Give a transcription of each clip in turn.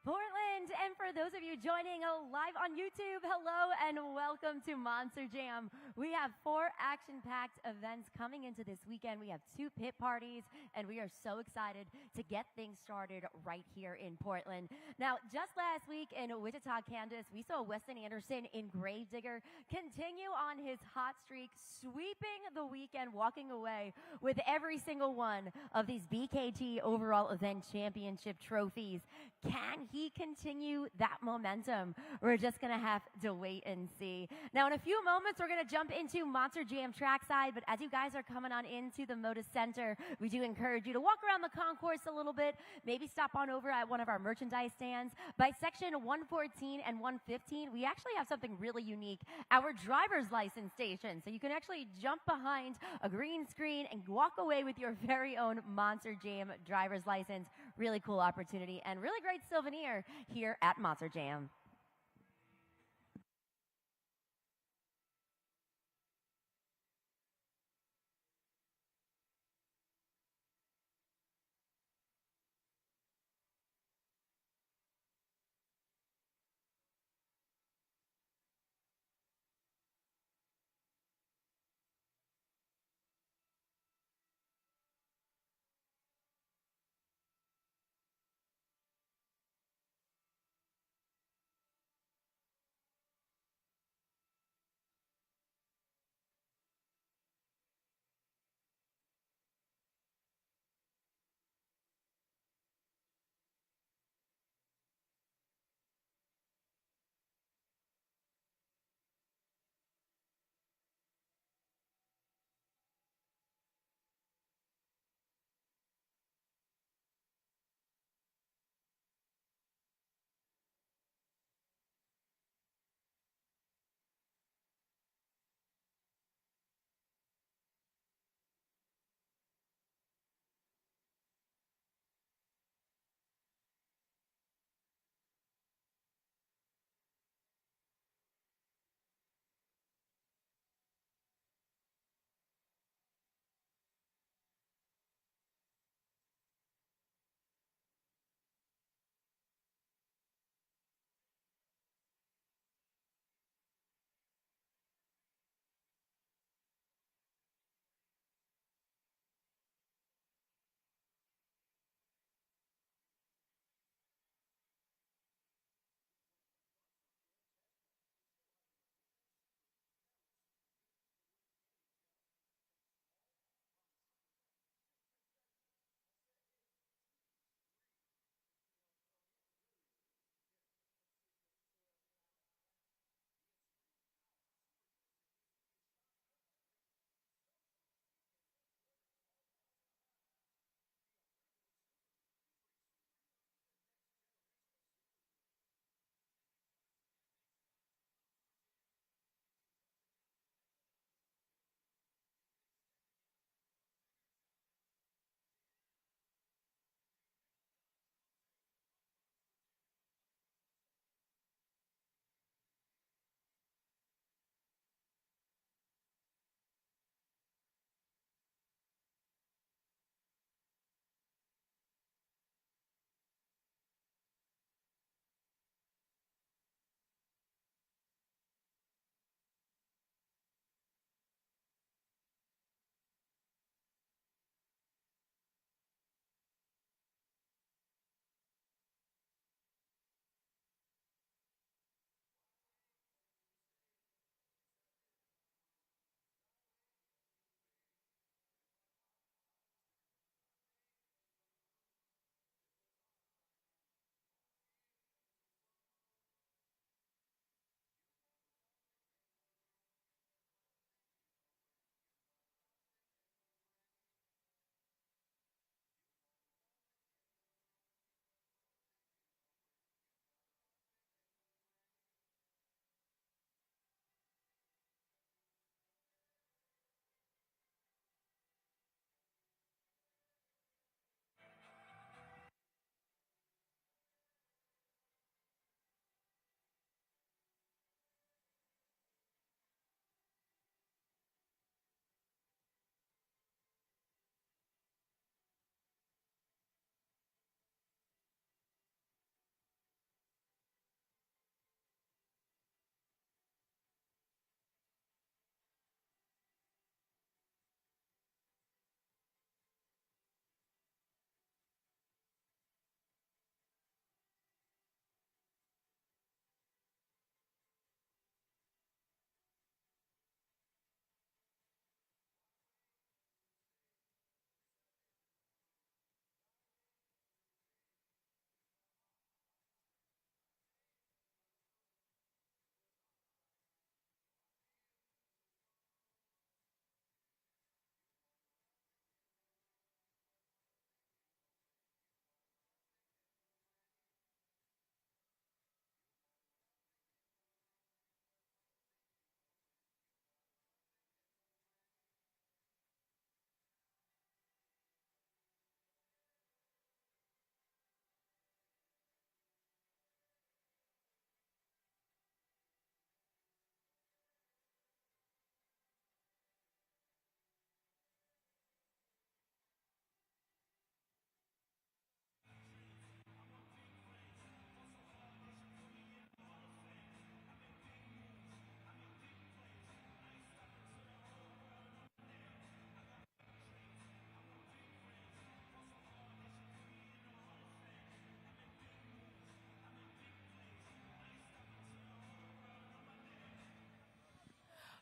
Portland, and for those of you joining live on YouTube, hello and welcome to Monster Jam. We have 4 action-packed events coming into this weekend. We have 2 pit parties, and we are so excited to get things started right here in Portland. Now, just last week in Wichita, Kansas, we saw Weston Anderson in Gravedigger continue on his hot streak, sweeping the weekend, walking away with every single one of these BKT overall event championship trophies. Can he continue that momentum? We're just going to have to wait and see. Now, in a few moments, we're going to jump into Monster Jam trackside, but as you guys are coming on into the Moda Center, we do encourage you to walk around the concourse a little bit, maybe stop on over at one of our merchandise stands. By section 114 and 115, we actually have something really unique, our driver's license station. So you can actually jump behind a green screen and walk away with your very own Monster Jam driver's license. Really cool opportunity and really great souvenir here at Monster Jam.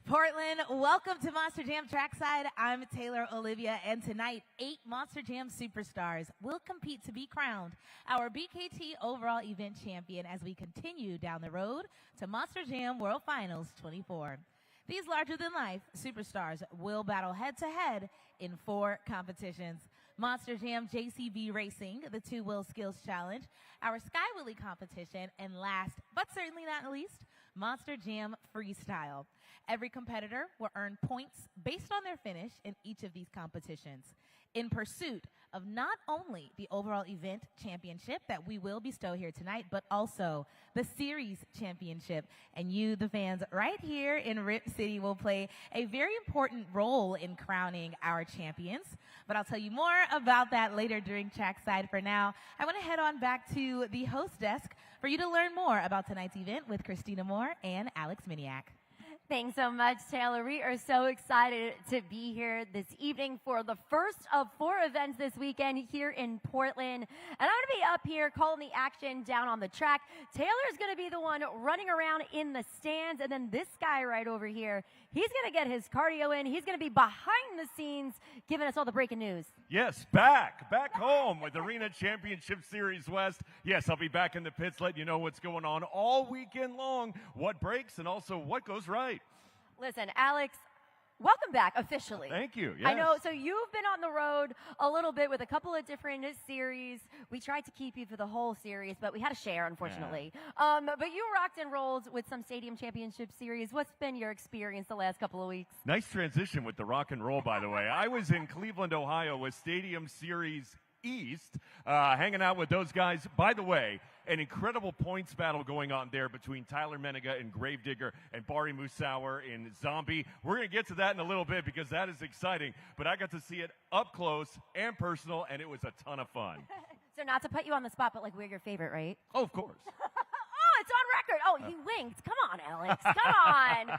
Portland, welcome to Monster Jam Trackside. I'm Taylor Olivia, and tonight, 8 Monster Jam superstars will compete to be crowned our BKT overall event champion as we continue down the road to Monster Jam World Finals 24. These larger-than-life superstars will battle head-to-head in 4 competitions. Monster Jam JCB Racing, the Two-Wheel Skills Challenge, our Sky Wheelie Competition, and last, but certainly not least, Monster Jam Freestyle. Every competitor will earn points based on their finish in each of these competitions in pursuit of not only the overall event championship that we will bestow here tonight, but also the series championship. And you, the fans right here in Rip City, will play a very important role in crowning our champions. But I'll tell you more about that later during trackside. For now, I want to head on back to the host desk for you to learn more about tonight's event with Christina Moore and Alex Miniak. Thanks so much, Taylor. We are so excited to be here this evening for the first of 4 events this weekend here in Portland. And I'm going to be up here calling the action down on the track. Taylor's going to be the one running around in the stands. And then this guy right over here, he's going to get his cardio in. He's going to be behind the scenes giving us all the breaking news. Yes, back home with Arena Championship Series West. Yes, I'll be back in the pits letting you know what's going on all weekend long, what breaks and also what goes right. Listen, Alex, welcome back officially. Thank you. Yes. I know, so you've been on the road a little bit with a couple of different series. We tried to keep you for the whole series, but we had to share, unfortunately. Yeah. But you rocked and rolled with some Stadium Championship Series. What's been your experience the last couple of weeks? Nice transition with the rock and roll, by the way. I was in Cleveland, Ohio with Stadium Series East, hanging out with those guys. By the way, an incredible points battle going on there between Tyler Menega and Gravedigger and Bari Musauer in Zombie. We're going to get to that in a little bit because that is exciting, but I got to see it up close and personal, and it was a ton of fun. So not to put you on the spot, but like we're your favorite, right? Oh, of course. It's on record. Oh, he winked. Come on, Alex. Come on.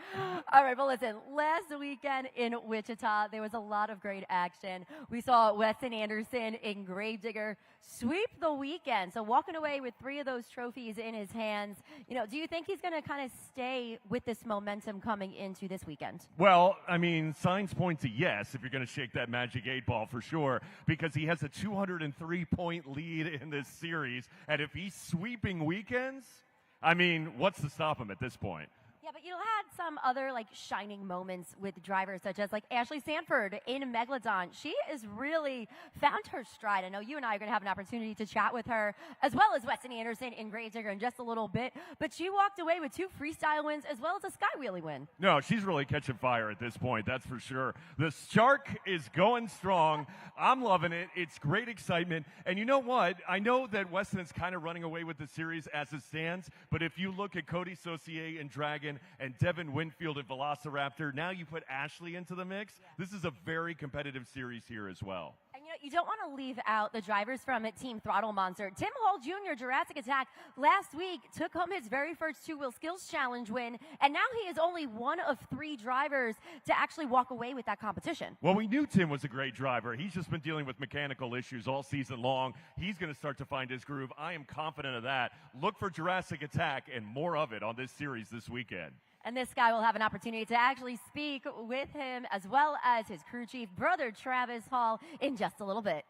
All right, well, listen, last weekend in Wichita, there was a lot of great action. We saw Weston Anderson in Gravedigger sweep the weekend. So walking away with 3 of those trophies in his hands, do you think he's going to kind of stay with this momentum coming into this weekend? Well, I mean, signs point to yes if you're going to shake that magic 8 ball for sure, because he has a 203-point lead in this series. And if he's sweeping weekends, I mean, what's to stop him at this point? Yeah, but you had some other shining moments with drivers such as Ashley Sanford in Megalodon. She has really found her stride. I know you and I are going to have an opportunity to chat with her, as well as Weston Anderson in Gravedigger in just a little bit. But she walked away with 2 freestyle wins as well as a Sky Wheelie win. No, she's really catching fire at this point, that's for sure. The Shark is going strong. I'm loving it. It's great excitement. And you know what? I know that Weston is kind of running away with the series as it stands, but if you look at Cody Saucier and Dragon and Devin Winfield and Velociraptor, now you put Ashley into the mix. Yeah. This is a very competitive series here as well. And you don't want to leave out the drivers from Team Throttle Monster. Tim Hall Jr., Jurassic Attack, last week took home his very first Two-Wheel Skills Challenge win, and now he is only one of 3 drivers to actually walk away with that competition. Well, we knew Tim was a great driver. He's just been dealing with mechanical issues all season long. He's going to start to find his groove. I am confident of that. Look for Jurassic Attack and more of it on this series this weekend. And this guy will have an opportunity to actually speak with him as well as his crew chief, brother Travis Hall, in just a little bit.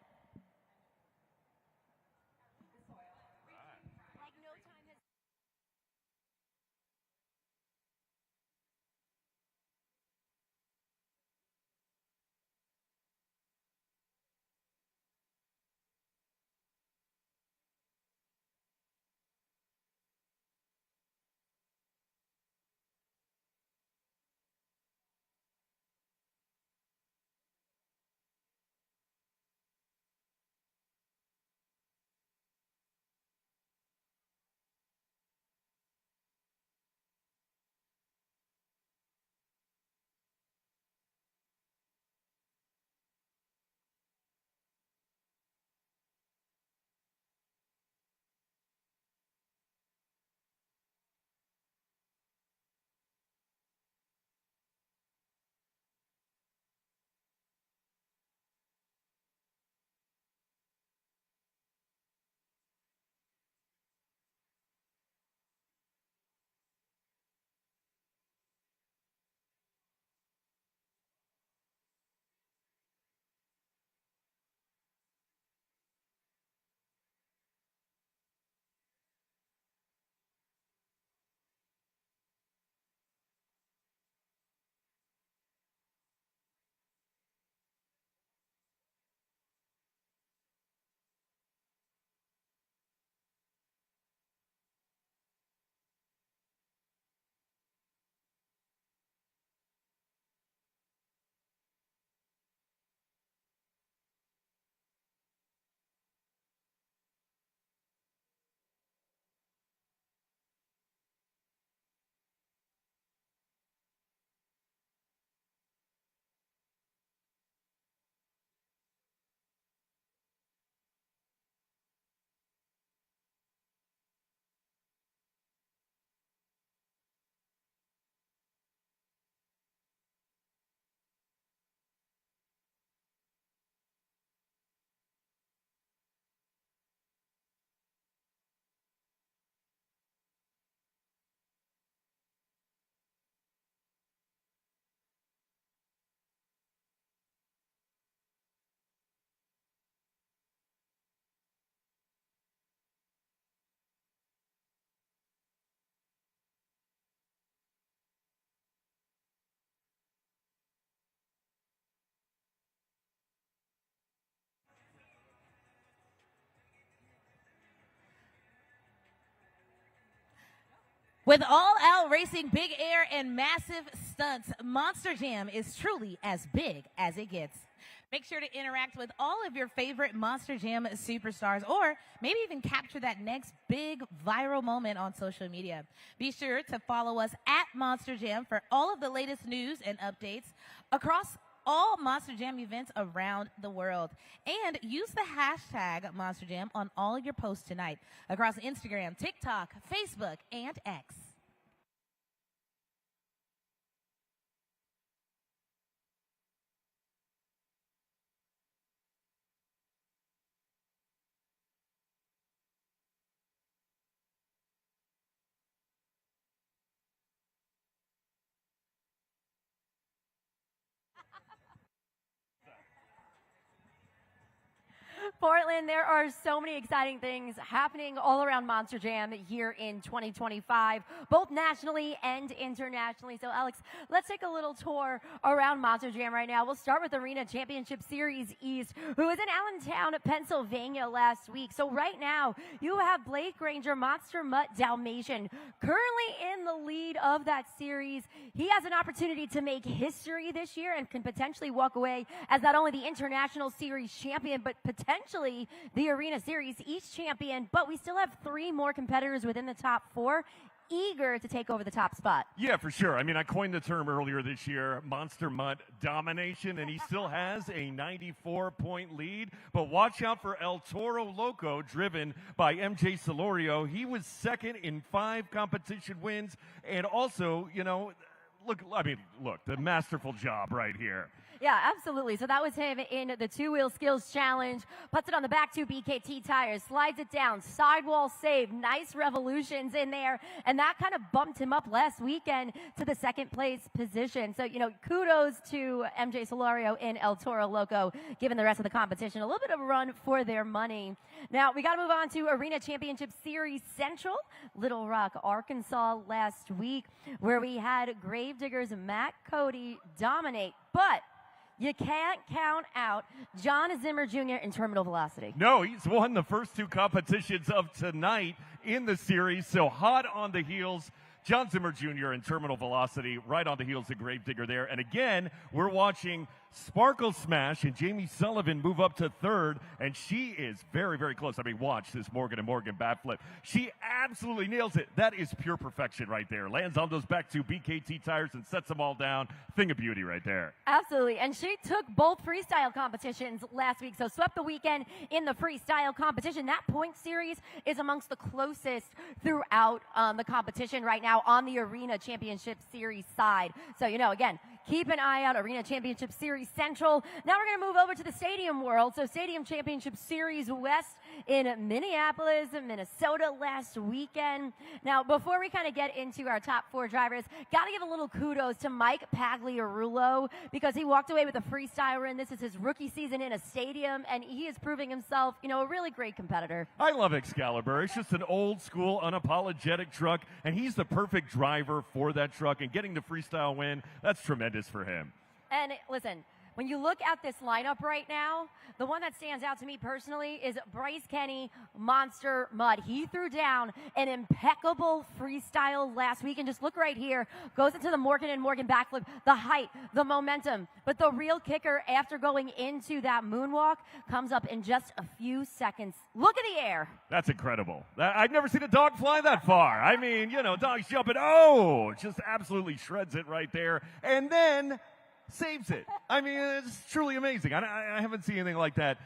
With all-out racing, big air, and massive stunts, Monster Jam is truly as big as it gets. Make sure to interact with all of your favorite Monster Jam superstars, or maybe even capture that next big viral moment on social media. Be sure to follow us at Monster Jam for all of the latest news and updates across all Monster Jam events around the world. And use the hashtag Monster Jam on all of your posts tonight across Instagram, TikTok, Facebook, and X. Portland, there are so many exciting things happening all around Monster Jam here in 2025, both nationally and internationally. So, Alex, let's take a little tour around Monster Jam right now. We'll start with Arena Championship Series East, who was in Allentown, Pennsylvania last week. So right now, you have Blake Granger, Monster Mutt Dalmatian, currently in the lead of that series. He has an opportunity to make history this year and can potentially walk away as not only the International Series champion, but potentially the Arena Series East champion. But we still have 3 more competitors within the top 4 eager to take over the top spot. Yeah, for sure. I mean, I coined the term earlier this year, Monster Mutt domination, and he still has a 94-point lead. But watch out for El Toro Loco, driven by MJ Solorio. He was second in 5 competition wins, and also, you know, look, the masterful job right here. Yeah, absolutely. So that was him in the 2-wheel skills challenge. Puts it on the back 2 BKT tires, slides it down, sidewall save, nice revolutions in there. And that kind of bumped him up last weekend to the 2nd place position. So, you know, kudos to MJ Solorio and El Toro Loco, giving the rest of the competition a little bit of a run for their money. Now, we got to move on to Arena Championship Series Central, Little Rock, Arkansas last week, where we had Gravediggers Matt Cody dominate. But you can't count out John Zimmer Jr. in terminal velocity. No, he's won the first 2 competitions of tonight in the series, so hot on the heels. John Zimmer Jr. in terminal velocity, right on the heels of Gravedigger there. And again, we're watching Sparkle Smash and Jamie Sullivan move up to 3rd, and she is very, very close. I mean, watch this Morgan and Morgan bat flip. She absolutely nails it. That is pure perfection right there. Lands on those back 2 BKT tires and sets them all down. Thing of beauty right there. Absolutely. And she took both freestyle competitions last week, so swept the weekend in the freestyle competition. That point series is amongst the closest throughout the competition right now on the Arena Championship Series side. So, you know, again, keep an eye out, Arena Championship Series Central. Now we're going to move over to the Stadium World. So Stadium Championship Series West in Minneapolis, Minnesota last weekend. Now, before we kind of get into our top 4 drivers, got to give a little kudos to Mike Pagliarulo, because he walked away with a freestyle win. This is his rookie season in a stadium, and he is proving himself, you know, a really great competitor. I love Excalibur. It's just an old school, unapologetic truck, and he's the perfect driver for that truck, and getting the freestyle win, that's tremendous for him. And listen, when you look at this lineup right now, the one that stands out to me personally is Bryce Kenny, Monster Mutt. He threw down an impeccable freestyle last week, and just look right here, goes into the Morgan and Morgan backflip, the height, the momentum. But the real kicker after going into that moonwalk comes up in just a few seconds. Look at the air. That's incredible. I've never seen a dog fly that far. I mean, you know, dogs jumping, just absolutely shreds it right there. And then saves it. I mean, it's truly amazing. I haven't seen anything like that,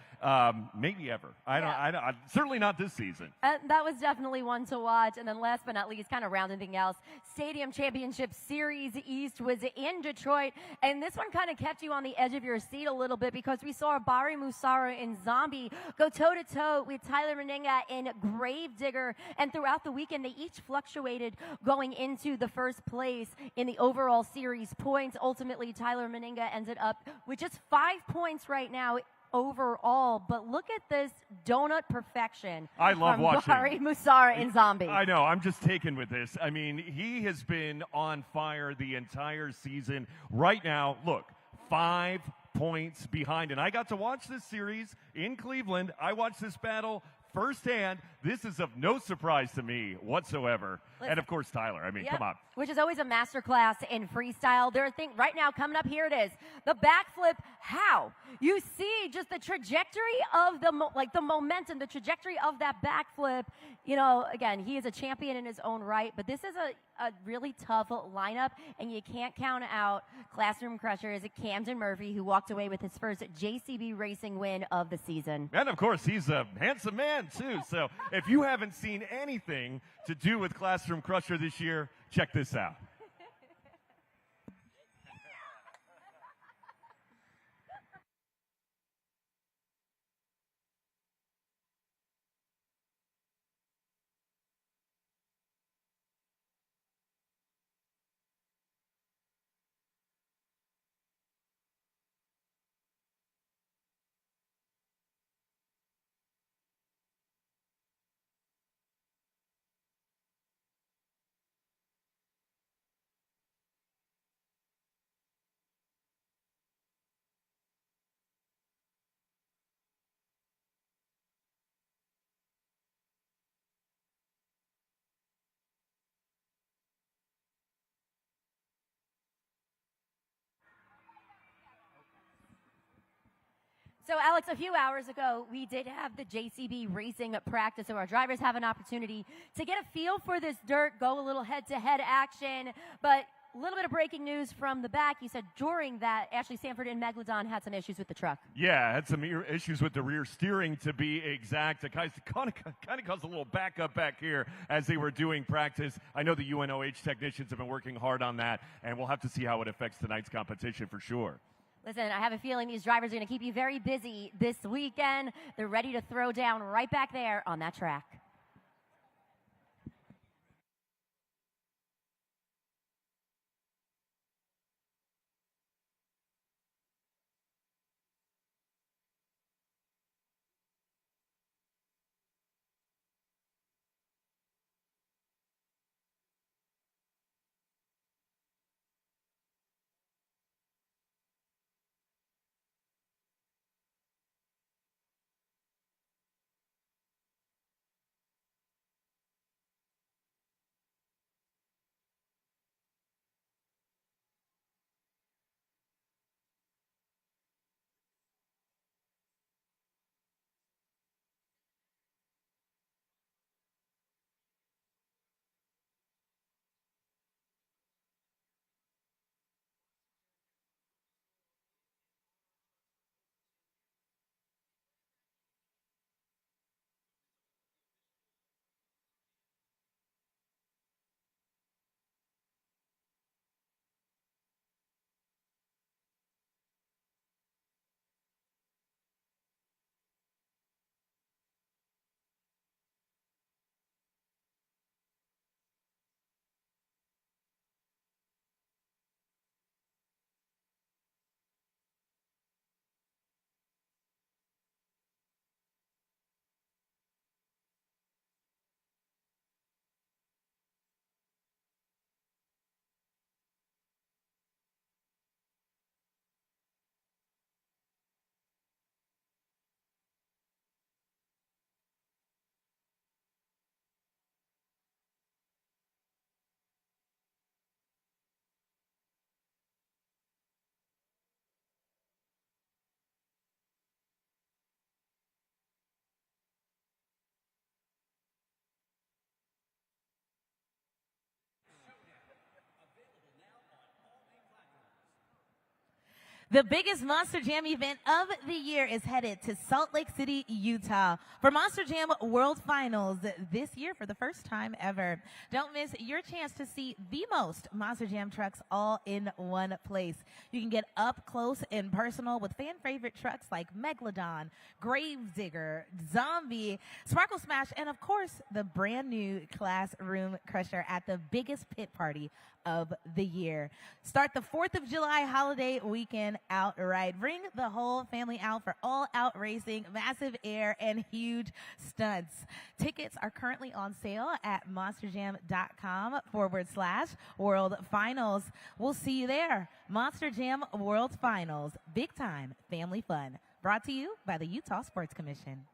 maybe ever. I certainly not this season. That was definitely one to watch. And then last but not least, kind of rounding things else, Stadium Championship Series East was in Detroit. And this one kind of kept you on the edge of your seat a little bit, because we saw Bari Musara and Zombie go toe-to-toe with Tyler Meninga and Gravedigger. And throughout the weekend, they each fluctuated going into the first place in the overall series points. Ultimately, Tyler Meninga ended up with just 5 points right now overall. But look at this donut perfection. I love from watching Bari Musara and Zombie. I know. I'm just taken with this. I mean, he has been on fire the entire season. Right now, look, 5 points behind. And I got to watch this series in Cleveland. I watched this battle firsthand. This is of no surprise to me whatsoever. And, of course, Tyler. I mean, Yep. come on. Which is always a masterclass in freestyle. There are things right now coming up. Here it is. The backflip. How? You see just the trajectory of the momentum, the trajectory of that backflip. You know, again, he is a champion in his own right, but this is a really tough lineup, and you can't count out Classroom Crushers Camden Murphy, who walked away with his first JCB racing win of the season. And, of course, he's a handsome man, too. So if you haven't seen anything to do with Classroom Crusher this year, check this out. So, Alex, a few hours ago, we did have the JCB racing practice, so our drivers have an opportunity to get a feel for this dirt, go a little head-to-head action. But a little bit of breaking news from the back. You said during that, Ashley Sanford and Megalodon had some issues with the truck. Yeah, had some issues with the rear steering, to be exact. It kind of caused a little backup back here as they were doing practice. I know the UNOH technicians have been working hard on that, and we'll have to see how it affects tonight's competition for sure. Listen, I have a feeling these drivers are going to keep you very busy this weekend. They're ready to throw down right back there on that track. The biggest Monster Jam event of the year is headed to Salt Lake City, Utah for Monster Jam World Finals this year for the first time ever. Don't miss your chance to see the most Monster Jam trucks all in one place. You can get up close and personal with fan favorite trucks like Megalodon, Gravedigger, Zombie, Sparkle Smash, and of course the brand new Classroom Crusher at the biggest pit party of the year. Start the 4th of July holiday weekend outright. Bring the whole family out for all-out racing, massive air, and huge stunts. Tickets are currently on sale at monsterjam.com/World Finals. We'll see you there. Monster Jam World Finals. Big time family fun. Brought to you by the Utah Sports Commission.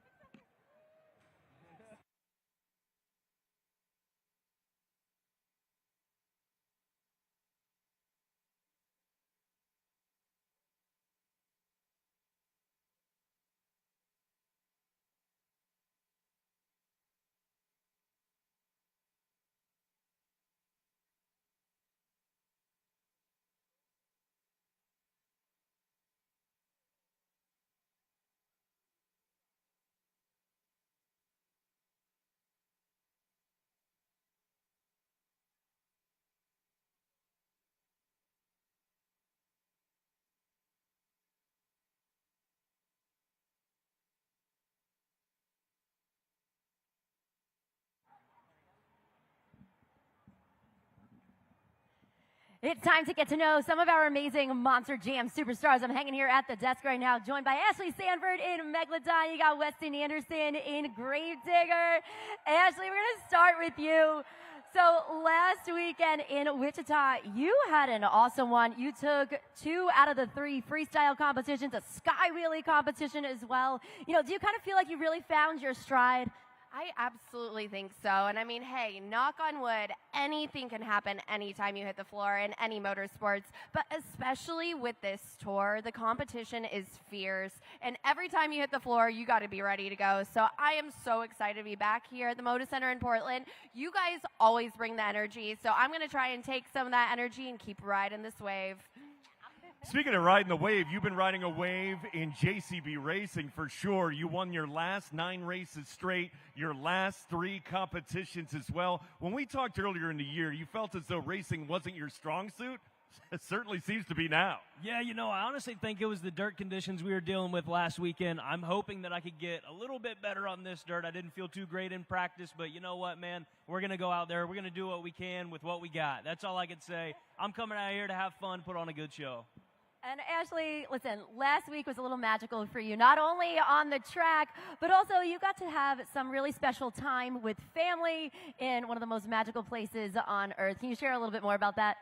It's time to get to know some of our amazing Monster Jam superstars. I'm hanging here at the desk right now, joined by Ashley Sanford in Megalodon. You got Weston Anderson in Gravedigger. Ashley, we're going to start with you. So last weekend in Wichita, you had an awesome one. You took 2 out of the 3 freestyle competitions, a sky wheelie competition as well. Do you kind of feel like you really found your stride? I absolutely think so. And I mean, hey, knock on wood, anything can happen anytime you hit the floor in any motorsports. But especially with this tour, the competition is fierce. And every time you hit the floor, you got to be ready to go. So I am so excited to be back here at the Moda Center in Portland. You guys always bring the energy. So I'm going to try and take some of that energy and keep riding this wave. Speaking of riding the wave, you've been riding a wave in JCB racing for sure. You won your last 9 races straight, your last 3 competitions as well. When we talked earlier in the year, you felt as though racing wasn't your strong suit. It certainly seems to be now. Yeah, I honestly think it was the dirt conditions we were dealing with last weekend. I'm hoping that I could get a little bit better on this dirt. I didn't feel too great in practice, but you know what, man? We're going to go out there. We're going to do what we can with what we got. That's all I can say. I'm coming out here to have fun, put on a good show. And Ashley, listen, last week was a little magical for you, not only on the track, but also you got to have some really special time with family in one of the most magical places on earth. Can you share a little bit more about that?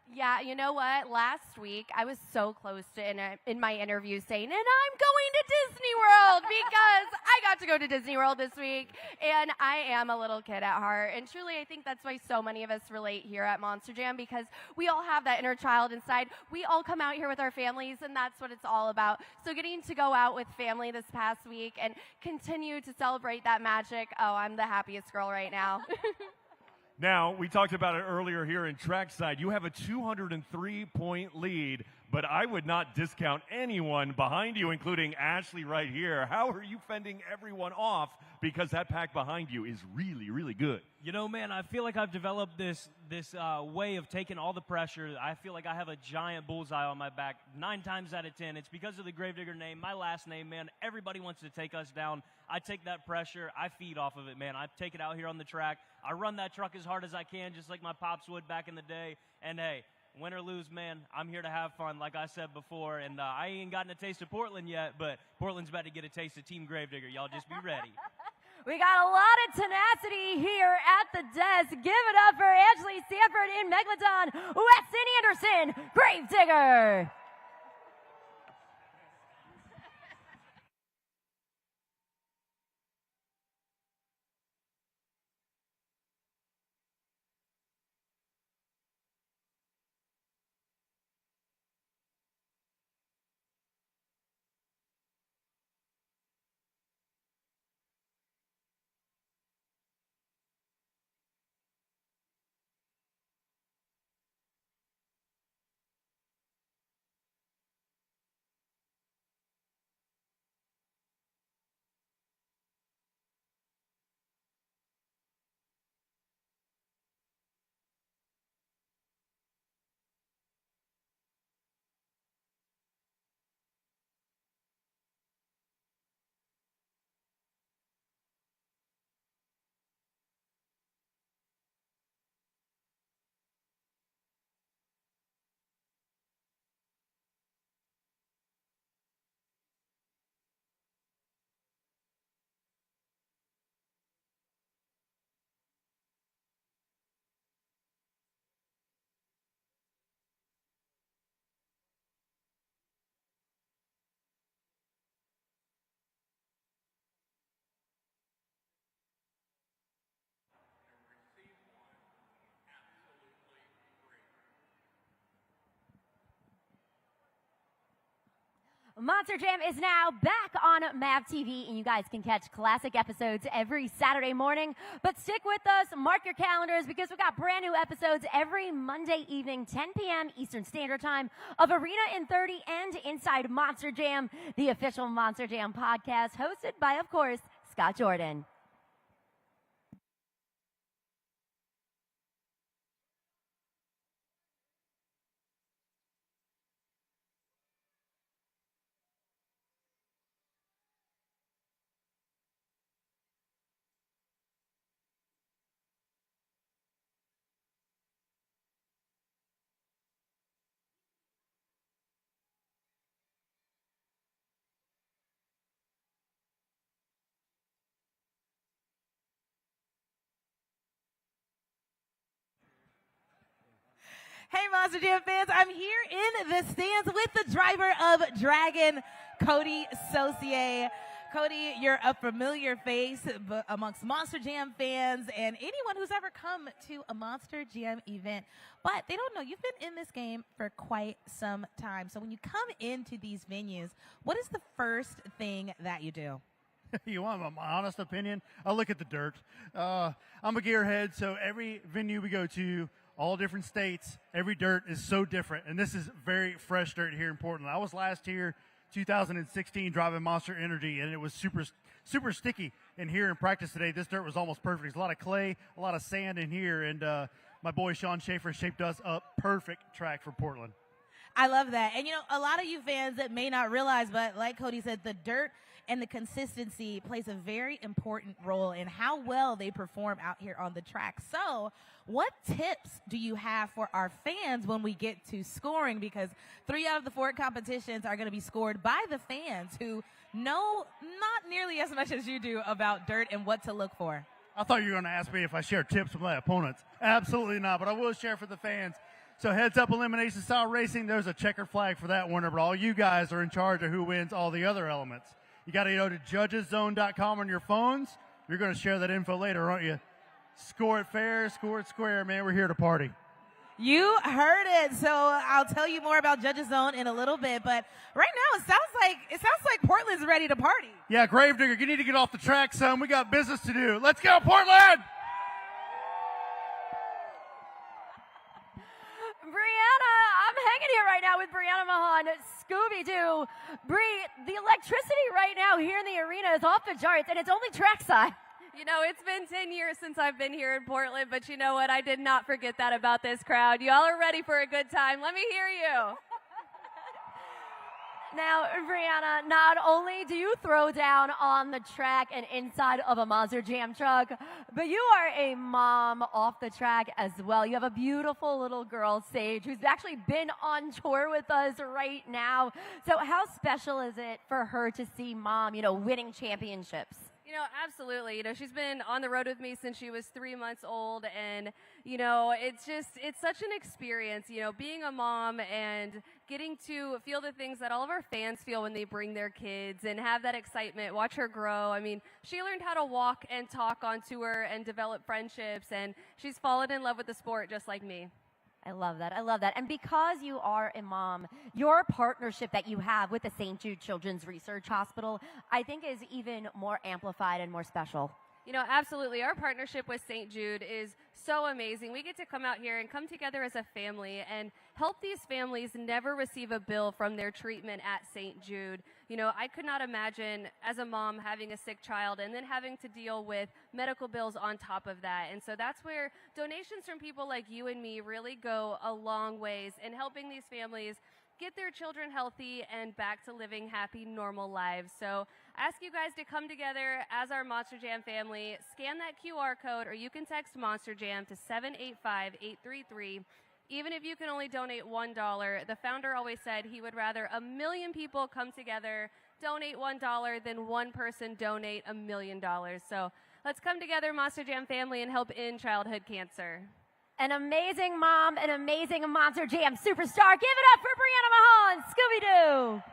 Yeah, you know what? Last week, I was so close to in my interview saying, and I'm going to Disney World because I got to go to Disney World this week. And I am a little kid at heart. And truly, I think that's why so many of us relate here at Monster Jam, because we all have that inner child inside. We all come out here with our families, and that's what it's all about. So getting to go out with family this past week and continue to celebrate that magic, oh, I'm the happiest girl right now. Now, we talked about it earlier here in trackside. You have a 203-point lead, but I would not discount anyone behind you, including Ashley right here. How are you fending everyone off? Because that pack behind you is really, really good. Man, I feel like I've developed this way of taking all the pressure. I feel like I have a giant bullseye on my back 9 times out of 10. It's because of the Gravedigger name, my last name, man. Everybody wants to take us down. I take that pressure. I feed off of it, man. I take it out here on the track. I run that truck as hard as I can, just like my pops would back in the day. And, hey, win or lose, man, I'm here to have fun, like I said before. And I ain't gotten a taste of Portland yet, but Portland's about to get a taste of Team Gravedigger. Y'all just be ready. We got a lot of tenacity here at the desk. Give it up for Ashley Sanford in Megalodon, Weston Anderson, Gravedigger. Monster Jam is now back on MAV TV, and you guys can catch classic episodes every Saturday morning. But stick with us, mark your calendars, because we've got brand new episodes every Monday evening, 10 p.m. Eastern Standard Time, of Arena in 30 and Inside Monster Jam, the official Monster Jam podcast, hosted by, of course, Scott Jordan. Hey, Monster Jam fans, I'm here in the stands with the driver of Dragon, Cody Saucier. Cody, you're a familiar face amongst Monster Jam fans and anyone who's ever come to a Monster Jam event. But they don't know, you've been in this game for quite some time. So when you come into these venues, what is the first thing that you do? You want my honest opinion? I look at the dirt. I'm a gearhead, so every venue we go to, all different states, every dirt is so different. And this is very fresh dirt here in Portland. I was last here, 2016, driving Monster Energy, and it was super sticky. And here in practice today, this dirt was almost perfect. There's a lot of clay, a lot of sand in here, and my boy Sean Schaefer shaped us a perfect track for Portland. I love that. And, you know, a lot of you fans that may not realize, but like Cody said, the dirt and the consistency plays a very important role in how well they perform out here on the track. So what tips do you have for our fans when we get to scoring? Because 3 out of the 4 competitions are going to be scored by the fans who know not nearly as much as you do about dirt and what to look for. I thought you were going to ask me if I share tips with my opponents. Absolutely not, but I will share for the fans. So heads up elimination style racing, there's a checkered flag for that winner, but all you guys are in charge of who wins all the other elements. You got to go to judgeszone.com on your phones. You're going to share that info later, aren't you? Score it fair, score it square, man. We're here to party. You heard it. So I'll tell you more about Judges Zone in a little bit, but right now it sounds like Portland's ready to party. Yeah, Gravedigger, you need to get off the track, son. We got business to do. Let's go, Portland! Brianna, I'm hanging here right now with Brianna Mahan, Scooby-Doo. Bree, the electricity right now here in the arena is off the charts, and it's only trackside. You know, it's been 10 years since I've been here in Portland, but you know what? I did not forget that about this crowd. Y'all are ready for a good time. Let me hear you. Now, Brianna, not only do you throw down on the track and inside of a Monster Jam truck, but you are a mom off the track as well. You have a beautiful little girl, Sage, who's actually been on tour with us right now. So how special is it for her to see mom, you know, winning championships? You know, absolutely. You know, she's been on the road with me since she was 3 months old. And, you know, it's such an experience, you know, being a mom and getting to feel the things that all of our fans feel when they bring their kids and have that excitement, watch her grow. I mean, she learned how to walk and talk on tour and develop friendships, and she's fallen in love with the sport just like me. I love that. I love that. And because you are a mom, your partnership that you have with the St. Jude Children's Research Hospital, I think is even more amplified and more special. You know, absolutely. Our partnership with St. Jude is so amazing. We get to come out here and come together as a family and help these families never receive a bill from their treatment at St. Jude. You know, I could not imagine as a mom having a sick child and then having to deal with medical bills on top of that. And so that's where donations from people like you and me really go a long ways in helping these families get their children healthy and back to living happy, normal lives. So I ask you guys to come together as our Monster Jam family, scan that QR code, or you can text Monster Jam to 785-833. Even if you can only donate $1, the founder always said he would rather 1 million people come together, donate $1 than one person donate $1 million. So let's come together, Monster Jam family, and help end childhood cancer. An amazing mom, an amazing Monster Jam superstar. Give it up for Brianna Mahan, Scooby-Doo.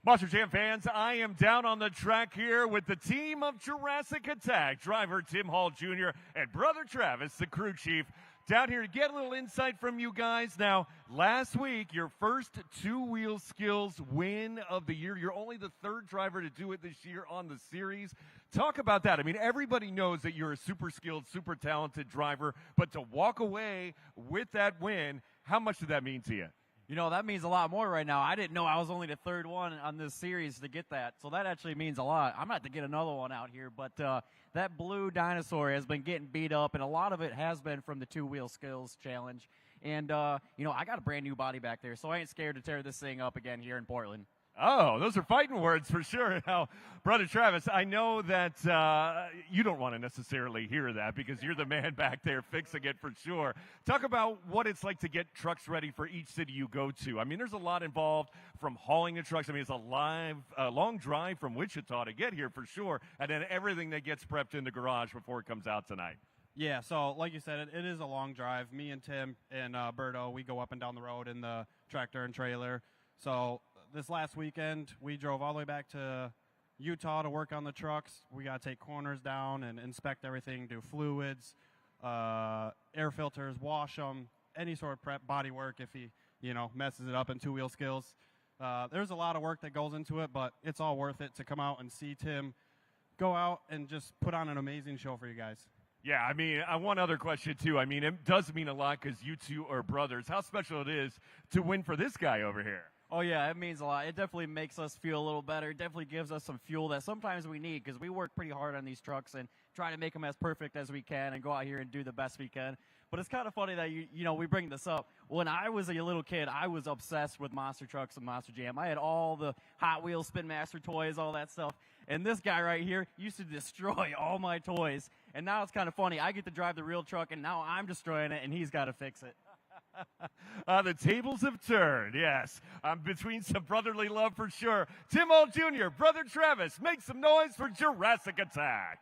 Monster Jam fans, I am down on the track here with the team of Jurassic Attack, driver Tim Hall Jr. and brother Travis, the crew chief, down here to get a little insight from you guys. Now, last week, your first two-wheel skills win of the year. You're only the third driver to do it this year on the series. Talk about that. I mean, everybody knows that you're a super skilled, super talented driver, but to walk away with that win, how much did that mean to you? You know, that means a lot more right now. I didn't know I was only the third one on this series to get that, so that actually means a lot. I'm going to have to get another one out here, but that blue dinosaur has been getting beat up, and a lot of it has been from the two-wheel skills challenge. And, you know, I got a brand-new body back there, so I ain't scared to tear this thing up again here in Portland. Oh, those are fighting words for sure. Now, Brother Travis, I know that you don't want to necessarily hear that because you're the man back there fixing it for sure. Talk about what it's like to get trucks ready for each city you go to. I mean, there's a lot involved from hauling the trucks. I mean, it's a long drive from Wichita to get here for sure, and then everything that gets prepped in the garage before it comes out tonight. Yeah, so like you said, it is a long drive. Me and Tim and Berto, we go up and down the road in the tractor and trailer. So this last weekend, we drove all the way back to Utah to work on the trucks. We got to take corners down and inspect everything, do fluids, air filters, wash them, any sort of prep, body work if he, you know, messes it up in two-wheel skills. There's a lot of work that goes into it, but it's all worth it to come out and see Tim go out and just put on an amazing show for you guys. Yeah, I mean, one other question, too. I mean, it does mean a lot because you two are brothers. How special it is to win for this guy over here. Oh, yeah, it means a lot. It definitely makes us feel a little better. It definitely gives us some fuel that sometimes we need because we work pretty hard on these trucks and try to make them as perfect as we can and go out here and do the best we can. But it's kind of funny that, you know, we bring this up. When I was a little kid, I was obsessed with monster trucks and Monster Jam. I had all the Hot Wheels, Spin Master toys, all that stuff. And this guy right here used to destroy all my toys. And now it's kind of funny. I get to drive the real truck, and now I'm destroying it, and he's got to fix it. The tables have turned, yes. I'm between some brotherly love for sure. Tim Hall Jr., brother Travis, make some noise for Jurassic Attack.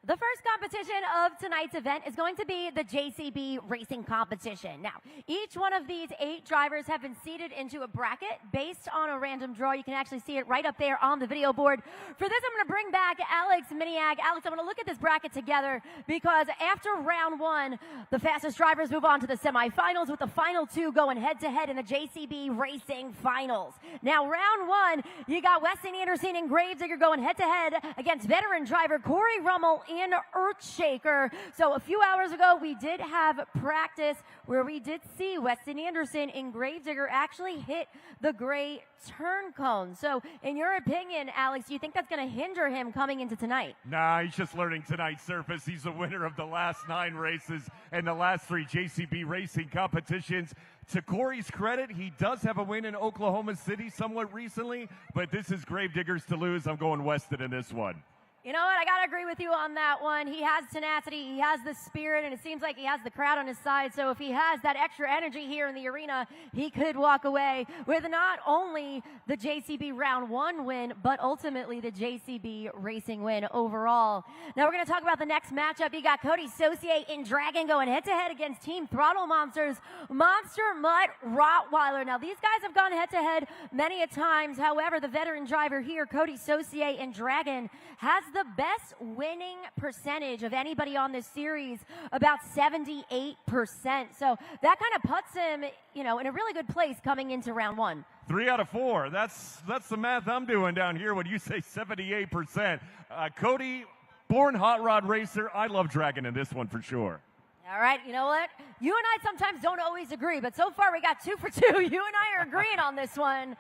The first competition of tonight's event is going to be the JCB Racing Competition. Now, each one of these 8 drivers have been seated into a bracket based on a random draw. You can actually see it right up there on the video board. For this, I'm going to bring back Alex Miniag. Alex, I'm going to look at this bracket together because after round 1, the fastest drivers move on to the semifinals with the final 2 going head-to-head in the JCB Racing Finals. Now, round 1, you got Weston Anderson and Graves Digger going head-to-head against veteran driver Corey Rummel and Earthshaker. So a few hours ago, we did have practice where we did see Weston Anderson in Gravedigger actually hit the gray turn cone. So in your opinion, Alex, do you think that's going to hinder him coming into tonight? Nah, he's just learning tonight's surface. He's the winner of the last 9 races and the last 3 JCB racing competitions. To Corey's credit, he does have a win in Oklahoma City somewhat recently, but this is Gravediggers to lose. I'm going Weston in this one. You know what? I got to agree with you on that one. He has tenacity, he has the spirit, and it seems like he has the crowd on his side. So if he has that extra energy here in the arena, he could walk away with not only the JCB Round 1 win, but ultimately the JCB Racing win overall. Now we're going to talk about the next matchup. You got Cody Saucier in Dragon going head-to-head against Team Throttle Monsters, Monster Mutt Rottweiler. Now these guys have gone head-to-head many a times. However, the veteran driver here, Cody Saucier in Dragon, has the best winning percentage of anybody on this series, about 78%. So that kind of puts him, in a really good place coming into round 1. 3 out of 4. That's the math I'm doing down here when you say 78%. Cody, born hot rod racer. I love Dragon in this one for sure. All right, you know what? You and I sometimes don't always agree, but so far we got 2 for 2. You and I are agreeing on this one.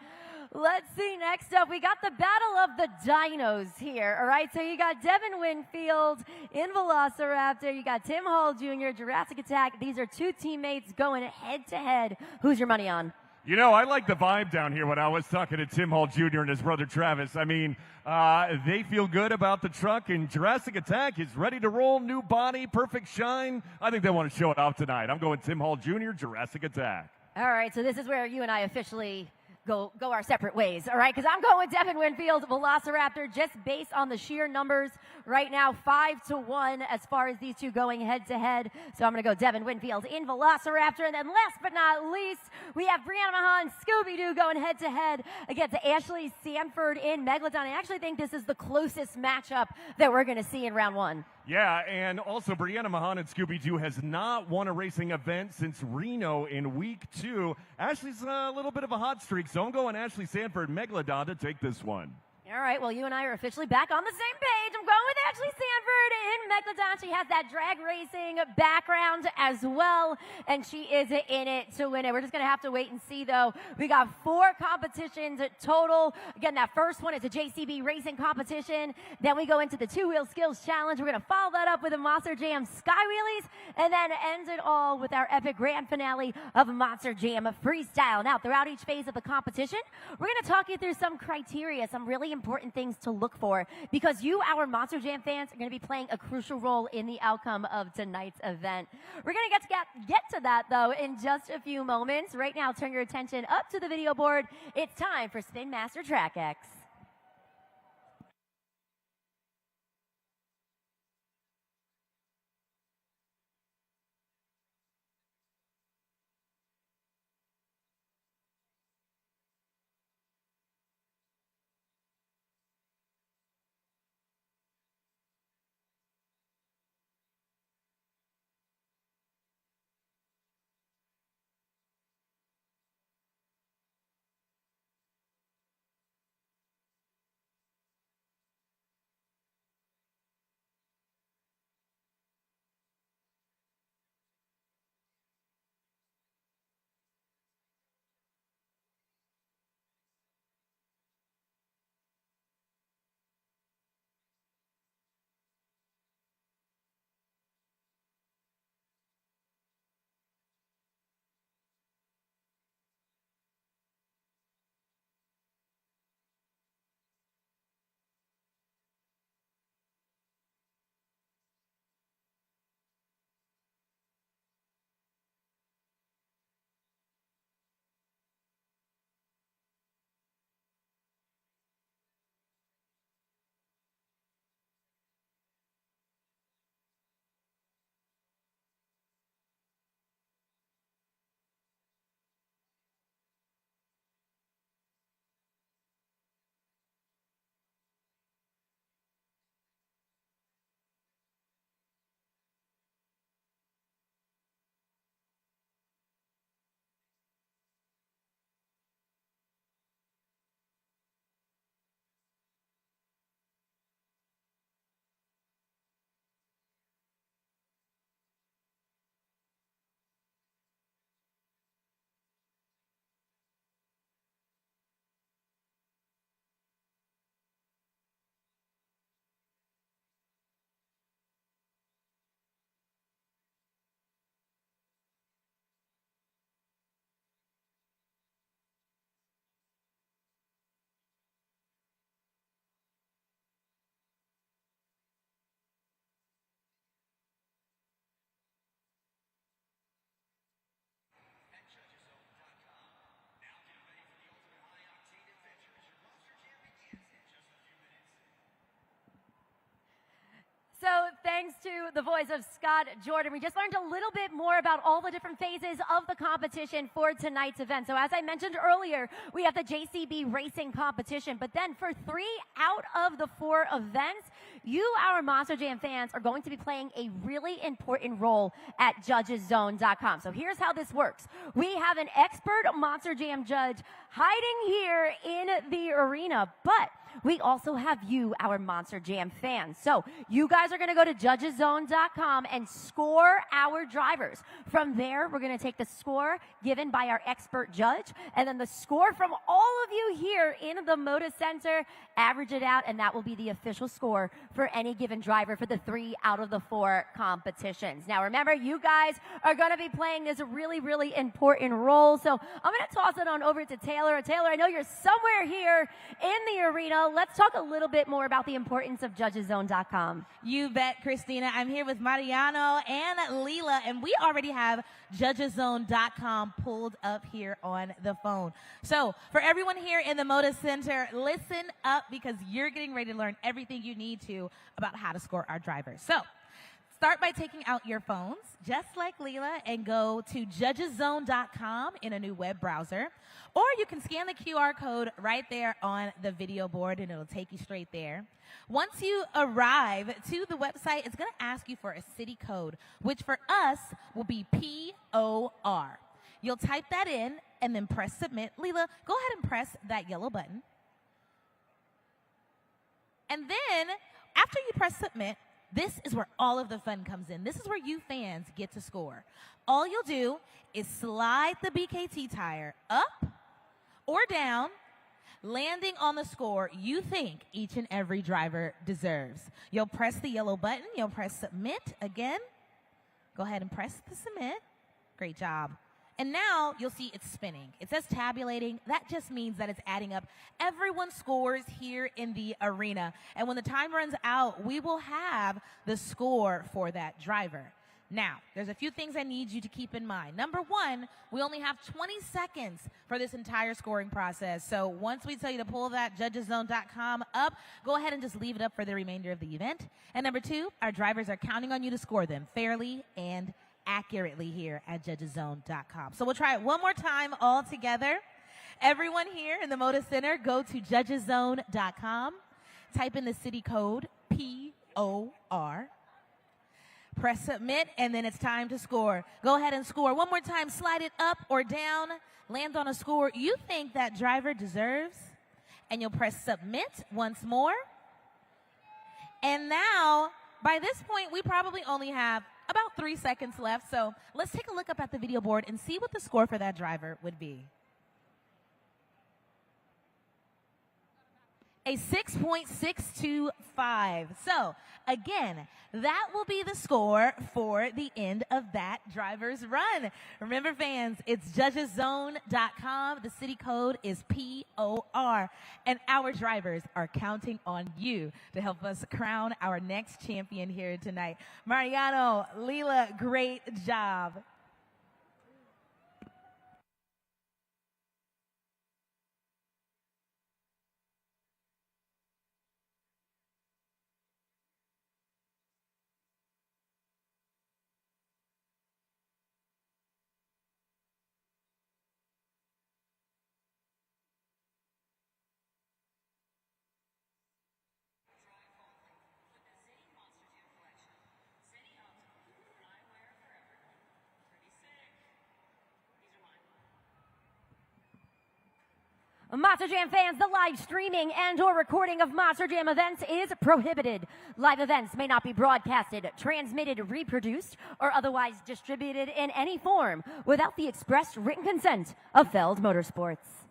Let's see, next up, we got the battle of the dinos here, all right? So you got Devin Winfield in Velociraptor. You got Tim Hall Jr., Jurassic Attack. These are 2 teammates going head-to-head. Who's your money on? I like the vibe down here when I was talking to Tim Hall Jr. and his brother Travis. I mean, they feel good about the truck, and Jurassic Attack is ready to roll. New body, perfect shine. I think they want to show it off tonight. I'm going Tim Hall Jr., Jurassic Attack. All right, so this is where you and I officially go our separate ways, all right? Because I'm going with Devin Winfield, Velociraptor, just based on the sheer numbers right now, 5-1 as far as these 2 going head-to-head. So I'm going to go Devin Winfield in Velociraptor. And then last but not least, we have Brianna Mahan, Scooby-Doo going head-to-head against Ashley Sanford in Megalodon. I actually think this is the closest matchup that we're going to see in round 1. Yeah, and also Brianna Mahan and Scooby-Doo has not won a racing event since Reno in week 2. Ashley's a little bit of a hot streak, so I'm going Ashley Sanford, Megalodon to take this one. All right, well, you and I are officially back on the same page. I'm going with Ashley Sanford in Megalodon. She has that drag racing background as well, and she is in it to win it. We're just going to have to wait and see, though. We got 4 competitions total. Again, that first one is a JCB racing competition. Then we go into the 2-wheel skills challenge. We're going to follow that up with a Monster Jam Sky Wheelies, and then end it all with our epic grand finale of Monster Jam Freestyle. Now, throughout each phase of the competition, we're going to talk you through some criteria, some really important things to look for, because you, our Monster Jam fans, are going to be playing a crucial role in the outcome of tonight's event. We're going to get to that, though, in just a few moments. Right now, turn your attention up to the video board. It's time for Spin Master Track X. thanks to the voice of Scott Jordan, we just learned a little bit more about all the different phases of the competition for tonight's event. So as I mentioned earlier, we have the JCB racing competition, but then for 3 out of the 4 events, you, our Monster Jam fans, are going to be playing a really important role at judgeszone.com. So here's how this works. We have an expert Monster Jam judge hiding here in the arena, but we also have you, our Monster Jam fans. So you guys are going to go to judgeszone.com and score our drivers. From there, we're going to take the score given by our expert judge, and then the score from all of you here in the Moda Center, average it out, and that will be the official score for any given driver for the 3 out of the 4 competitions. Now, remember, you guys are going to be playing this really, really important role. So I'm going to toss it on over to Taylor. Taylor, I know you're somewhere here in the arena. Let's talk a little bit more about the importance of judgeszone.com. You bet, Christina. I'm here with Mariano and Leela, and we already have judgeszone.com pulled up here on the phone. So for everyone here in the Moda Center, listen up because you're getting ready to learn everything you need to about how to score our drivers. So start by taking out your phones, just like Leela, and go to judgeszone.com in a new web browser. Or you can scan the QR code right there on the video board, and it'll take you straight there. Once you arrive to the website, it's going to ask you for a city code, which for us will be POR. You'll type that in and then press submit. Leela, go ahead and press that yellow button. And then after you press submit, this is where all of the fun comes in. This is where you fans get to score. All you'll do is slide the BKT tire up or down, landing on the score you think each and every driver deserves. You'll press the yellow button. You'll press submit again. Go ahead and press the submit. Great job. And now you'll see it's spinning. It says tabulating. That just means that it's adding up everyone's scores here in the arena. And when the time runs out, we will have the score for that driver. Now, there's a few things I need you to keep in mind. Number one, we only have 20 seconds for this entire scoring process. So once we tell you to pull that judgeszone.com up, go ahead and just leave it up for the remainder of the event. And number two, our drivers are counting on you to score them fairly and accurately here at judgeszone.com. So we'll try it one more time all together. Everyone here in the Moda Center, go to judgeszone.com, type in the city code POR, press submit, and then it's time to score. Go ahead and score. One more time, slide it up or down, land on a score you think that driver deserves, and you'll press submit once more. And now, by this point, we probably only have about 3 seconds left, so let's take a look up at the video board and see what the score for that driver would be. A 6.625. So, again, that will be the score for the end of that driver's run. Remember, fans, it's judgeszone.com. The city code is POR. And our drivers are counting on you to help us crown our next champion here tonight. Mariano, Leela, great job. Monster Jam fans, the live streaming and or recording of Monster Jam events is prohibited. Live events may not be broadcasted, transmitted, reproduced, or otherwise distributed in any form without the express written consent of Feld Motorsports.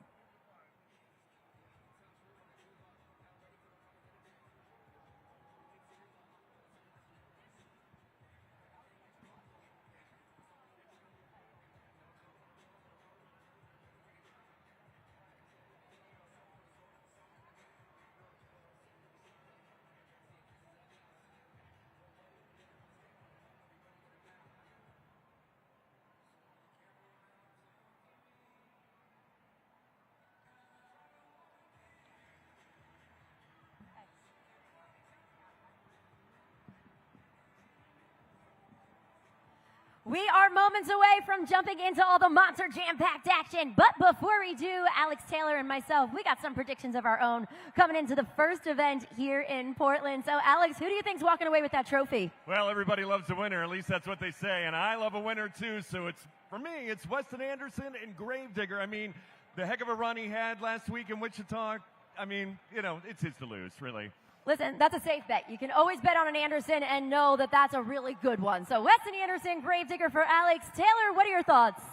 We are moments away from jumping into all the monster jam-packed action. But before we do, Alex Taylor and myself, we got some predictions of our own coming into the first event here in Portland. So, Alex, who do you think's walking away with that trophy? Well, everybody loves a winner. At least that's what they say. And I love a winner, too. So for me, it's Weston Anderson and Gravedigger. I mean, the heck of a run he had last week in Wichita. I mean, it's his to lose, really. Listen, that's a safe bet. You can always bet on an Anderson and know that that's a really good one. So Weston Anderson, Gravedigger for Alex. Taylor, what are your thoughts?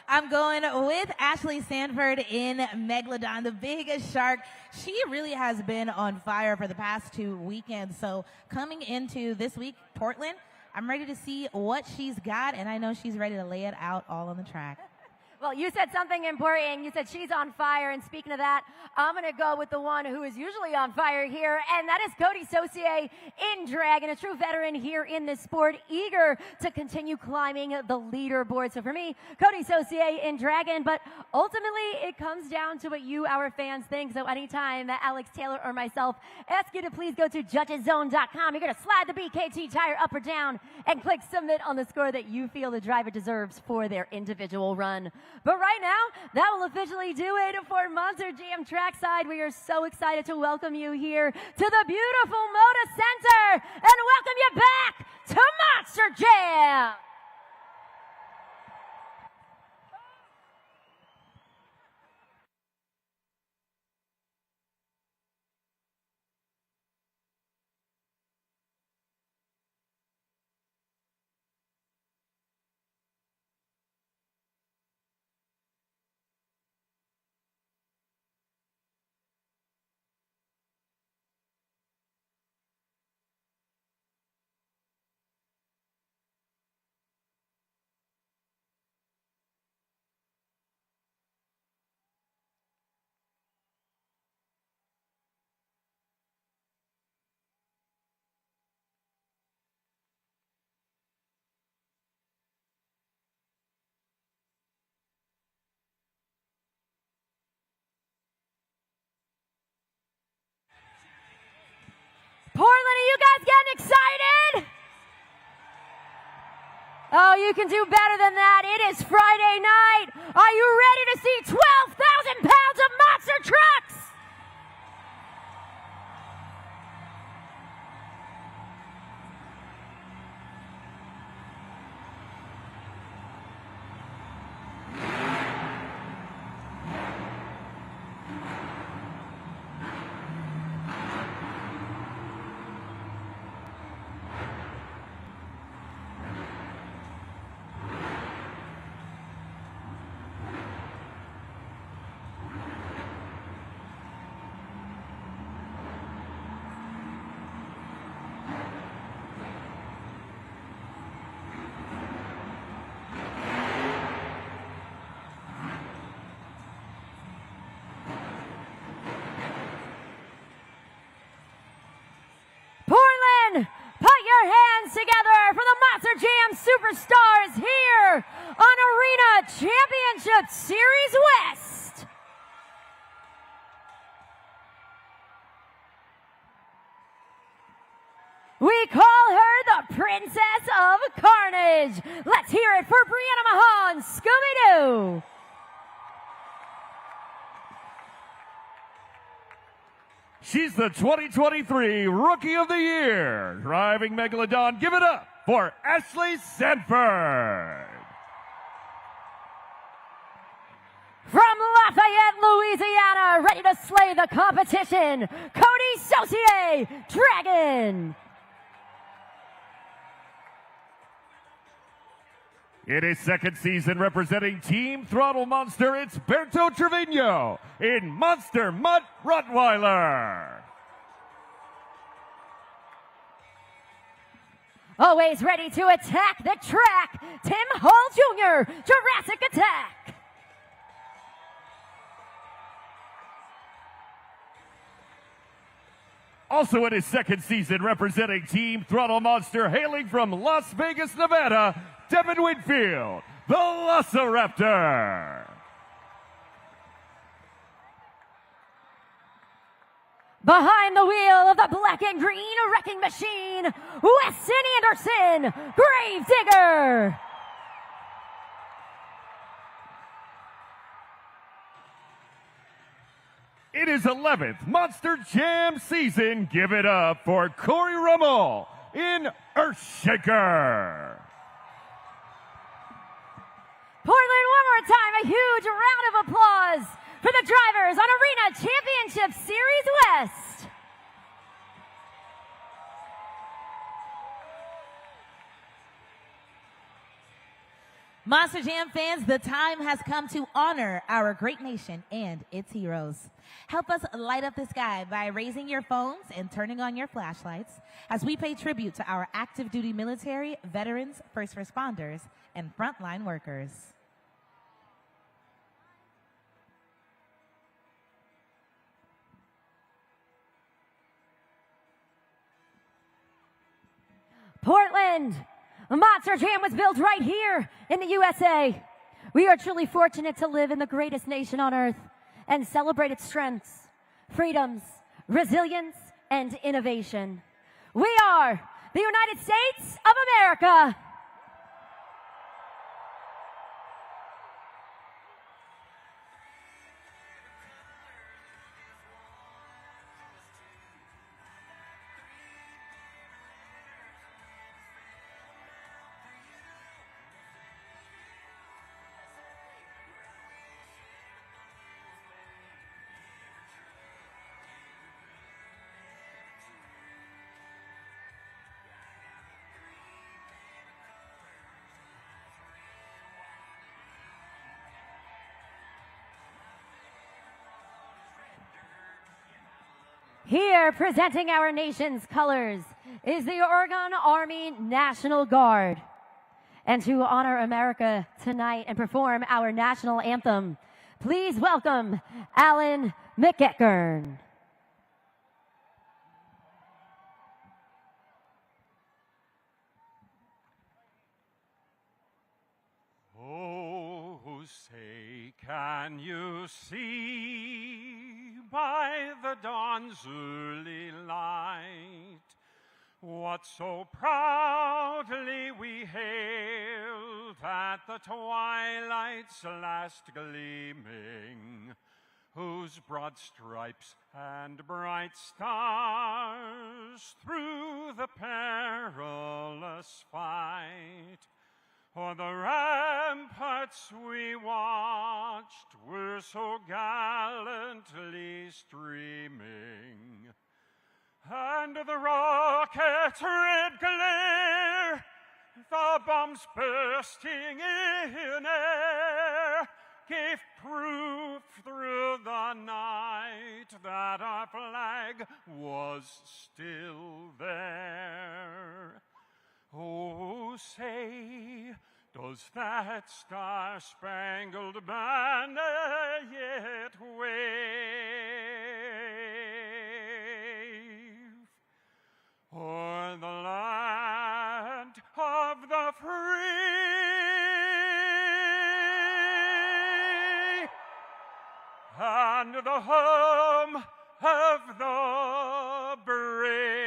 I'm going with Ashley Sanford in Megalodon, the biggest shark. She really has been on fire for the past 2 weekends. So coming into this week, Portland, I'm ready to see what she's got, and I know she's ready to lay it out all on the track. Well, you said something important. You said she's on fire. And speaking of that, I'm going to go with the one who is usually on fire here, and that is Cody Saucier in Dragon, a true veteran here in this sport, eager to continue climbing the leaderboard. So for me, Cody Saucier in Dragon, but ultimately it comes down to what you, our fans, think. So anytime that Alex Taylor or myself ask you to please go to judgeszone.com, you're going to slide the BKT tire up or down and click submit on the score that you feel the driver deserves for their individual run. But right now, that will officially do it for Monster Jam Trackside. We are so excited to welcome you here to the beautiful Moda Center and welcome you back to Monster Jam. Portland, are you guys getting excited? Oh, you can do better than that. It is Friday night. Are you ready to see 12,000 pounds of monster trucks? Put your hands together for the Monster Jam Superstars here on Arena Championship Series West. We call her the Princess of Carnage. Let's hear it for Brianna Mahan, Scooby-Doo. She's the 2023 Rookie of the Year. Driving Megalodon, give it up for Ashley Sanford. From Lafayette, Louisiana, ready to slay the competition, Cody Saucier, Dragon. In his second season representing Team Throttle Monster, it's Berto Trevino in Monster Mutt Rottweiler. Always ready to attack the track, Tim Hall Jr., Jurassic Attack. Also in his second season representing Team Throttle Monster, hailing from Las Vegas, Nevada, Devin Whitfield, the Velociraptor. Behind the wheel of the black and green wrecking machine, Weston Anderson, Gravedigger. his 11th Monster Jam season, give it up for Corey Rummel in Earthshaker. Portland, one more time, a huge round of applause for the drivers on Arena Championship Series West. Monster Jam fans, the time has come to honor our great nation and its heroes. Help us light up the sky by raising your phones and turning on your flashlights as we pay tribute to our active duty military, veterans, first responders, and frontline workers. Portland, Monster Jam was built right here in the USA. We are truly fortunate to live in the greatest nation on earth and celebrate its strengths, freedoms, resilience, and innovation. We are the United States of America. Here, presenting our nation's colors, is the Oregon Army National Guard. And to honor America tonight and perform our national anthem, please welcome Alan McEachern. Oh, say, can you see by the dawn's early light what so proudly we hailed at the twilight's last gleaming, whose broad stripes and bright stars through the perilous fight o'er the ramparts we watched were so gallantly streaming, and the rocket's red glare, the bombs bursting in air, gave proof through the night that our flag was still there. Oh, say, does that star-spangled banner yet wave o'er the land of the free and the home of the brave?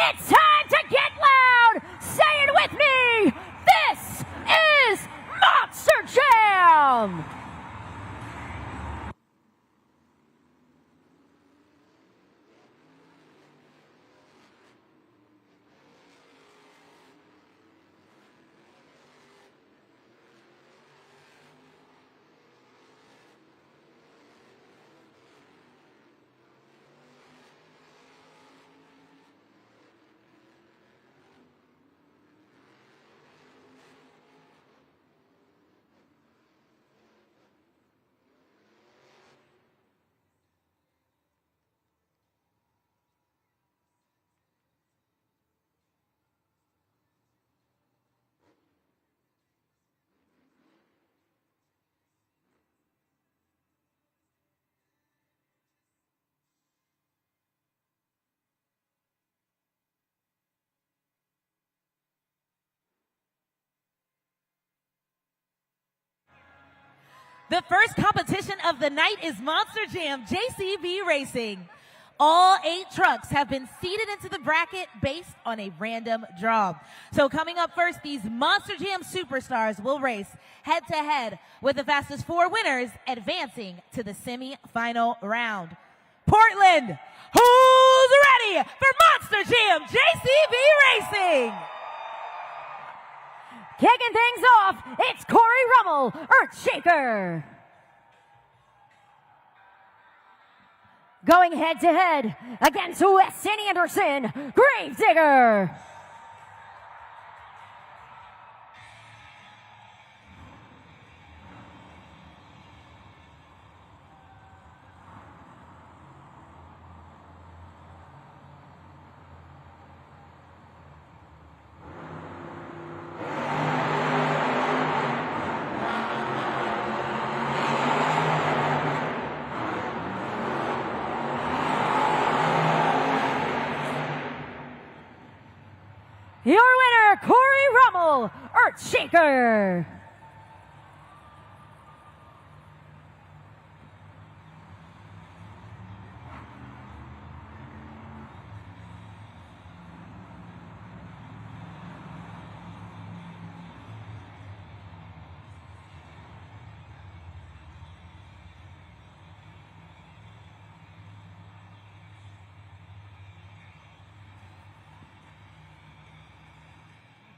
It's time to get loud. Say it with me. This is Monster Jam. The first competition of the night is Monster Jam JCB Racing. All 8 trucks have been seeded into the bracket based on a random draw. So coming up first, these Monster Jam superstars will race head-to-head with the fastest 4 winners advancing to the semi-final round. Portland, who's ready for Monster Jam JCB Racing? Kicking things off, it's Corey Rummel, Earthshaker. Going head-to-head against Weston Anderson, Gravedigger. Your winner, Corey Rummel, Earthshaker.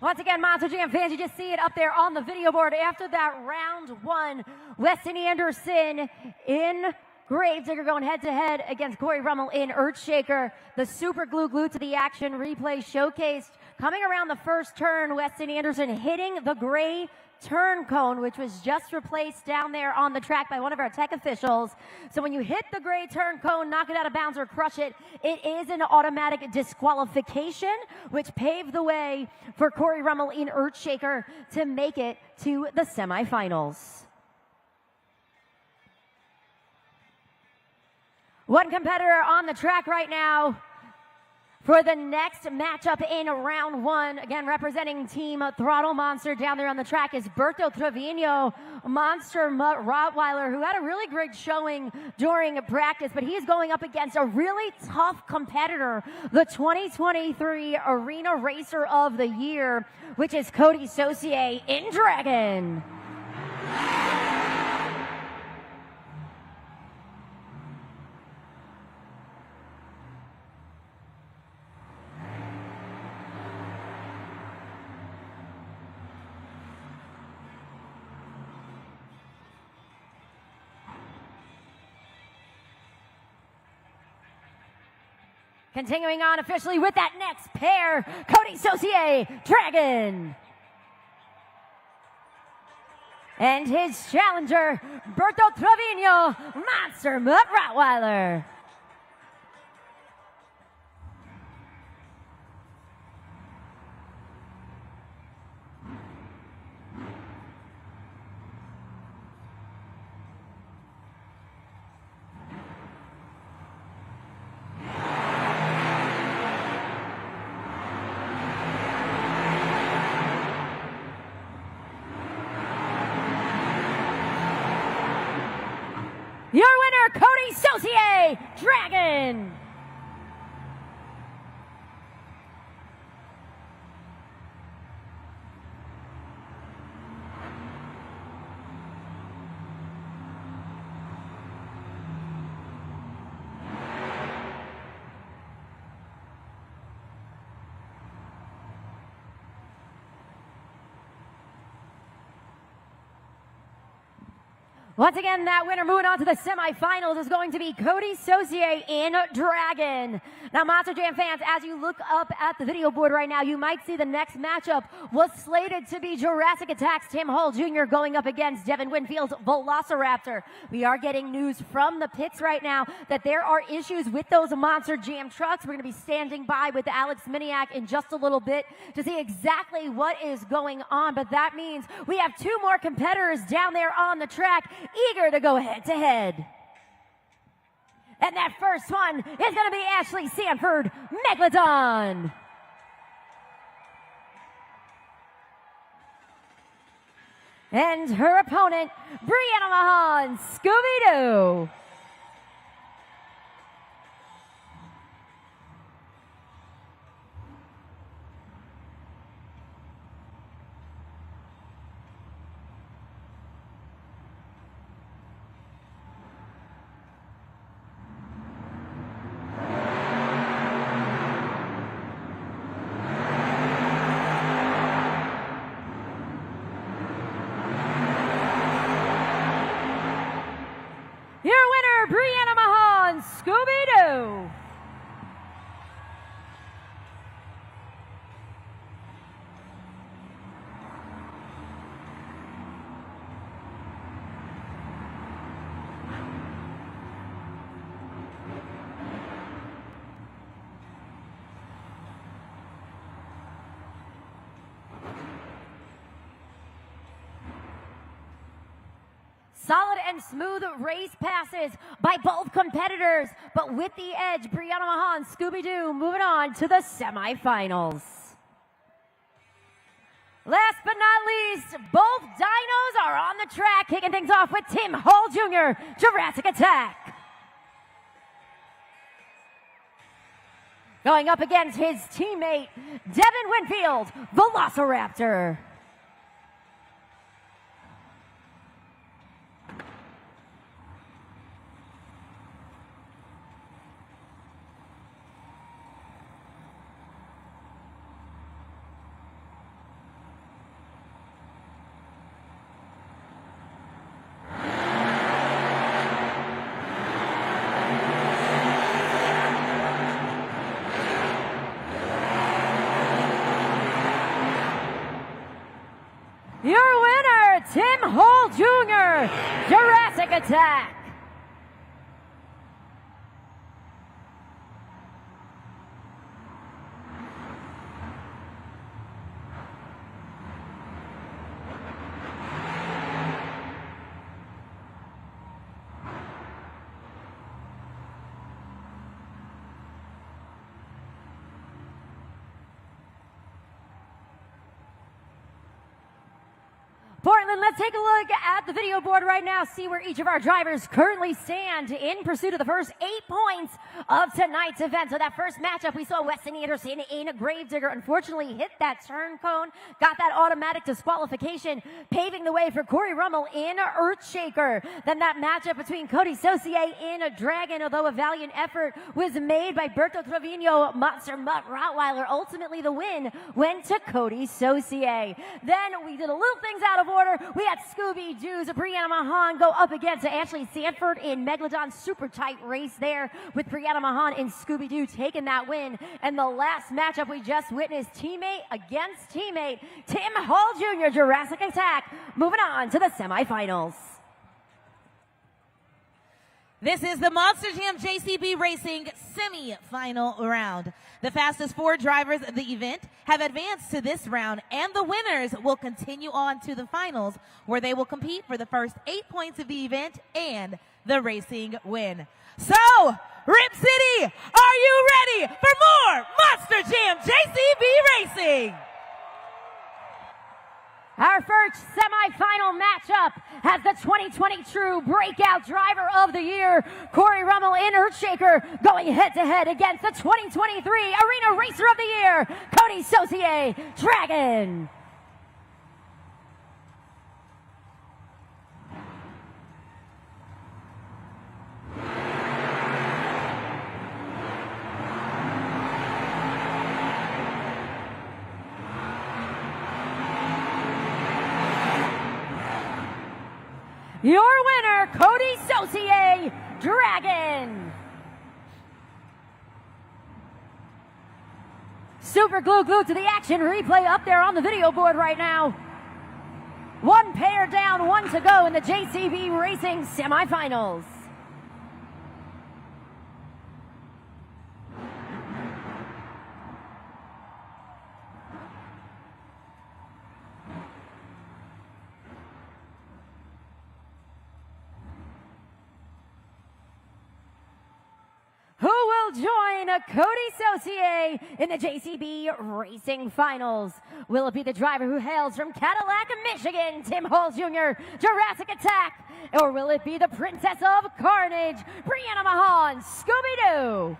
Once again, Monster Jam fans, you just see it up there on the video board. After that round 1, Weston Anderson in Gravedigger going head-to-head against Corey Rummel in Earthshaker. The super glued to the action replay showcased. Coming around the first turn, Weston Anderson hitting the gray turn cone, which was just replaced down there on the track by one of our tech officials. So when you hit the gray turn cone, knock it out of bounds or crush it, it is an automatic disqualification, which paved the way for Corey Rummel in Earthshaker to make it to the semifinals. One competitor on the track right now for the next matchup in round 1, again representing Team Throttle Monster down there on the track, is Berto Trevino, Monster Mutt Rottweiler, who had a really great showing during practice, but he's going up against a really tough competitor, the 2023 Arena Racer of the Year, which is Cody Saucier in Dragon. Continuing on officially with that next pair, Cody Saucier, Dragon. And his challenger, Berto Trevino, Monster Mutt Rottweiler. Your winner, Cody Saucier, Dragon. Once again, that winner moving on to the semifinals is going to be Cody Saucier in Dragon. Now, Monster Jam fans, as you look up at the video board right now, you might see the next matchup was slated to be Jurassic Attack's Tim Hall Jr. going up against Devin Winfield's Velociraptor. We are getting news from the pits right now that there are issues with those Monster Jam trucks. We're going to be standing by with Alex Miniak in just a little bit to see exactly what is going on. But that means we have two more competitors down there on the track, eager to go head to head. And that first one is going to be Ashley Sanford, Megalodon. And her opponent, Brianna Mahan, Scooby-Doo. Your winner, Brianna Mahan, Scooby-Doo. Solid and smooth race passes by both competitors, but with the edge, Brianna Mahan, Scooby-Doo, moving on to the semifinals. Last but not least, both dinos are on the track, kicking things off with Tim Hall Jr., Jurassic Attack. Going up against his teammate, Devin Winfield, Velociraptor. Your winner, Tim Hall Jr., Jurassic Attack. Portland, let's take a look at the video board right now, see where each of our drivers currently stand in pursuit of the first 8 points of tonight's event. So that first matchup, we saw Weston Anderson in a Gravedigger, unfortunately hit that turn cone, got that automatic disqualification, paving the way for Corey Rummel in Earthshaker. Then that matchup between Cody Saucier in a Dragon, although a valiant effort was made by Berto Trevino, Monster Mutt Rottweiler, ultimately the win went to Cody Saucier. Then we did a little things out of order. We had Scooby-Doo's Brianna Mahan go up against Ashley Sanford in Megalodon. Super tight race there with Brianna Mahan and Scooby-Doo taking that win. And the last matchup we just witnessed, teammate against teammate, Tim Hall Jr., Jurassic Attack, moving on to the semifinals. This is the Monster Jam JCB Racing semi-final round. The fastest 4 drivers of the event have advanced to this round, and the winners will continue on to the finals, where they will compete for the first 8 points of the event and the racing win. So, Rip City, are you ready for more Monster Jam JCB Racing? Our first semifinal matchup has the 2020 True Breakout Driver of the Year, Corey Rummel in Earthshaker, going head-to-head against the 2023 Arena Racer of the Year, Cody Saucier, Dragon. Your winner, Cody Saucier, Dragon. Super glued to the action. Replay up there on the video board right now. One pair down, one to go in the JCB Racing semifinals. Who will join Cody Saucier in the JCB Racing Finals? Will it be the driver who hails from Cadillac, Michigan, Tim Hall Jr., Jurassic Attack? Or will it be the Princess of Carnage, Brianna Mahan, Scooby-Doo?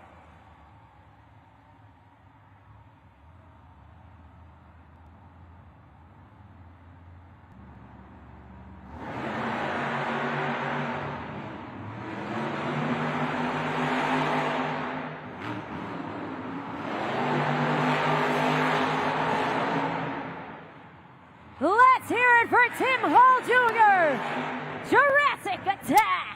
Let's hear it for Tim Hall Jr., Jurassic Attack.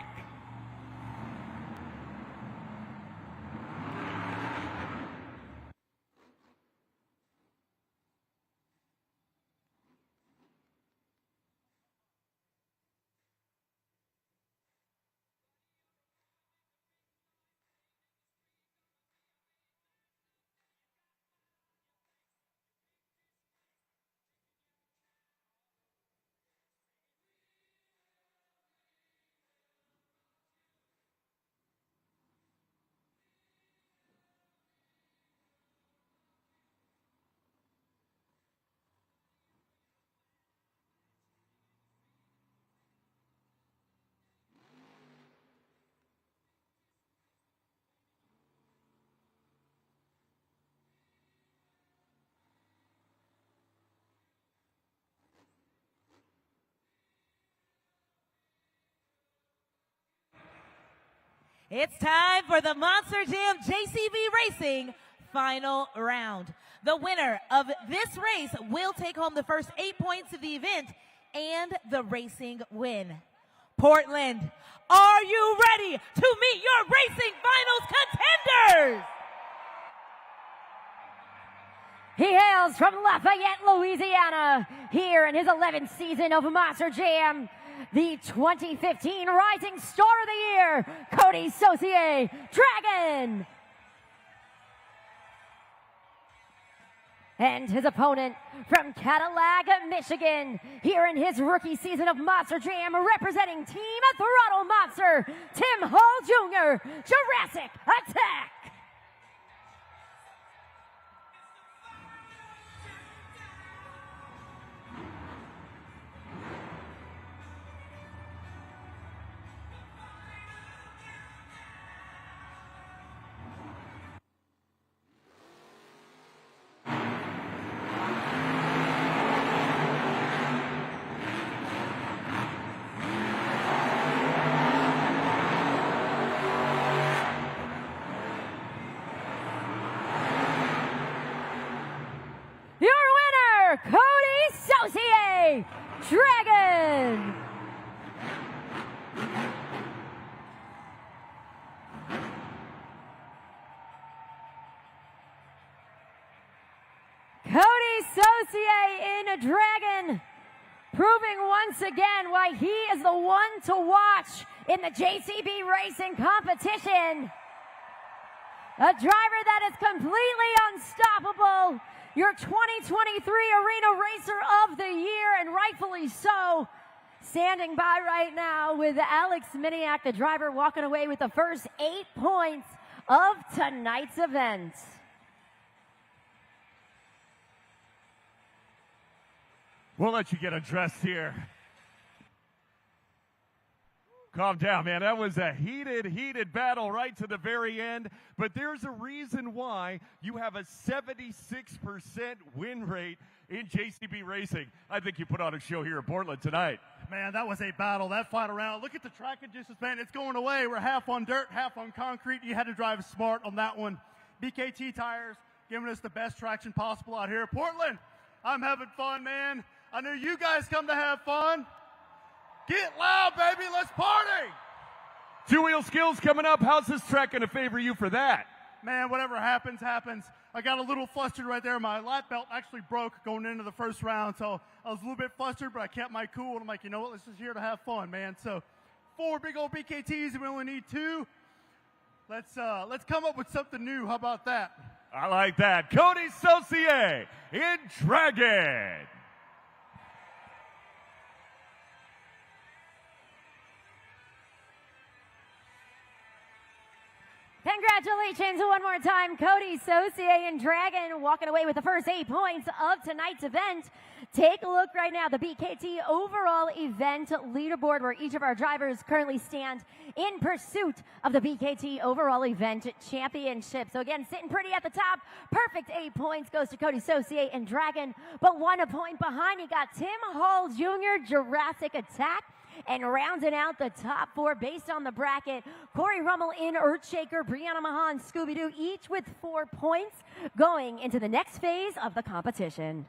It's time for the Monster Jam JCB Racing final round. The winner of this race will take home the first 8 points of the event and the racing win. Portland, are you ready to meet your racing finals contenders? He hails from Lafayette, Louisiana, here in his 11th season of Monster Jam. The 2015 Rising Star of the Year, Cody Saucier, Dragon. And his opponent from Cadillac, Michigan, here in his rookie season of Monster Jam, representing Team Throttle Monster, Tim Hall Jr., Jurassic Attack. Cody Saucier, Dragon. Cody Saucier in a Dragon, proving once again why he is the one to watch in the JCB Racing Competition. A driver that is completely unstoppable. Your 2023 Arena Racer of the Year, and rightfully so. Standing by right now with Alex Miniak, the driver, walking away with the first 8 points of tonight's event. We'll let you get undressed here. Calm down, man. That was a heated battle right to the very end. But there's a reason why you have a 76% win rate in JCB Racing. I think you put on a show here in Portland tonight. Man, that was a battle. That final round. Look at the track conditions, man. It's going away. We're half on dirt, half on concrete. You had to drive smart on that one. BKT tires giving us the best traction possible out here. Portland, I'm having fun, man. I knew you guys come to have fun. Get loud, baby. Let's party. Two-wheel skills coming up. How's this track going to favor you for that? Man, whatever happens, happens. I got a little flustered right there. My lap belt actually broke going into the first round, so I was a little bit flustered, but I kept my cool. And I'm like, you know what? Let's just here to have fun, man. So 4 big old BKTs, and we only need 2. Let's come up with something new. How about that? I like that. Cody Saucier in Dragon. Congratulations one more time, Cody Saucier and Dragon walking away with the first 8 points of tonight's event. Take a look right now, the BKT overall event leaderboard where each of our drivers currently stand in pursuit of the BKT overall event championship. So again, sitting pretty at the top, perfect 8 points goes to Cody Saucier and Dragon, but 1 point behind, you got Tim Hall Jr., Jurassic Attack. And rounding out the top 4 based on the bracket, Corey Rummel in Earthshaker, Brianna Mahan, Scooby-Doo, each with 4 points going into the next phase of the competition.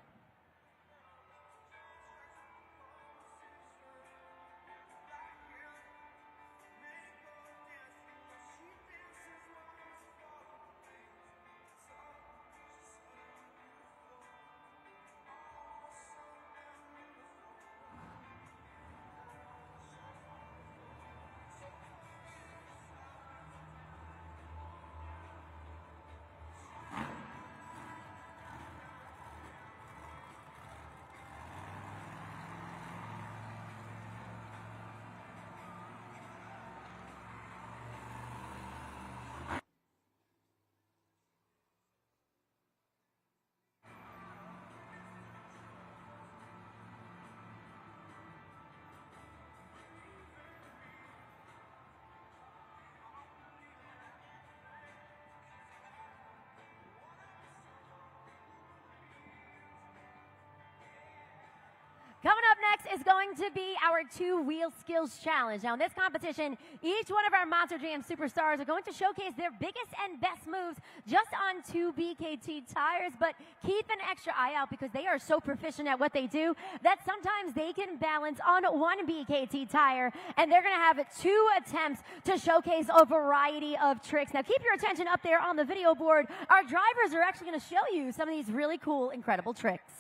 Coming up next is going to be our 2-wheel skills challenge. Now in this competition, each one of our Monster Jam superstars are going to showcase their biggest and best moves just on 2 BKT tires, but keep an extra eye out because they are so proficient at what they do that sometimes they can balance on 1 BKT tire, and they're going to have 2 attempts to showcase a variety of tricks. Now keep your attention up there on the video board. Our drivers are actually going to show you some of these really cool, incredible tricks.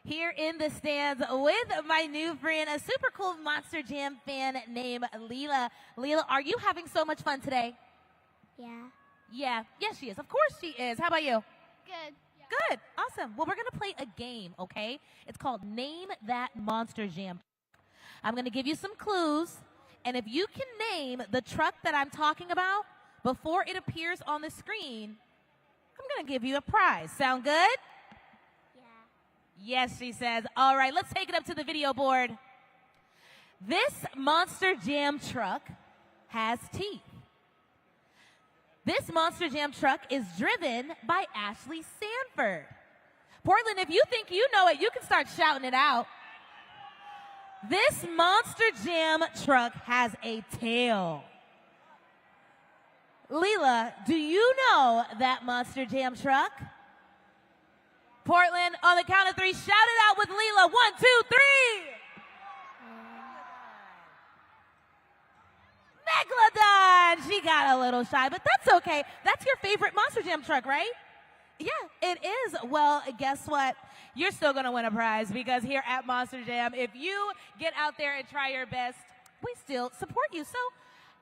Here in the stands with my new friend, a super cool Monster Jam fan named Leela. Leela, are you having so much fun today? Yeah. Yeah. Yes, she is. Of course she is. How about you? Good. Good. Awesome. Well, we're going to play a game, okay? It's called Name That Monster Jam. I'm going to give you some clues, and if you can name the truck that I'm talking about before it appears on the screen, I'm going to give you a prize. Sound good? Yes, she says. All right, let's take it up to the video board. This Monster Jam truck has teeth. This Monster Jam truck is driven by Ashley Sanford. Portland, if you think you know it, you can start shouting it out. This Monster Jam truck has a tail. Leela, do you know that Monster Jam truck? Portland, on the count of 3, shout it out with Leela. 1, 2, 3. Megalodon. She got a little shy, but that's okay. That's your favorite Monster Jam truck, right? Yeah, it is. Well, guess what? You're still going to win a prize because here at Monster Jam, if you get out there and try your best, we still support you. So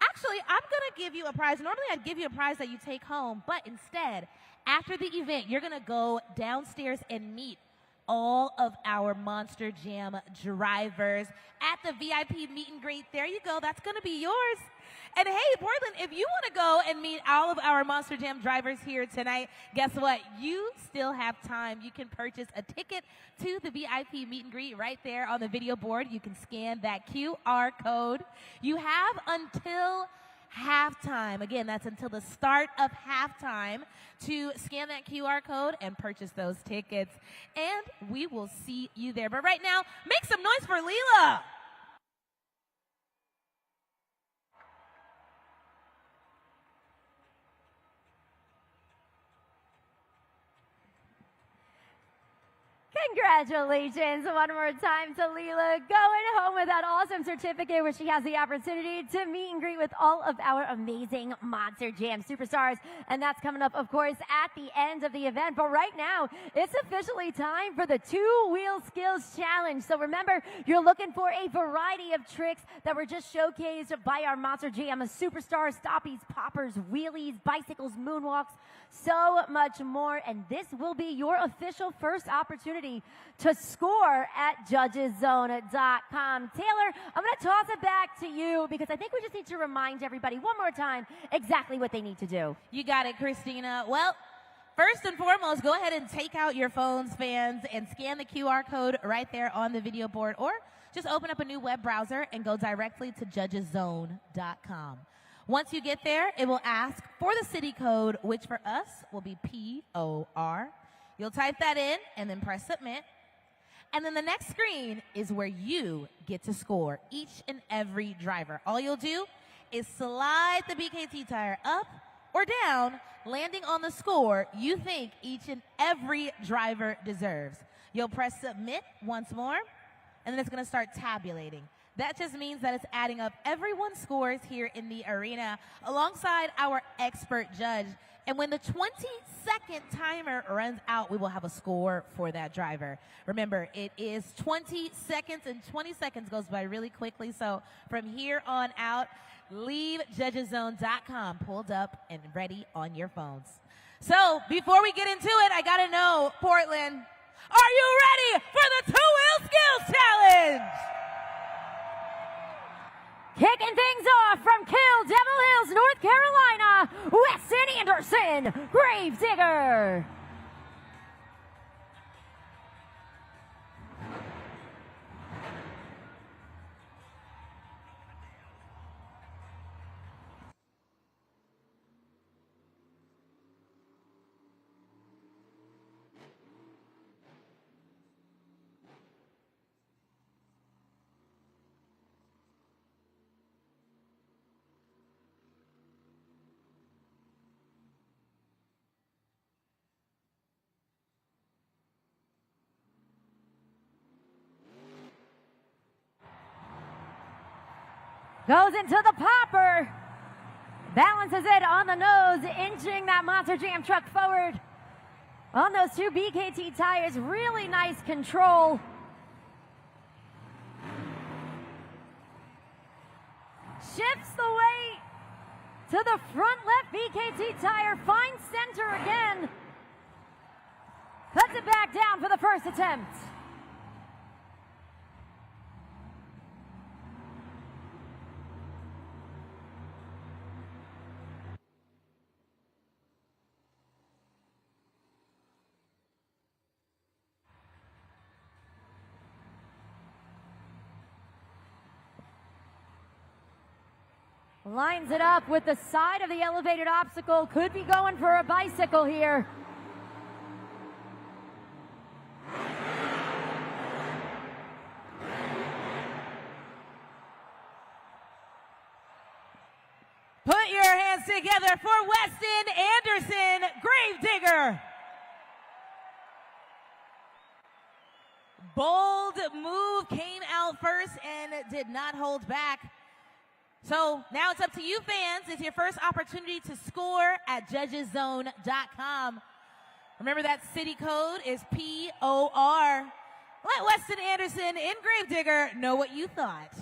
actually, I'm going to give you a prize. Normally, I'd give you a prize that you take home, but instead, after the event, you're going to go downstairs and meet all of our Monster Jam drivers at the VIP meet and greet. There you go. That's going to be yours. And hey, Portland, if you want to go and meet all of our Monster Jam drivers here tonight, guess what? You still have time. You can purchase a ticket to the VIP meet and greet right there on the video board. You can scan that QR code. You have until halftime. Again, that's until the start of halftime to scan that QR code and purchase those tickets. And we will see you there. But right now, make some noise for Leela. Congratulations one more time to Leela, going home with that awesome certificate where she has the opportunity to meet and greet with all of our amazing Monster Jam superstars. And that's coming up, of course, at the end of the event. But right now, it's officially time for the Two-Wheel Skills Challenge. So remember, you're looking for a variety of tricks that were just showcased by our Monster Jam superstars, stoppies, poppers, wheelies, bicycles, moonwalks, so much more. And this will be your official first opportunity to score at judgeszone.com. Taylor, I'm going to toss it back to you because I think we just need to remind everybody one more time exactly what they need to do. You got it, Christina. Well, first and foremost, go ahead and take out your phones, fans, and scan the QR code right there on the video board, or just open up a new web browser and go directly to judgeszone.com. Once you get there, it will ask for the city code, which for us will be POR. You'll type that in and then press submit. And then the next screen is where you get to score, each and every driver. All you'll do is slide the BKT tire up or down, landing on the score you think each and every driver deserves. You'll press submit once more, and then it's going to start tabulating. That just means that it's adding up everyone's scores here in the arena alongside our expert judge. And when the 20-second timer runs out, we will have a score for that driver. Remember, it is 20 seconds, and 20 seconds goes by really quickly. So from here on out, leave judgeszone.com pulled up and ready on your phones. So before we get into it, I got to know, Portland, are you ready for the Two-Wheel Skills Challenge? Kicking things off from Kill Devil Hills, North Carolina, Weston Anderson, Gravedigger. Goes into the popper. Balances it on the nose, inching that Monster Jam truck forward. On those two BKT tires, really nice control. Shifts the weight to the front left BKT tire, finds center again. Puts it back down for the first attempt. Lines it up with the side of the elevated obstacle. Could be going for a bicycle here. Put your hands together for Weston Anderson, Gravedigger. Bold move, came out first and did not hold back. So now it's up to you, fans. It's your first opportunity to score at judgeszone.com. Remember that city code is POR. Let Weston Anderson in Gravedigger know what you thought.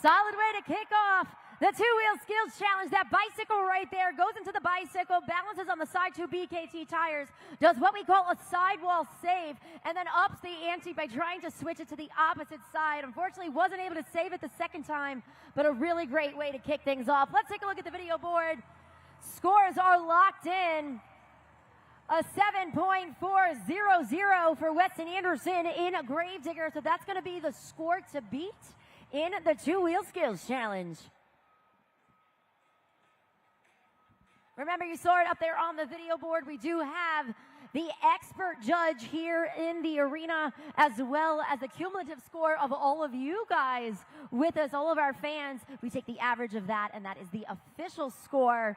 Solid way to kick off the two-wheel skills challenge. That bicycle right there goes into the bicycle, balances on the side two BKT tires, does what we call a sidewall save, and then ups the ante by trying to switch it to the opposite side. Unfortunately, wasn't able to save it the second time, but a really great way to kick things off. Let's take a look at the video board. Scores are locked in. A 7.400 for Weston Anderson in a Gravedigger, so that's going to be the score to beat in the two-wheel skills challenge. Remember, you saw it up there on the video board. We do have the expert judge here in the arena, as well as the cumulative score of all of you guys with us, all of our fans. We take the average of that, and that is the official score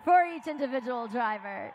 for each individual driver.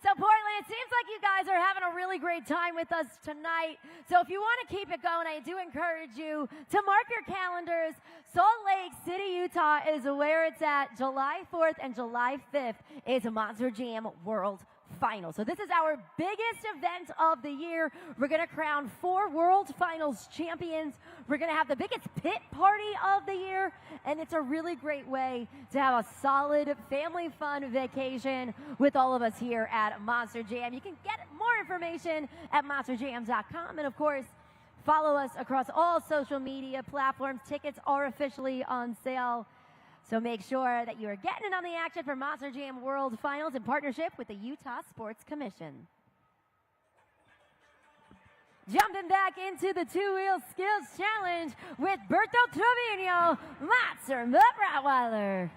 So Portland, it seems like you guys are having a really great time with us tonight. So if you want to keep it going, I do encourage you to mark your calendars. Salt Lake City, Utah is where it's at. July 4th and July 5th is Monster Jam World Final. So this is our biggest event of the year. We're going to crown 4 World Finals champions. We're going to have the biggest pit party of the year, and it's a really great way to have a solid family fun vacation with all of us here at Monster Jam. You can get more information at monsterjam.com, and of course, follow us across all social media platforms. Tickets are officially on sale. So make sure that you are getting in on the action for Monster Jam World Finals in partnership with the Utah Sports Commission. Jumping back into the two-wheel skills challenge with Berto Trevino, Monster Mutt Rottweiler.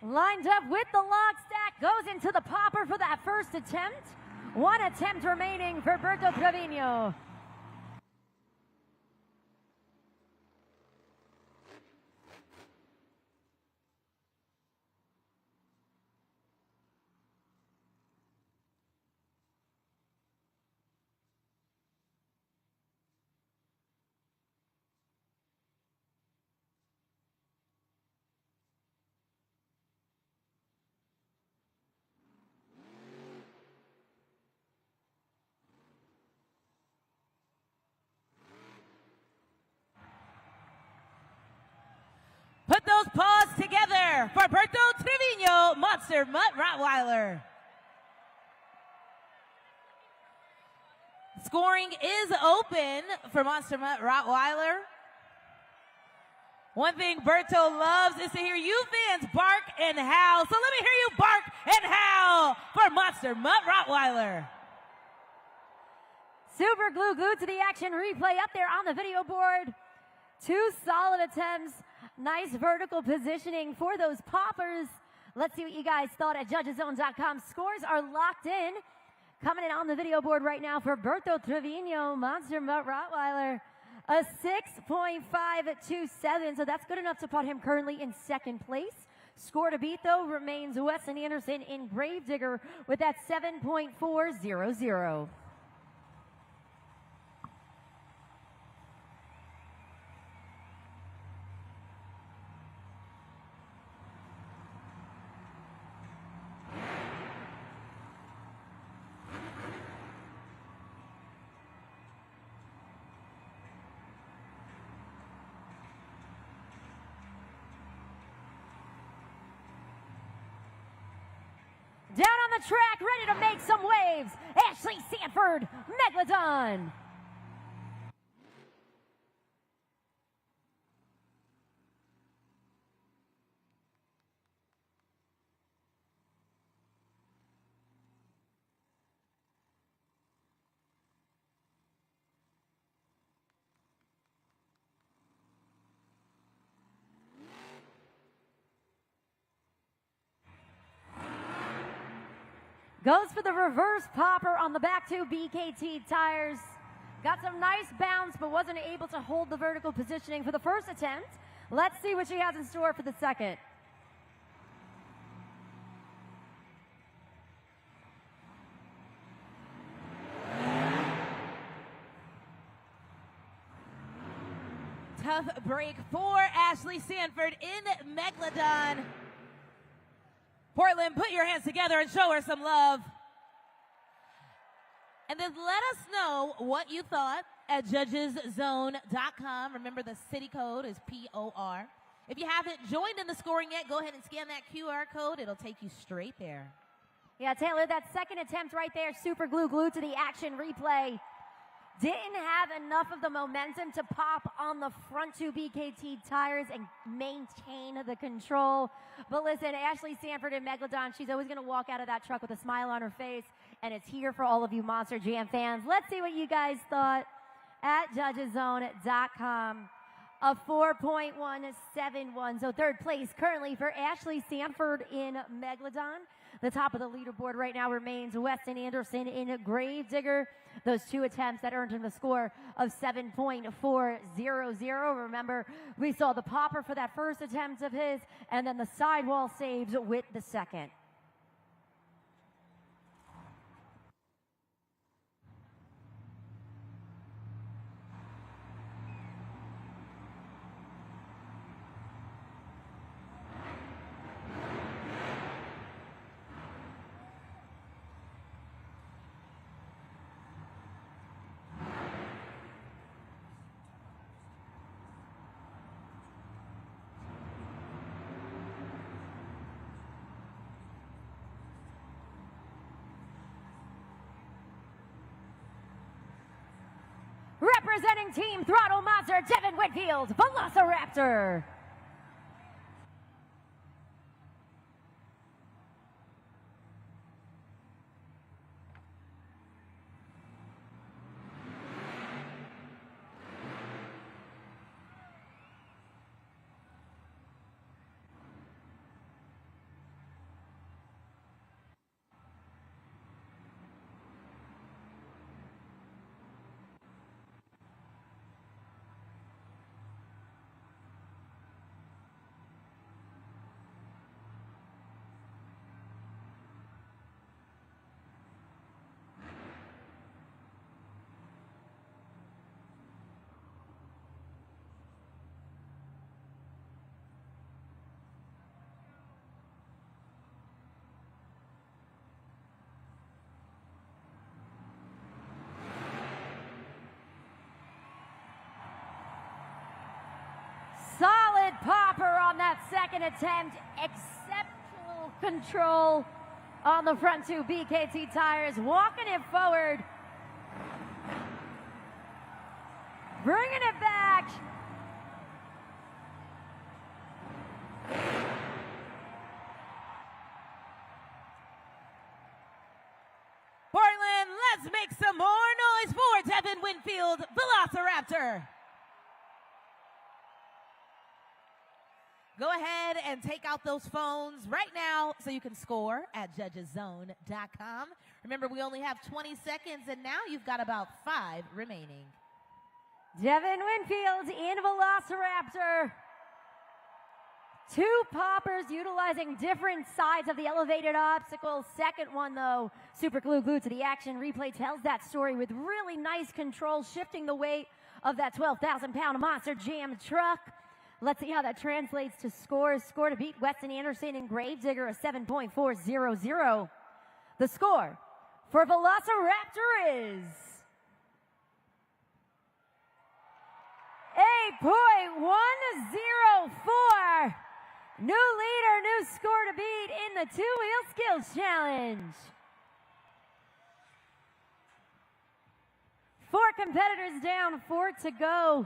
Lined up with the lock stack, goes into the popper for that first attempt. One attempt remaining for Berto Trevino. Put those paws together for Berto Trevino, Monster Mutt Rottweiler. Scoring is open for Monster Mutt Rottweiler. One thing Berto loves is to hear you fans bark and howl. So let me hear you bark and howl for Monster Mutt Rottweiler. Super glued to the action replay up there on the video board. 2 solid attempts. Nice vertical positioning for those poppers. Let's see what you guys thought at judgeszone.com. Scores are locked in. Coming in on the video board right now for Berto Trevino, Monster Mutt Rottweiler, a 6.527. So that's good enough to put him currently in second place. Score to beat, though, remains Weston Anderson in Gravedigger with that 7.400. Down on the track, ready to make some waves, Ashley Sanford, Megalodon. Goes for the reverse popper on the back two BKT tires. Got some nice bounce, but wasn't able to hold the vertical positioning for the first attempt. Let's see what she has in store for the second. Tough break for Ashley Sanford in Megalodon. Portland, put your hands together and show her some love. And then let us know what you thought at judgeszone.com. Remember, the city code is POR. If you haven't joined in the scoring yet, go ahead and scan that QR code. It'll take you straight there. Yeah, Taylor, that second attempt right there, super glued to the action replay. Didn't have enough of the momentum to pop on the front two BKT tires and maintain the control. But listen, Ashley Sanford in Megalodon, she's always going to walk out of that truck with a smile on her face, and it's here for all of you Monster Jam fans. Let's see what you guys thought at judgeszone.com. A 4.171, so third place currently for Ashley Sanford in Megalodon. The top of the leaderboard right now remains Weston Anderson in Gravedigger. Those two attempts that earned him the score of 7.400. Remember, we saw the popper for that first attempt of his, and then the sidewall saves with the second. Representing Team Throttle Monster, Devin Whitfield, Velociraptor. Solid popper on that second attempt. Exceptional control on the front two BKT tires. Walking it forward. Bringing it back. Portland, let's make some more noise for Devin Winfield, Velociraptor. Go ahead and take out those phones right now so you can score at judgeszone.com. Remember, we only have 20 seconds, and now you've got about 5 remaining. Devin Winfield in Velociraptor. Two poppers utilizing different sides of the elevated obstacle. Second one, though, super glued to the action. Replay tells that story with really nice control, shifting the weight of that 12,000-pound Monster Jam truck. Let's see how that translates to scores. Score to beat Weston Anderson and Gravedigger, a 7.400. The score for Velociraptor is 8.104. New leader, new score to beat in the two-wheel skills challenge. 4 competitors down, 4 to go.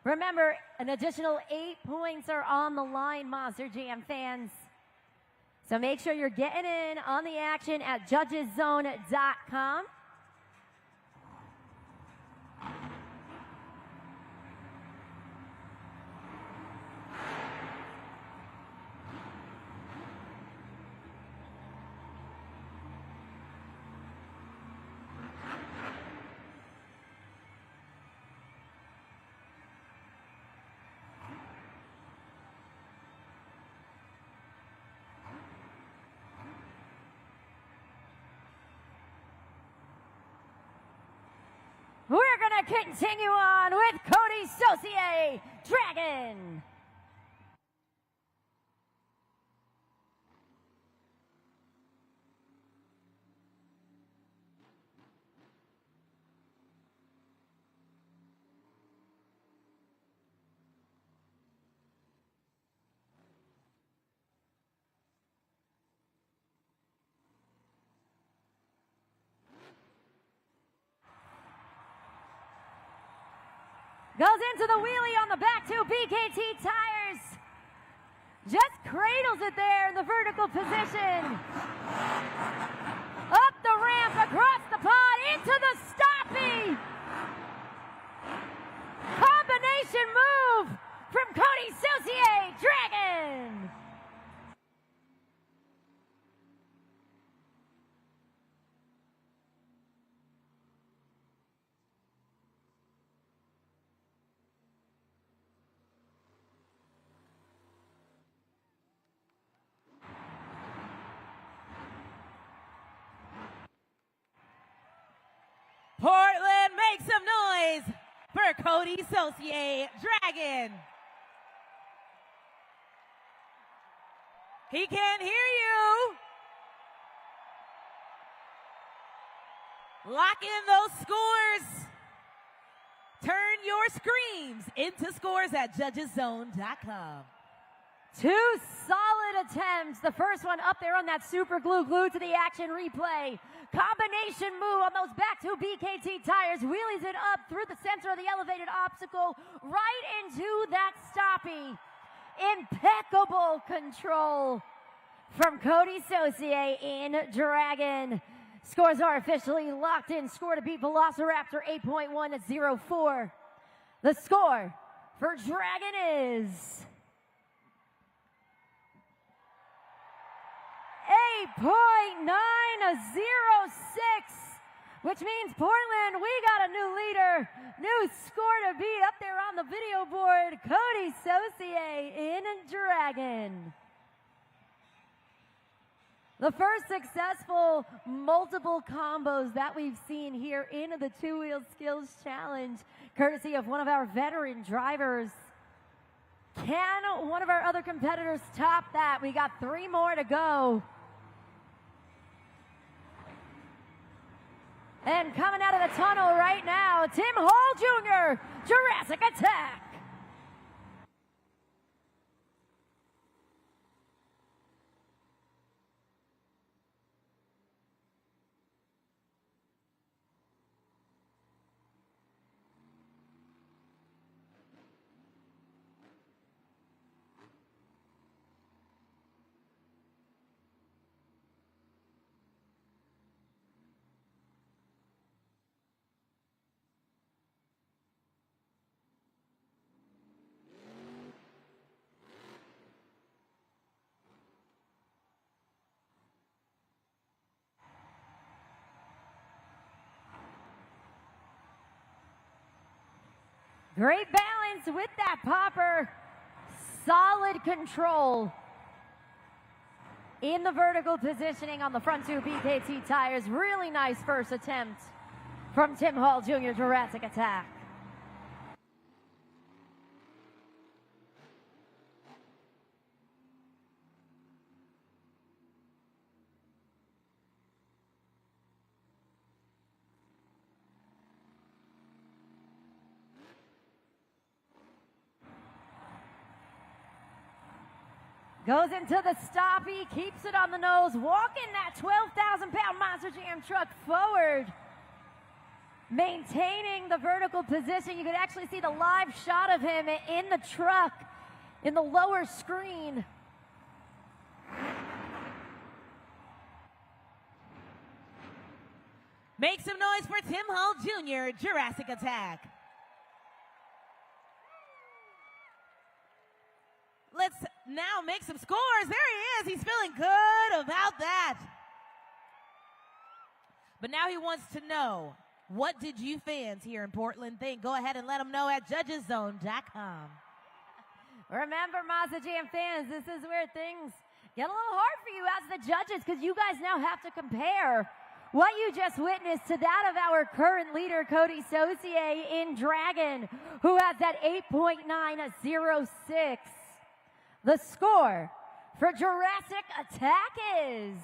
Remember, an additional 8 points are on the line, Monster Jam fans. So make sure you're getting in on the action at judgeszone.com. we're going to continue on with Cody Saucier, Dragon. Goes into the wheelie on the back two BKT tires. Just cradles it there in the vertical position. Up the ramp, across the pod, into the stoppie. Combination move from Cody Saucier, Dragon. Portland, make some noise for Cody Saucier, Dragon. He can't hear you. Lock in those scores. Turn your screams into scores at judgeszone.com. Two solid attempts. The first one up there on that super glue, glued to the action replay. Combination move on those back two BKT tires. Wheelies it up through the center of the elevated obstacle, right into that stoppie. Impeccable control from Cody Saucier in Dragon. Scores are officially locked in. Score to beat Velociraptor 8.1 at 0-4. The score for Dragon is 8.906, which means Portland, we got a new leader. New score to beat up there on the video board. Cody Saucier in Dragon. The first successful multiple combos that we've seen here in the two-wheel skills challenge, courtesy of one of our veteran drivers. Can one of our other competitors top that? We got 3 more to go. And coming out of the tunnel right now, Tim Hall Jr., Jurassic Attack. Great balance with that popper. Solid control in the vertical positioning on the front two BKT tires. Really nice first attempt from Tim Hall Jr., Jurassic Attack. Goes into the stoppie, keeps it on the nose, walking that 12,000-pound Monster Jam truck forward. Maintaining the vertical position. You could actually see the live shot of him in the truck in the lower screen. Make some noise for Tim Hall Jr., Jurassic Attack. Let's now make some scores. There he is. He's feeling good about that. But now he wants to know, what did you fans here in Portland think? Go ahead and let them know at judgeszone.com. Remember, Monster Jam fans, this is where things get a little hard for you as the judges, because you guys now have to compare What you just witnessed to that of our current leader, Cody Saucier in Dragon, who has that 8.906. The score for Jurassic Attack is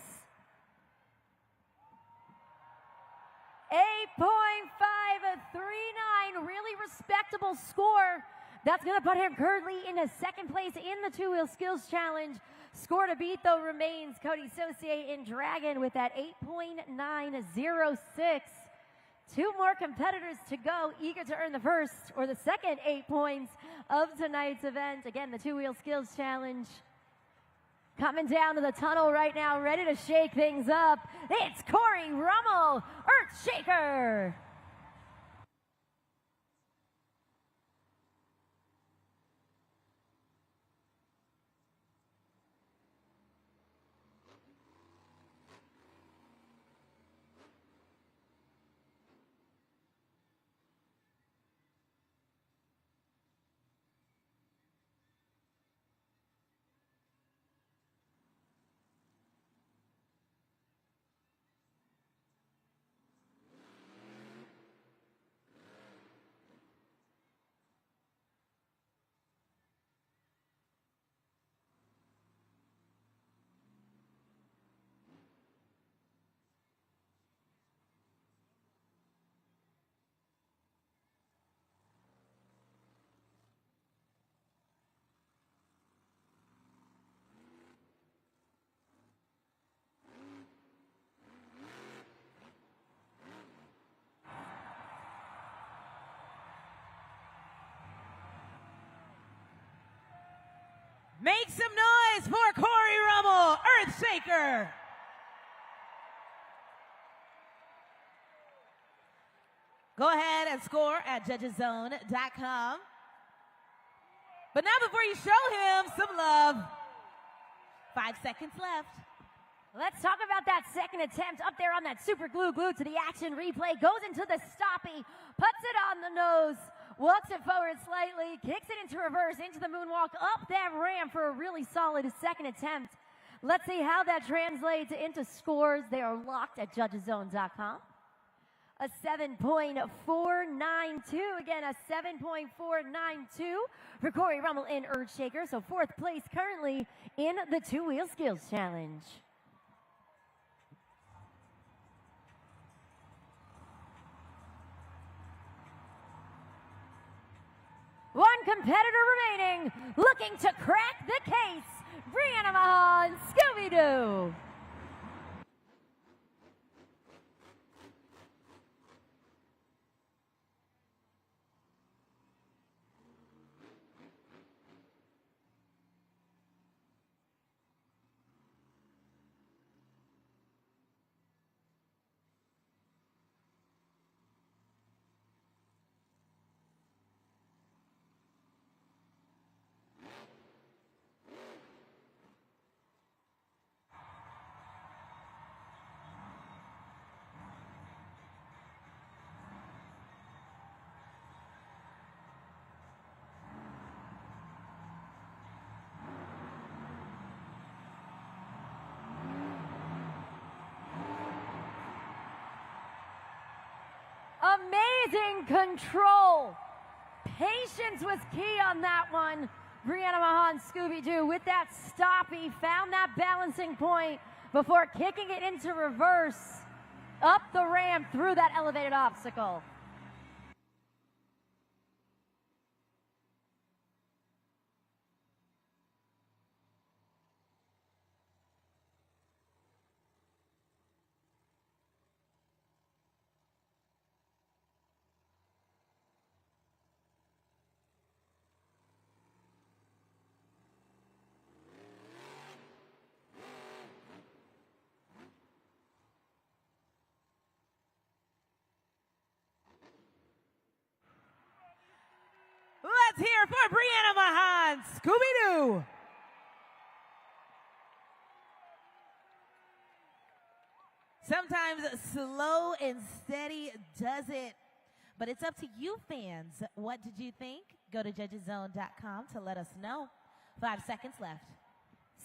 8.539, really respectable score. That's going to put him currently in a second place in the two-wheel skills challenge. Score to beat, though, remains Cody Saucier in Dragon with that 8.906. Two more competitors to go, eager to earn the first or the second 8 points of tonight's event. Again, the two-wheel skills challenge. Coming down to the tunnel right now, ready to shake things up. It's Corey Rummel, Earthshaker. Make some noise for Corey Rummel, Earthshaker. Go ahead and score at judgeszone.com. But now before you show him some love, 5 seconds left. Let's talk about that second attempt up there on that super glue, glued to the action replay, goes into the stoppie, puts it on the nose, walks it forward slightly, kicks it into reverse, into the moonwalk, up that ramp for a really solid second attempt. Let's see how that translates into scores. They are locked at judgeszone.com. A 7.492, again, a 7.492 for Corey Rummel in Earthshaker. So fourth place currently in the two-wheel skills challenge. One competitor remaining, looking to crack the case, Brianna Mahan, Scooby-Doo. Amazing control. Patience was key on that one. Brianna Mahan, Scooby-Doo, with that stoppie, found that balancing point before kicking it into reverse, up the ramp through that elevated obstacle. Let's hear for Brianna Mahan, Scooby-Doo. Sometimes slow and steady does it, but it's up to you fans. What did you think? Go to judgeszone.com to let us know. 5 seconds left.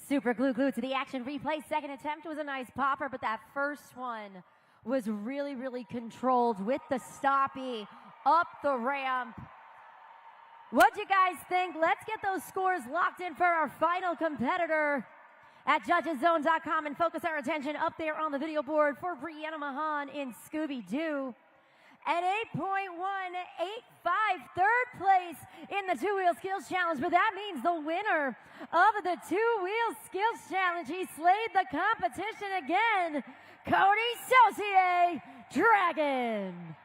Super glue, glued to the action replay. Second attempt was a nice popper, but that first one was really, really controlled with the stoppie up the ramp. What'd you guys think? Let's get those scores locked in for our final competitor at judgeszone.com and focus our attention up there on the video board for Brianna Mahan in Scooby-Doo. At 8.185, third place in the two-wheel skills challenge, but that means the winner of the two-wheel skills challenge. He slayed the competition again, Cody Saucier, Dragon.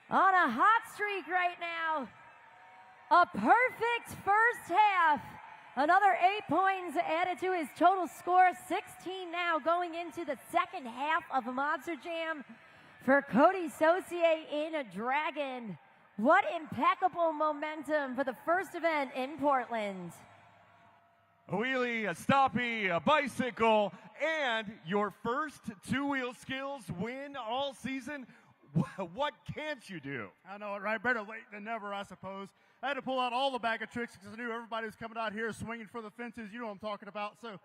On a hot streak right now. A perfect first half. Another 8 points added to his total score. 16 now going into the second half of Monster Jam for Cody Saucier in a Dragon. What impeccable momentum for the first event in Portland. A wheelie, a stoppie, a bicycle, and your first two-wheel skills win all season. What can't you do? I know it, right? Better late than never, I suppose. I had to pull out all the bag of tricks because I knew everybody was coming out here swinging for the fences. You know what I'm talking about. So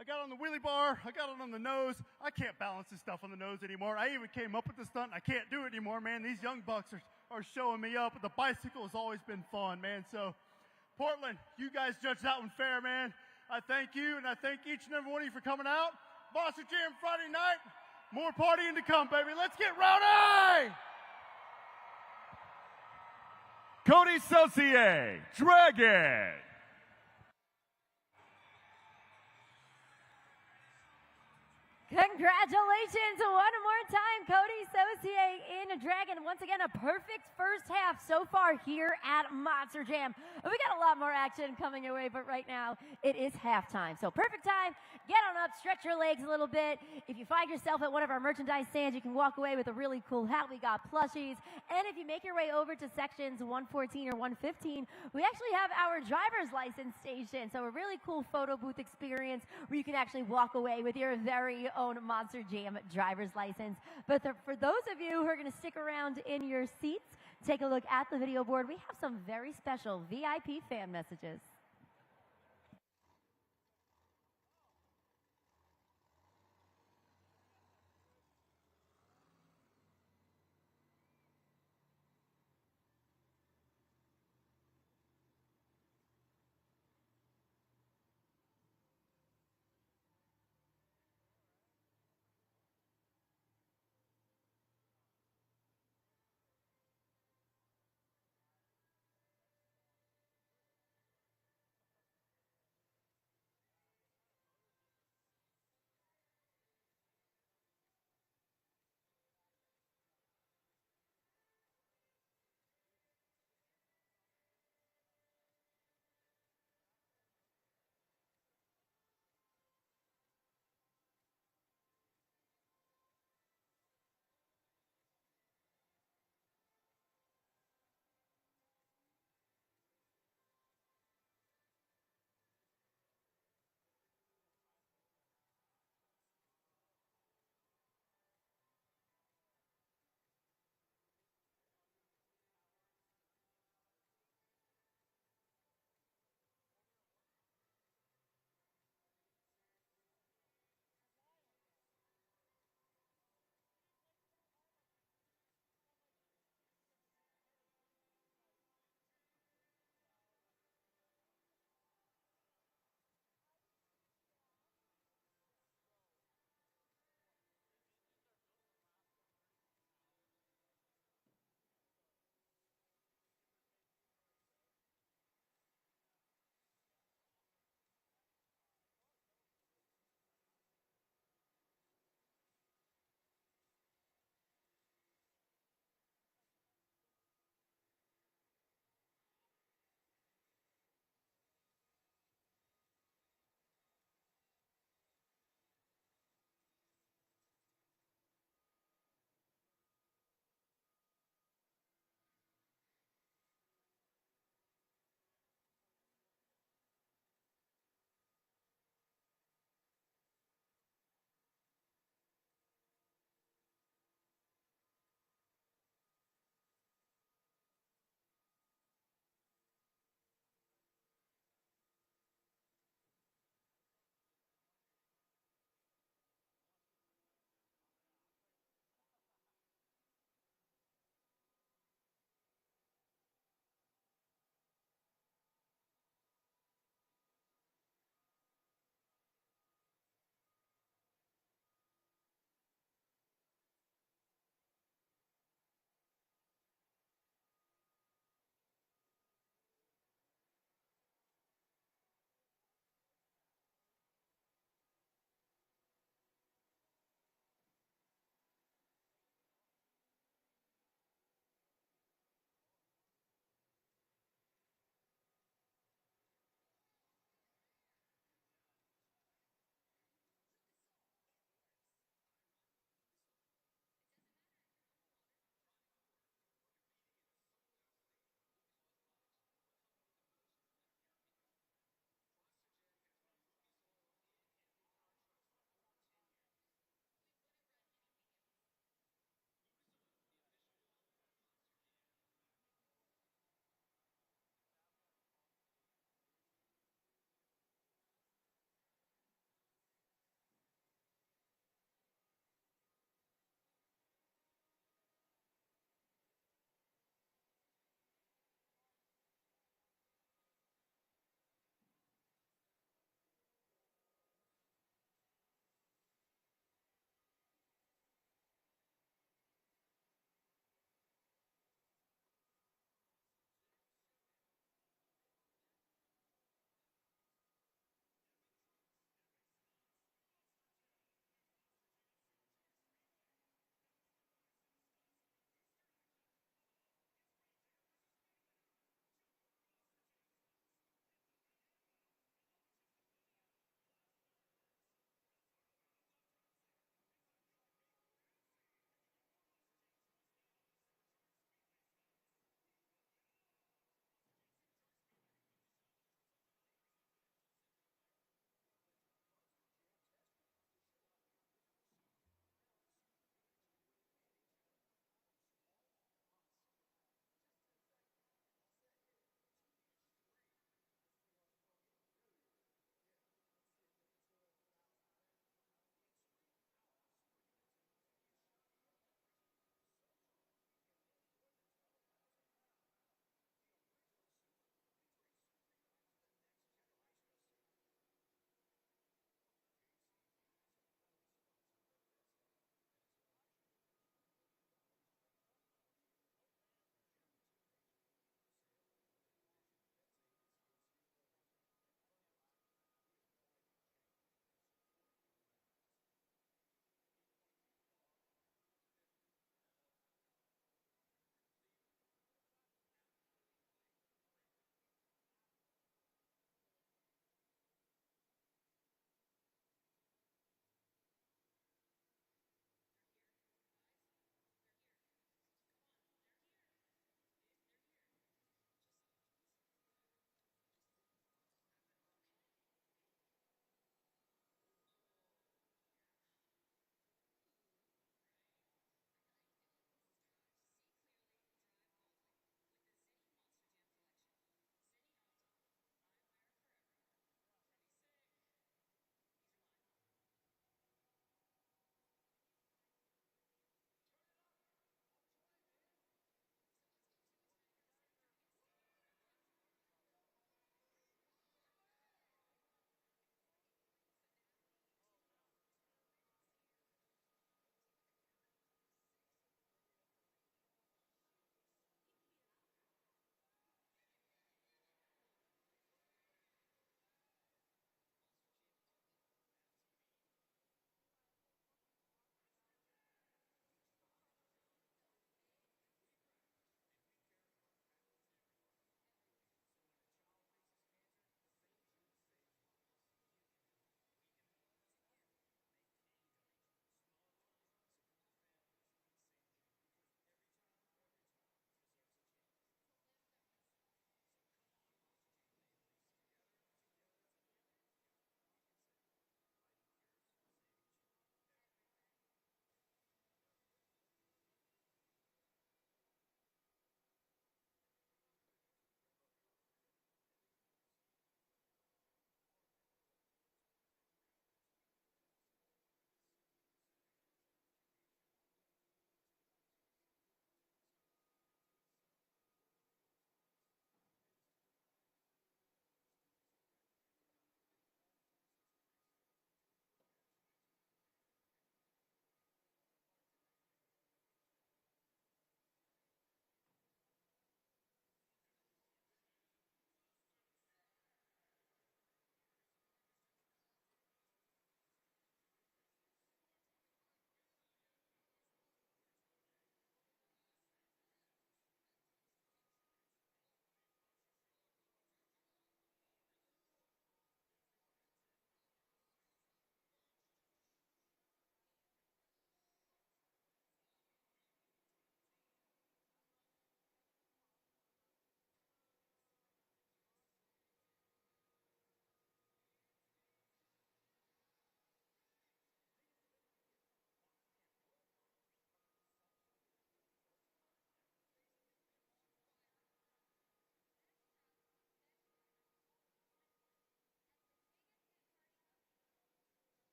I got on the wheelie bar. I got it on the nose. I can't balance this stuff on the nose anymore. I even came up with the stunt, and I can't do it anymore, man. These young bucks are showing me up. But the bicycle has always been fun, man. So, Portland, you guys judged that one fair, man. I thank you, and I thank each and every one of you for coming out. Monster Jam Friday night. More partying to come, baby. Let's get rowdy! Cody Saucier, Dragon. Congratulations one more time, Cody Saucier in a Dragon. Once again, a perfect first half so far here at Monster Jam. We got a lot more action coming your way, but right now it is halftime. So perfect time. Get on up, stretch your legs a little bit. If you find yourself at one of our merchandise stands, you can walk away with a really cool hat. We got plushies. And if you make your way over to sections 114 or 115, we actually have our driver's license station. So a really cool photo booth experience where you can actually walk away with your very own Monster Jam driver's license. But for those of you who are going to stick around in your seats, take a look at the video board. We have some very special VIP fan messages.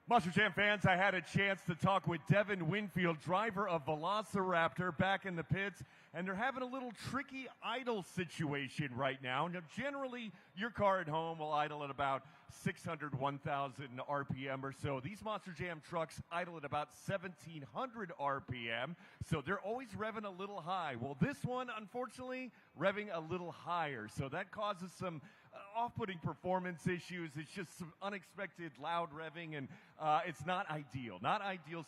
Monster Jam fans, I had a chance to talk with Devin Winfield, driver of Velociraptor, back in the pits, and they're having a little tricky idle situation right now. Now, generally, your car at home will idle at about 600, 1,000 RPM or so. These Monster Jam trucks idle at about 1,700 RPM, so they're always revving a little high. Well, this one, unfortunately, revving a little higher, so that causes some off-putting performance issues. It's just some unexpected loud revving, and it's not ideal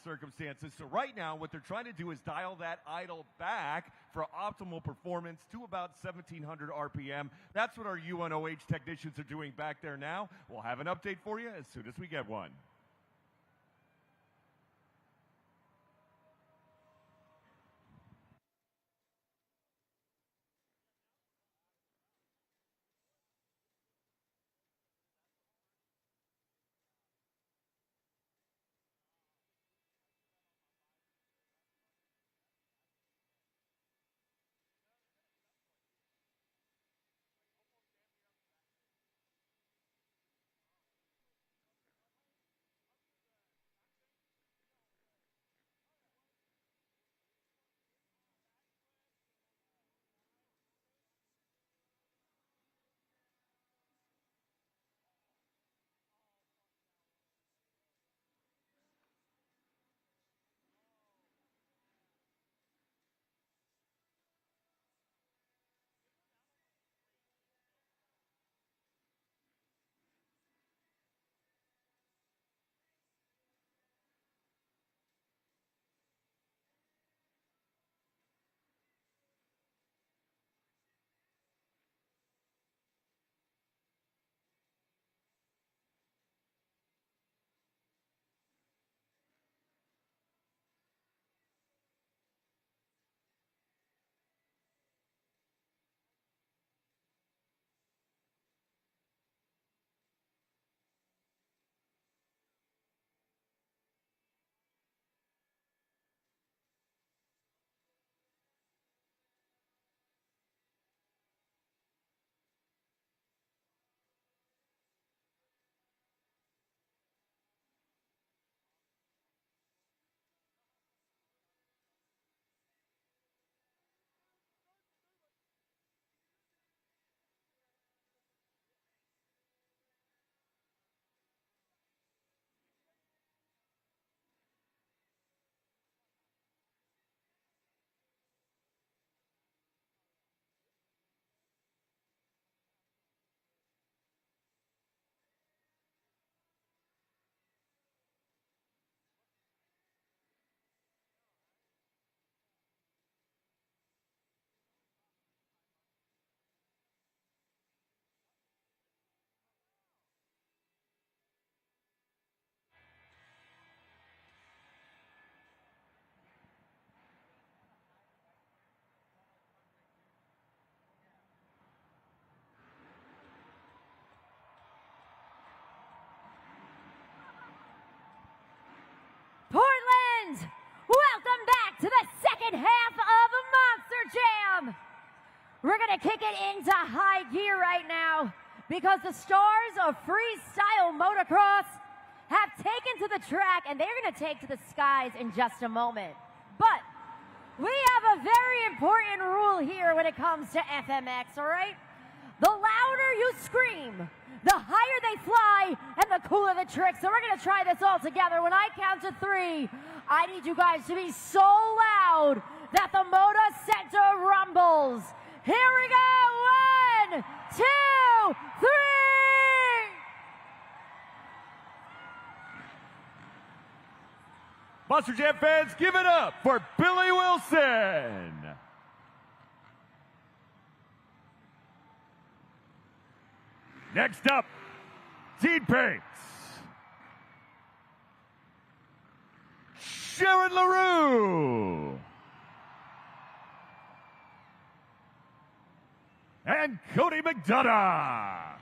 circumstances. So right now, what they're trying to do is dial that idle back for optimal performance to about 1,700 RPM. That's what our UNOH technicians are doing back there now. We'll have an update for you as soon as we get one. Portland, welcome back to the second half of Monster Jam. We're going to kick it into high gear right now because the stars of freestyle motocross have taken to the track and they're going to take to the skies in just a moment. But we have a very important rule here when it comes to FMX, all right? The louder you scream, the higher they fly, and the cooler the trick. So we're going to try this all together. When I count to 3, I need you guys to be so loud that the Moda Center rumbles. Here we go. 1, 2, 3. Monster Jam fans, give it up for Billy Wilson. Next up, Teen Paints. Sharon LaRue. And Cody McDonough.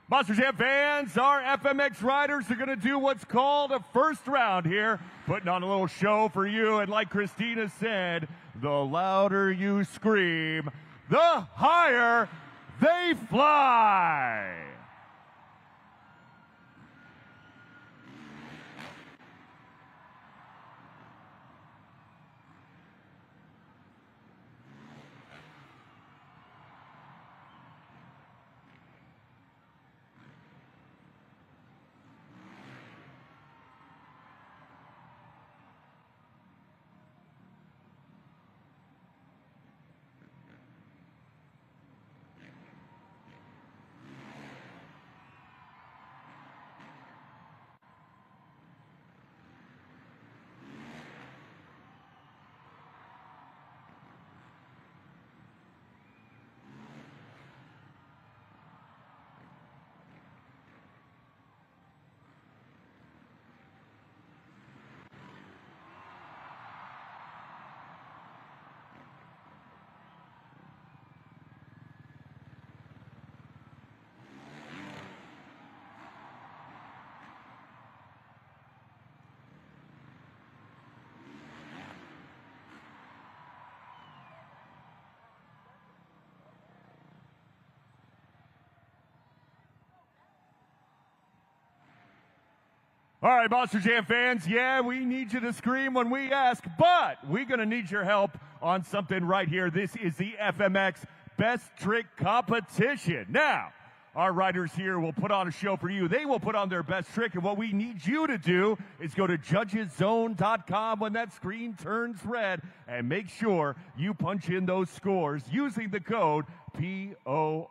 Monster Jam fans, our FMX riders are going to do what's called a first round here, putting on a little show for you. And like Christina said, the louder you scream, the higher they fly. All right, Monster Jam fans, yeah, we need you to scream when we ask, but we're going to need your help on something right here. This is the FMX Best Trick Competition. Now, our riders here will put on a show for you. They will put on their best trick, and what we need you to do is go to judgeszone.com when that screen turns red and make sure you punch in those scores using the code POR.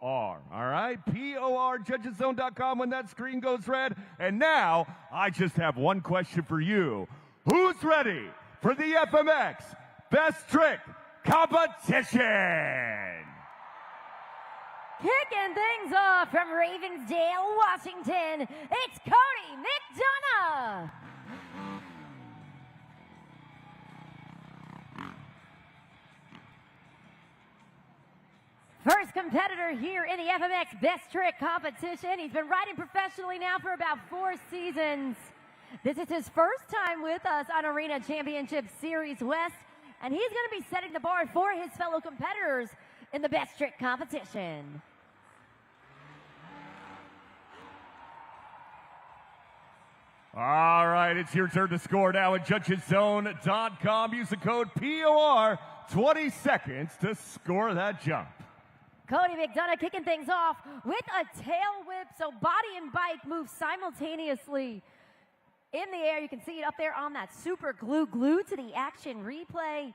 All right? POR, judgeszone.com when that screen goes red. And now, I just have one question for you. Who's ready for the FMX Best Trick Competition? Kicking things off from Ravensdale, Washington, it's Cody McDonough. First competitor here in the FMX Best Trick Competition. He's been riding professionally now for about 4 seasons. This is his first time with us on Arena Championship Series West, and he's going to be setting the bar for his fellow competitors in the Best Trick Competition. All right, it's your turn to score now at judgeszone.com. Use the code POR, 20 seconds to score that jump. Cody McDonough kicking things off with a tail whip, so body and bike move simultaneously in the air. You can see it up there on that super glued to the action replay.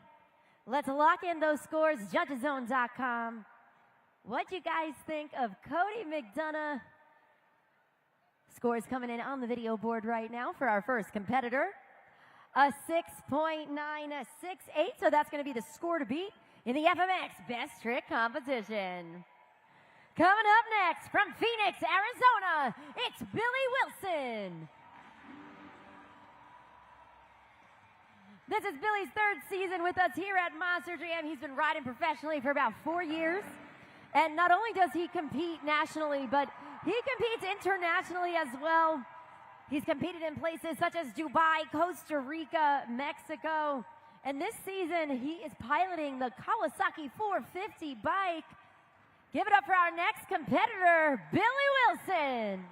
Let's lock in those scores, judgeszone.com. What do you guys think of Cody McDonough? Scores coming in on the video board right now for our first competitor. A 6.968, so that's going to be the score to beat in the FMX Best Trick Competition. Coming up next from Phoenix, Arizona, it's Billy Wilson. This is Billy's 3rd season with us here at Monster Jam. He's been riding professionally for about 4 years. And not only does he compete nationally, but he competes internationally as well. He's competed in places such as Dubai, Costa Rica, Mexico. And this season, he is piloting the Kawasaki 450 bike. Give it up for our next competitor, Billy Wilson.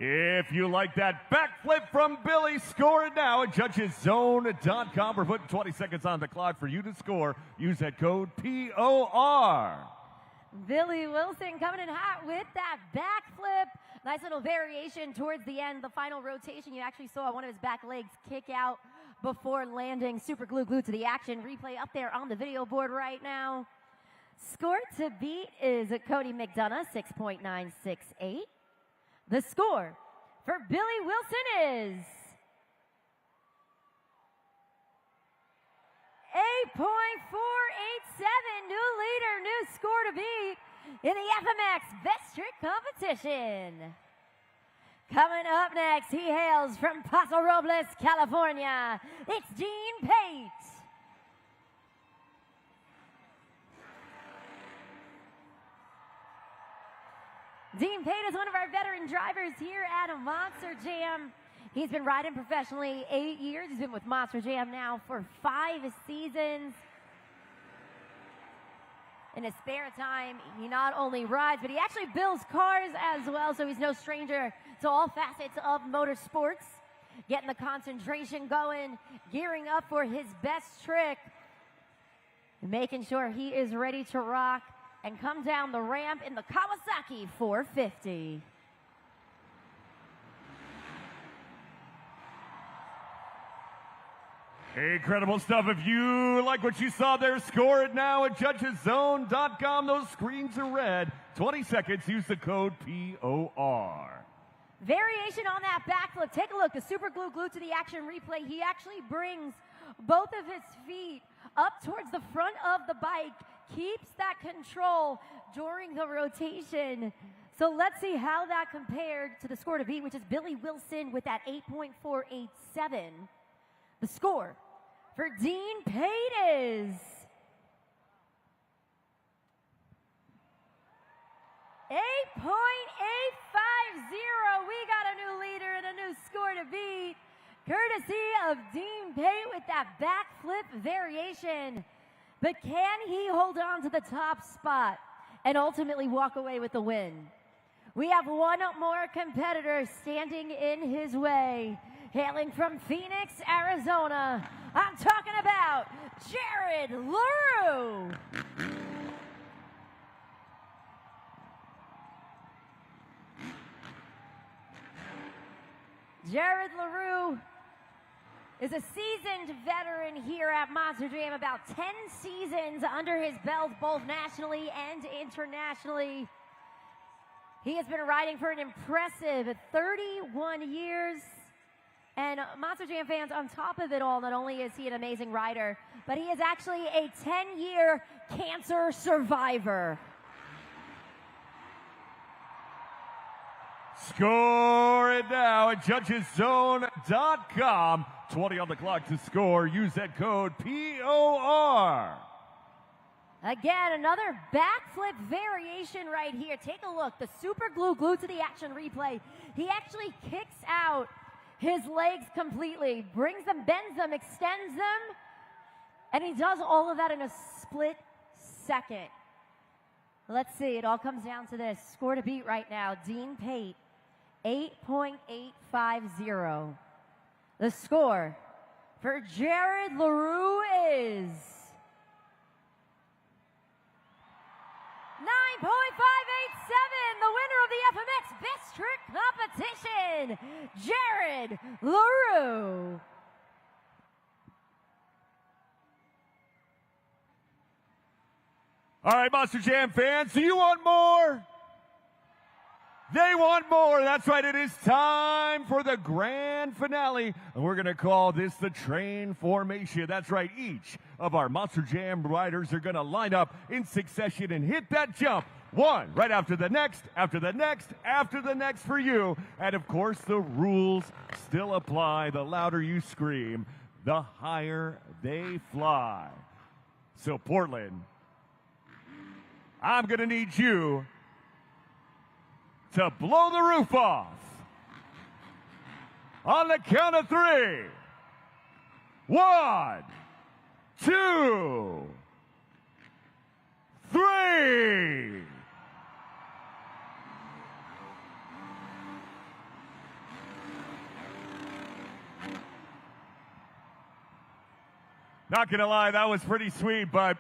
If you like that backflip from Billy, score it now at judgeszone.com. We're putting 20 seconds on the clock for you to score. Use that code POR. Billy Wilson coming in hot with that backflip. Nice little variation towards the end. The final rotation, you actually saw one of his back legs kick out before landing. Super glued to the action. Replay up there on the video board right now. Score to beat is Cody McDonough, 6.968. The score for Billy Wilson is 8.487. New leader, new score to beat in the FMX Best Trick Competition. Coming up next, he hails from Paso Robles, California. It's Dean Pate. Dean Pate is one of our veteran drivers here at Monster Jam. He's been riding professionally 8 years. He's been with Monster Jam now for 5 seasons. In his spare time, he not only rides, but he actually builds cars as well, so he's no stranger to all facets of motorsports. Getting the concentration going, gearing up for his best trick, making sure he is ready to rock and come down the ramp in the Kawasaki 450. Incredible stuff. If you like what you saw there, score it now at judgeszone.com. Those screens are red. 20 seconds. Use the code POR. Variation on that backflip. Take a look. The super glued to the action replay. He actually brings both of his feet up towards the front of the bike. Keeps that control during the rotation. So let's see how that compared to the score to beat, which is Billy Wilson with that 8.487. The score for Dean Pate is 8.850. We got a new leader and a new score to beat, courtesy of Dean Pate with that backflip variation. But can he hold on to the top spot? and ultimately walk away with the win. We have one more competitor standing in his way, hailing from Phoenix, Arizona. I'm talking about Jared LaRue. Jared LaRue is a seasoned veteran here at Monster Jam, about 10 seasons under his belt, both nationally and internationally. He has been riding for an impressive 31 years. And Monster Jam fans, on top of it all, not only is he an amazing rider, but he is actually a 10-year cancer survivor. Score it now at judgeszone.com. 20 on the clock to score. Use that code POR. Again, another backflip variation right here. Take a look. The super glue glued to the action replay. He actually kicks out his legs completely, brings them, bends them, extends them, and he does all of that in a split second. Let's see. It all comes down to this. Score to beat right now. Dean Pate, 8.850. The score for Jared LaRue is 9.587. The winner of the FMX Best Trick Competition, Jared LaRue. All right, Monster Jam fans, do you want more? They want more. That's right. It is time for the grand finale. And we're going to call this the train formation. That's right. Each of our Monster Jam riders are going to line up in succession and hit that jump. One right after the next, after the next, after the next for you. And of course, the rules still apply. The louder you scream, the higher they fly. So, Portland, I'm going to need you to blow the roof off. On the count of 3. 1, 2, 3. Not gonna lie, that was pretty sweet, but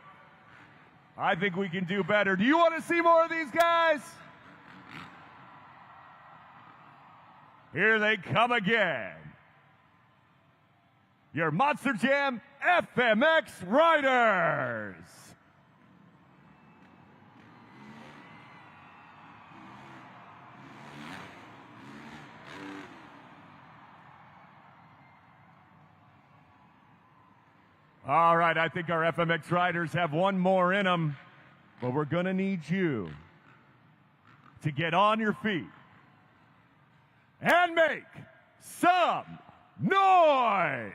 I think we can do better. Do you want to see more of these guys? Here they come again. Your Monster Jam FMX riders. All right, I think our FMX riders have one more in them, but we're going to need you to get on your feet and make some noise.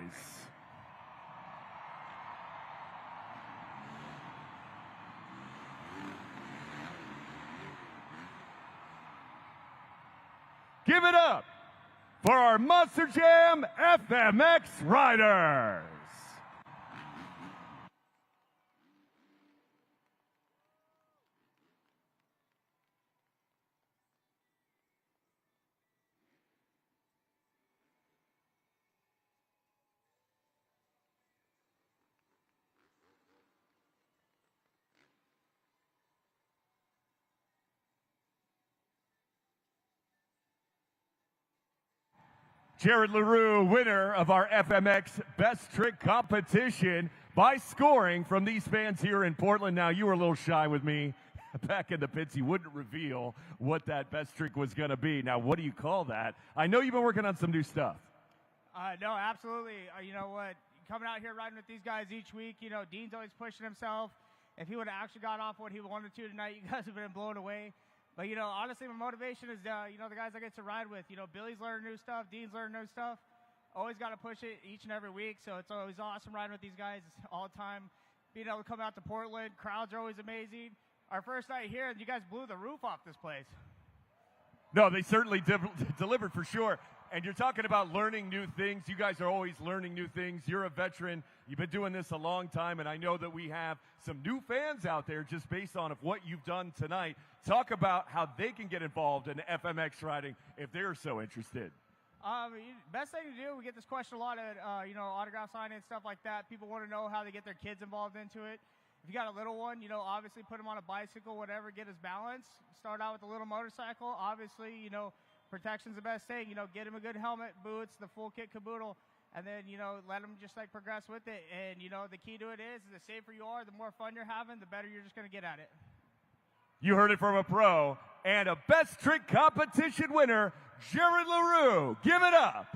Give it up for our Monster Jam FMX riders. Jared LaRue, winner of our FMX Best Trick Competition by scoring from these fans here in Portland. Now, you were a little shy with me back in the pits. You wouldn't reveal what that best trick was going to be. Now, what do you call that? I know you've been working on some new stuff. No, absolutely. You know what? Coming out here riding with these guys each week, you know, Dean's always pushing himself. If he would have actually got off what he wanted to tonight, you guys would have been blown away. But, you know, honestly, my motivation is, you know, the guys I get to ride with. You know, Billy's learning new stuff. Dean's learning new stuff. Always got to push it each and every week. So it's always awesome riding with these guys all the time. Being able to come out to Portland. Crowds are always amazing. Our first night here, you guys blew the roof off this place. No, they certainly delivered for sure. And you're talking about learning new things. You guys are always learning new things. You're a veteran. You've been doing this a long time, and I know that we have some new fans out there just based on of what you've done tonight. Talk about how they can get involved in FMX riding if they're so interested. Best thing to do, we get this question a lot at, autograph signing and stuff like that. People want to know how they get their kids involved into it. If you got a little one, obviously put him on a bicycle, whatever, get his balance. Start out with a little motorcycle. Obviously, protection's the best thing. Get him a good helmet, boots, the full kit caboodle, and then, let him just progress with it. And, the key to it is the safer you are, the more fun you're having, the better you're just going to get at it. You heard it from a pro and a Best Trick competition winner, Jared LaRue. Give it up.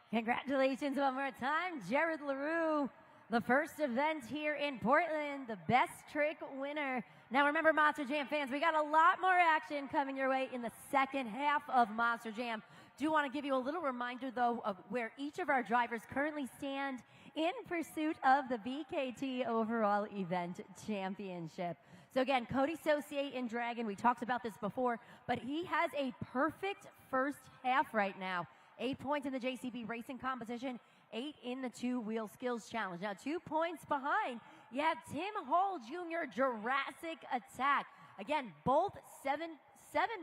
Congratulations one more time, Jared LaRue, the first event here in Portland, the Best Trick winner. Now remember, Monster Jam fans, we got a lot more action coming your way in the second half of Monster Jam. Do want to give you a little reminder, though, of where each of our drivers currently stand in pursuit of the BKT Overall Event Championship. So again, Cody Saucier in Dragon, we talked about this before, but he has a perfect first half right now. 8 points in the JCB Racing Competition, 8 in the two-wheel skills challenge. Now 2 points behind, you have Tim Hall Jr. Jurassic Attack. Again, both seven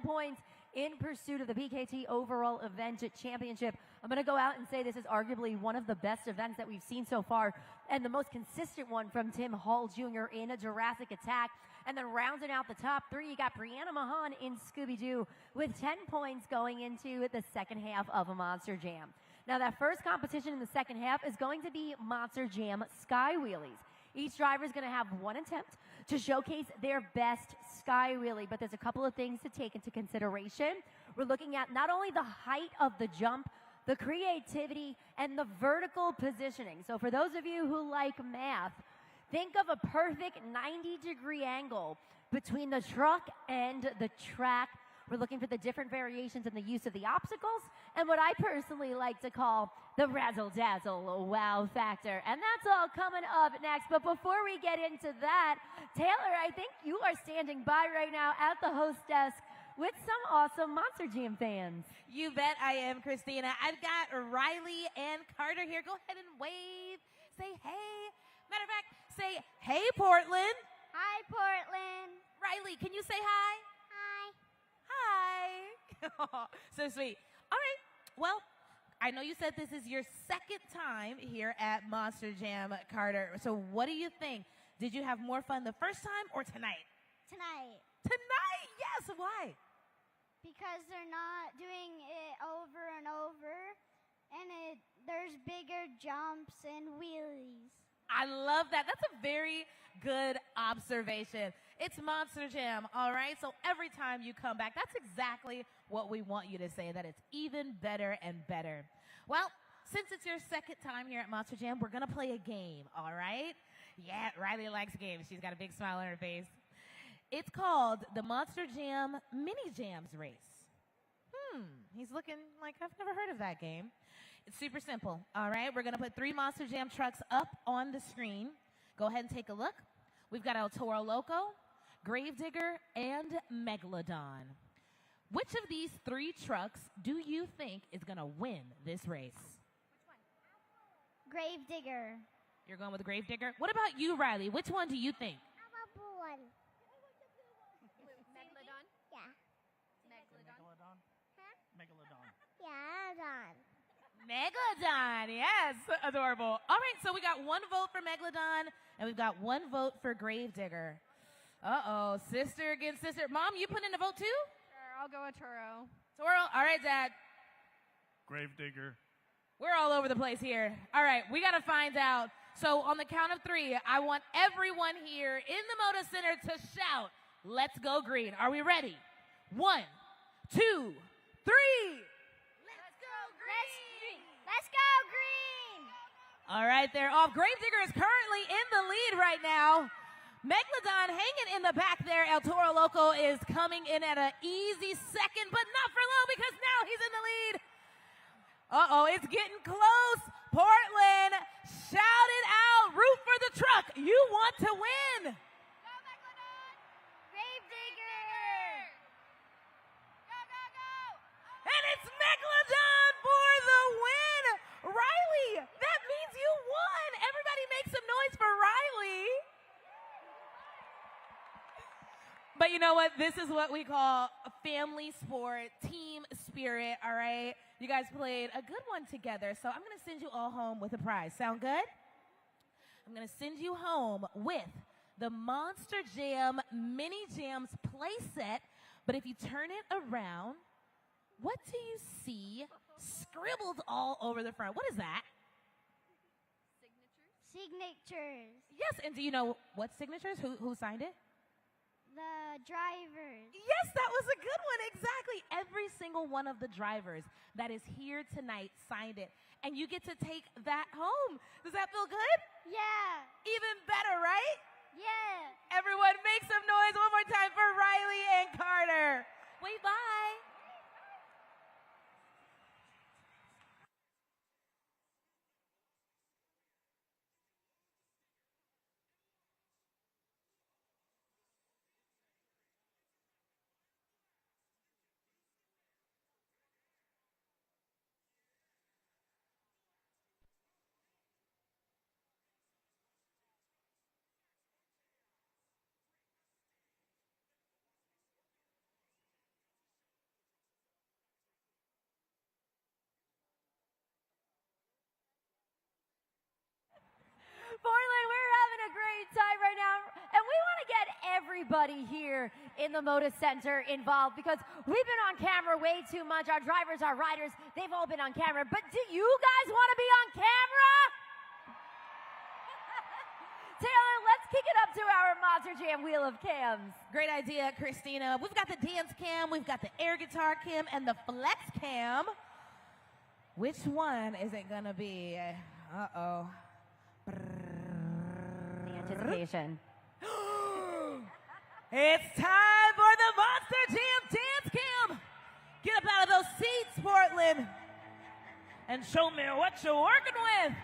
points in pursuit of the BKT Overall Event Championship. I'm going to go out and say this is arguably one of the best events that we've seen so far, and the most consistent one from Tim Hall Jr. in a Jurassic Attack. And then rounding out the top three, you got Brianna Mahan in Scooby-Doo with 10 points going into the second half of a Monster Jam. Now that first competition in the second half is going to be Monster Jam Sky Wheelies. Each driver is going to have one attempt to showcase their best Sky Wheelie, but there's a couple of things to take into consideration. We're looking at not only the height of the jump, the creativity, and the vertical positioning. So for those of you who like math, think of a perfect 90-degree angle between the truck and the track. We're looking for the different variations in the use of the obstacles and what I personally like to call the razzle-dazzle wow factor. And that's all coming up next. But before we get into that, Taylor, I think you are standing by right now at the host desk with some awesome Monster Jam fans. You bet I am, Christina. I've got Riley and Carter here. Go ahead and wave. Say hey. Matter of fact, say hey, Portland. Hi, Portland. Riley, can you say hi? Hi. Hi. So sweet. All right. Well, I know you said this is your second time here at Monster Jam, Carter. So what do you think? Did you have more fun the first time or tonight? Tonight. Tonight? Yes. Why? Because they're not doing it over and over, and there's bigger jumps and wheelies. I love that. That's a very good observation. It's Monster Jam, all right? So every time you come back, that's exactly what we want you to say, that it's even better and better. Well, since it's your second time here at Monster Jam, we're going to play a game, all right? Yeah, Riley likes games. She's got a big smile on her face. It's called the Monster Jam Mini Jams Race. He's looking like I've never heard of that game. It's super simple, all right? We're going to put 3 Monster Jam trucks up on the screen. Go ahead and take a look. We've got El Toro Loco, Gravedigger, and Megalodon. Which of these 3 trucks do you think is going to win this race? Which one? Gravedigger. You're going with Gravedigger? What about you, Riley? Which one do you think? How about blue one? Megalodon? Yeah. Megalodon? Huh? Megalodon. Yeah, Megalodon, yes. Adorable. All right, so we got 1 vote for Megalodon, and we've got 1 vote for Gravedigger. Uh-oh, sister against sister. Mom, you put in a vote too? Sure, I'll go with Toro. Toro, all right, Dad. Gravedigger. We're all over the place here. All right, we got to find out. So on the count of 3, I want everyone here in the Moda Center to shout, "Let's go green." Are we ready? 1, 2, 3. Let's go green! All right, they're off. Gravedigger is currently in the lead right now. Megalodon hanging in the back there. El Toro Loco is coming in at an easy second, but not for long because now he's in the lead. Uh-oh, it's getting close. Portland, shout it out. Root for the truck. You want to win. Go Megalodon! But you know what? This is what we call a family sport, team spirit, all right? You guys played a good one together, so I'm going to send you all home with a prize. Sound good? I'm going to send you home with the Monster Jam Mini Jams playset, but if you turn it around, what do you see scribbled all over the front? What is that? Signatures. Yes, and do you know what signatures? Who signed it? The drivers. Yes, that was a good one. Exactly. Every single one of the drivers that is here tonight signed it. And you get to take that home. Does that feel good? Yeah. Even better, right? Yeah. Everyone make some noise one more time for Riley and Carter. Wait, bye. Portland, we're having a great time right now, and we want to get everybody here in the Moda Center involved because we've been on camera way too much. Our drivers, our riders, they've all been on camera. But do you guys want to be on camera? Taylor, let's kick it up to our Monster Jam Wheel of Cams. Great idea, Christina. We've got the dance cam, we've got the air guitar cam, and the flex cam. Which one is it going to be? Uh-oh. The anticipation. It's time for the Monster Jam Dance Cam. Get up out of those seats, Portland, and show me what you're working with.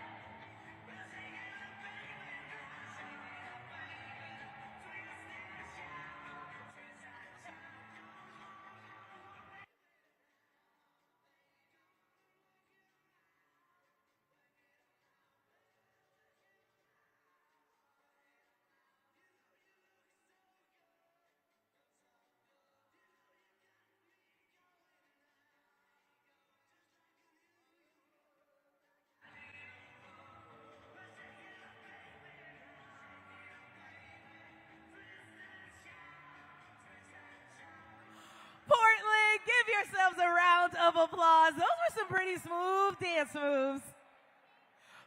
Portland, give yourselves a round of applause. Those were some pretty smooth dance moves.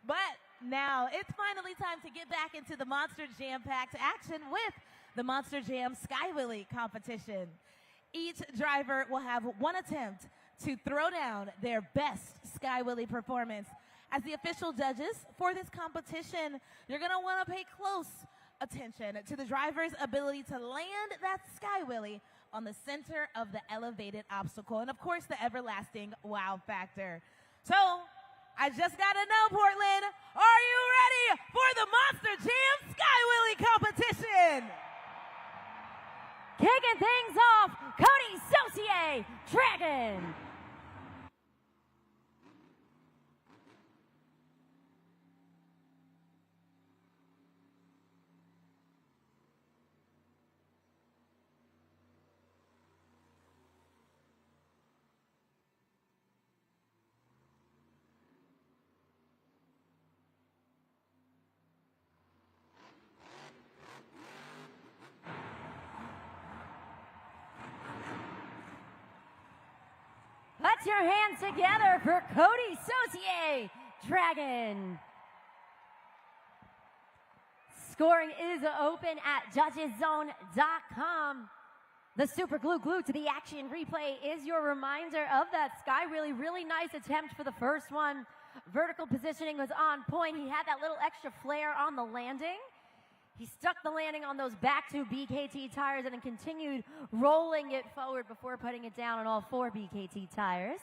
But now it's finally time to get back into the Monster Jam-packed action with the Monster Jam Sky Wheelie competition. Each driver will have one attempt to throw down their best Sky Wheelie performance. As the official judges for this competition, you're going to want to pay close attention to the driver's ability to land that Sky Wheelie on the center of the elevated obstacle, and of course the everlasting wow factor. So, I just gotta know, Portland, are you ready for the Monster Jam Sky Wheelie competition? Kicking things off, Cody Saucier, Dragon. Put your hands together for Cody Saucier, Dragon. Scoring is open at judgeszone.com. The super glue to the action replay is your reminder of that Sky Wheelie. Really nice attempt for the first one. Vertical positioning was on point. He had that little extra flare on the landing. He stuck the landing on those back two BKT tires and then continued rolling it forward before putting it down on all four BKT tires.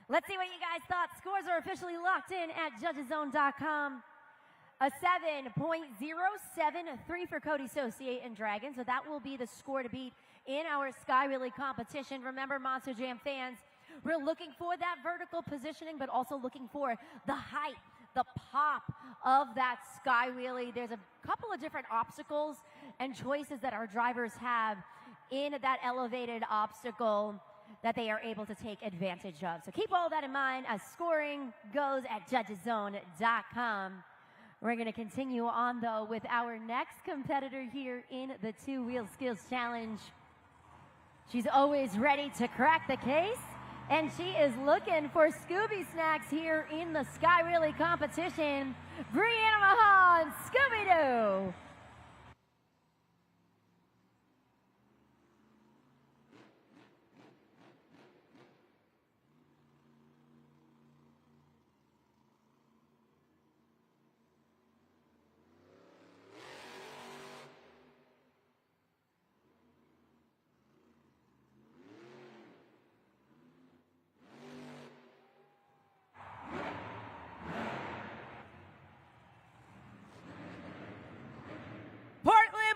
Let's see what you guys thought. Scores are officially locked in at judgeszone.com. A 7.073 for Cody Saucier and Dragon, so that will be the score to beat in our Sky Wheelie competition. Remember, Monster Jam fans, we're looking for that vertical positioning, but also looking for the height, the pop of that Sky Wheelie. There's a couple of different obstacles and choices that our drivers have in that elevated obstacle that they are able to take advantage of. So keep all that in mind as scoring goes at judgeszone.com. We're going to continue on, though, with our next competitor here in the Two-Wheel Skills Challenge. She's always ready to crack the case, and she is looking for Scooby snacks here in the Sky Wheelie competition. Brianna Mahan, Scooby-Doo!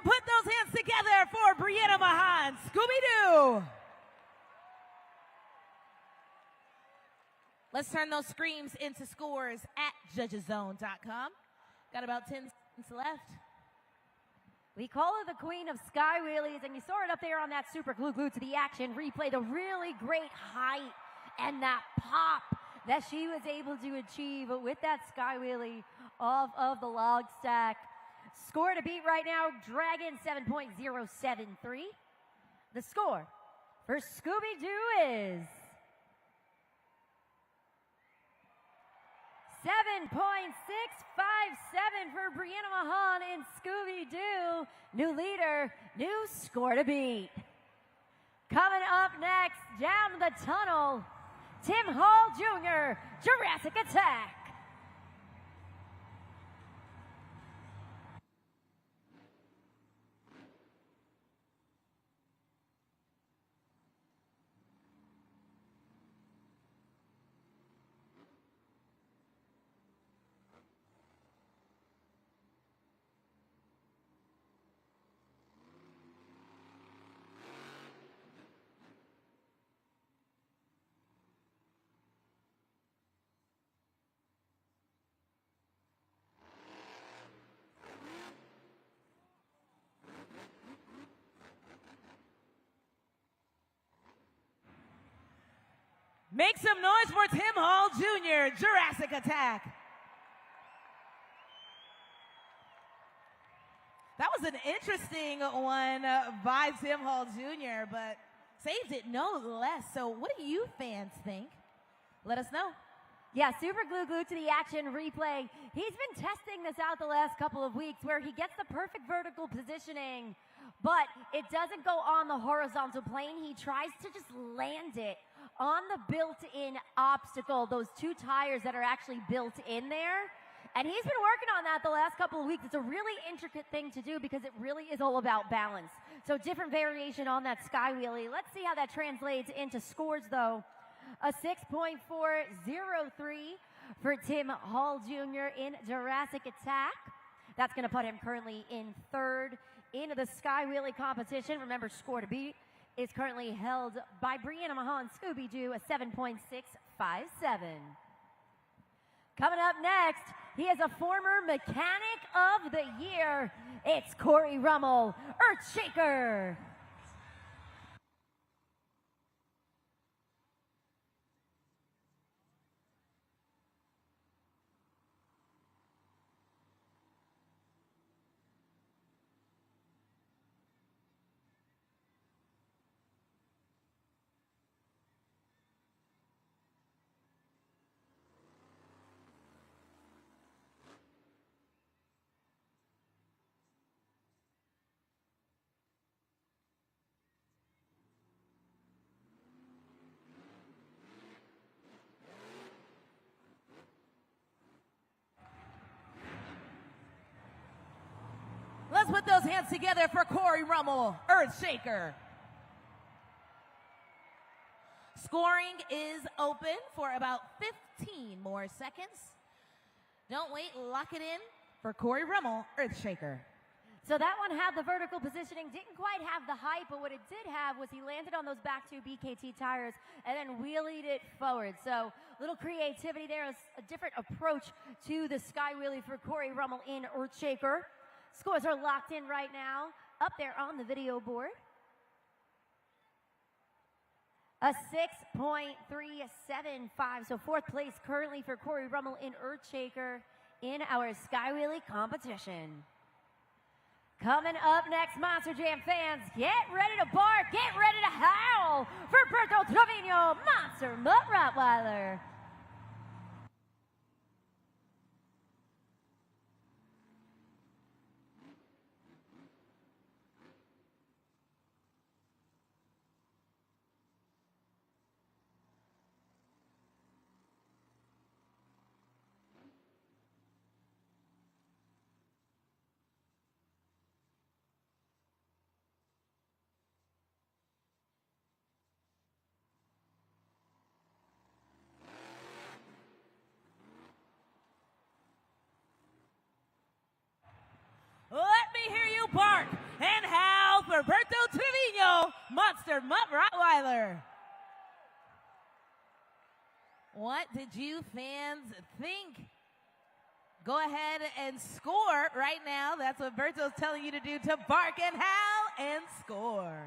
Put those hands together for Brianna Mahan, Scooby-Doo. Let's turn those screams into scores at judgeszone.com. Got about 10 seconds left. We call her the queen of Sky Wheelies, and you saw it up there on that super glued to the action replay, the really great height and that pop that she was able to achieve with that Sky Wheelie off of the log stack. Score to beat right now, Dragon 7.073. The score for Scooby-Doo is 7.657 for Brianna Mahan and Scooby-Doo. New leader, new score to beat. Coming up next, down the tunnel, Tim Hall Jr., Jurassic Attack. Make some noise for Tim Hall Jr., Jurassic Attack. That was an interesting one by Tim Hall Jr., but saved it no less. So what do you fans think? Let us know. Yeah, super glued to the action replay. He's been testing this out the last couple of weeks where he gets the perfect vertical positioning, but it doesn't go on the horizontal plane. He tries to just land it on the built-in obstacle, those two tires that are actually built in there. And he's been working on that the last couple of weeks. It's a really intricate thing to do because it really is all about balance. So different variation on that Sky Wheelie. Let's see how that translates into scores, though. A 6.403 for Tim Hall Jr. in Jurassic Attack. That's going to put him currently in third in the Sky Wheelie competition. Remember, score to beat is currently held by Brianna Mahan Scooby-Doo, a 7.657. Coming up next, he is a former Mechanic of the Year. It's Corey Rummel, Earthshaker. Let's put those hands together for Corey Rummel, Earthshaker. Scoring is open for about 15 more seconds. Don't wait, lock it in for Corey Rummel, Earthshaker. So that one had the vertical positioning, didn't quite have the height, but what it did have was he landed on those back two BKT tires and then wheelied it forward. So a little creativity there, a different approach to the Sky Wheelie for Corey Rummel in Earthshaker. Scores are locked in right now, up there on the video board. a 6.375. So fourth place currently for Corey Rummel in Earthshaker in our Sky Wheelie competition. Coming up next, Monster Jam fans, get ready to bark, get ready to howl for Berto Trevino, Monster Mutt Rottweiler. Let me hear you bark and howl for Berto Trevino, Monster Mutt Rottweiler. What did you fans think? Go ahead and score right now. That's what Berto's telling you to do, to bark and howl and score.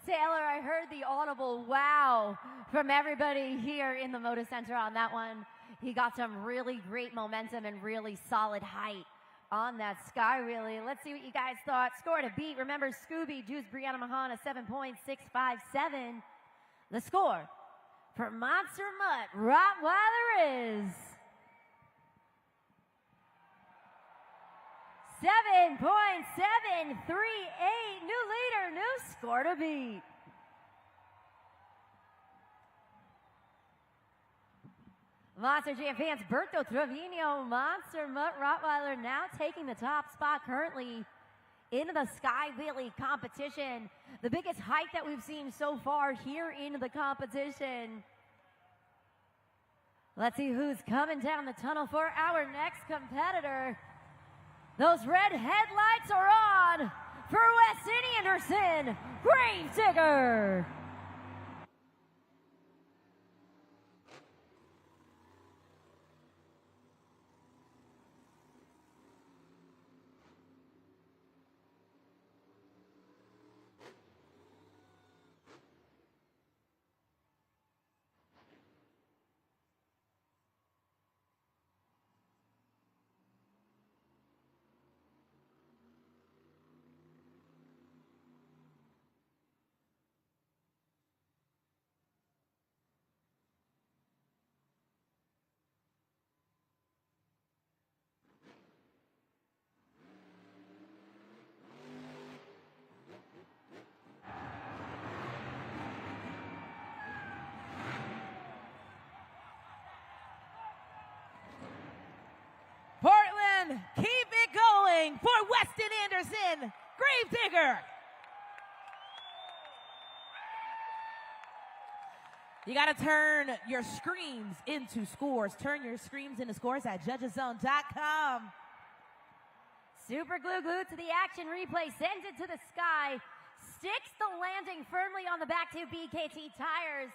Taylor, I heard the audible wow from everybody here in the Moda Center on that one. He got some really great momentum and really solid height on that Sky Wheelie. Let's see what you guys thought. Score to beat. Remember, Scooby, Juice, Brianna Mahana, 7.657. The score for Monster Mutt Rottweiler is 7.738. New leader, new score to beat. Monster Jam fans, Berto Trevino, Monster Mutt Rottweiler now taking the top spot currently in the Sky Wheelie competition. The biggest height that we've seen so far here in the competition. Let's see who's coming down the tunnel for our next competitor. Those red headlights are on for Weston Anderson, Gravedigger. Portland, keep it going for Weston Anderson, Gravedigger. You got to turn your screams into scores. Turn your screams into scores at judgeszone.com. Super glue glued to the action replay, sends it to the sky, sticks the landing firmly on the back two BKT tires.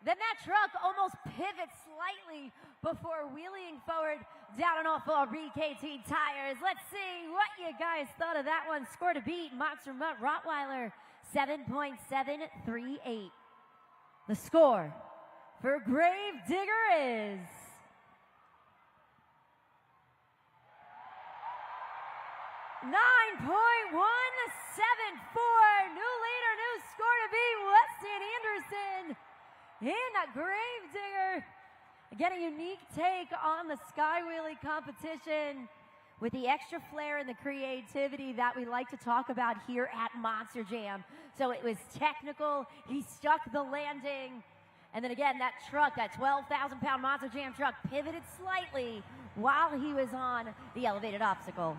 Then that truck almost pivots slightly before wheeling forward down and off of BKT tires. Let's see what you guys thought of that one. Score to beat, Monster Mutt Rottweiler, 7.738. The score for Gravedigger is 9.174. New leader, new score to beat, Weston Anderson in a Gravedigger. Again, a unique take on the Sky Wheelie competition with the extra flair and the creativity that we like to talk about here at Monster Jam. So it was technical, he stuck the landing, and then again, that truck, that 12,000-pound Monster Jam truck pivoted slightly while he was on the elevated obstacle.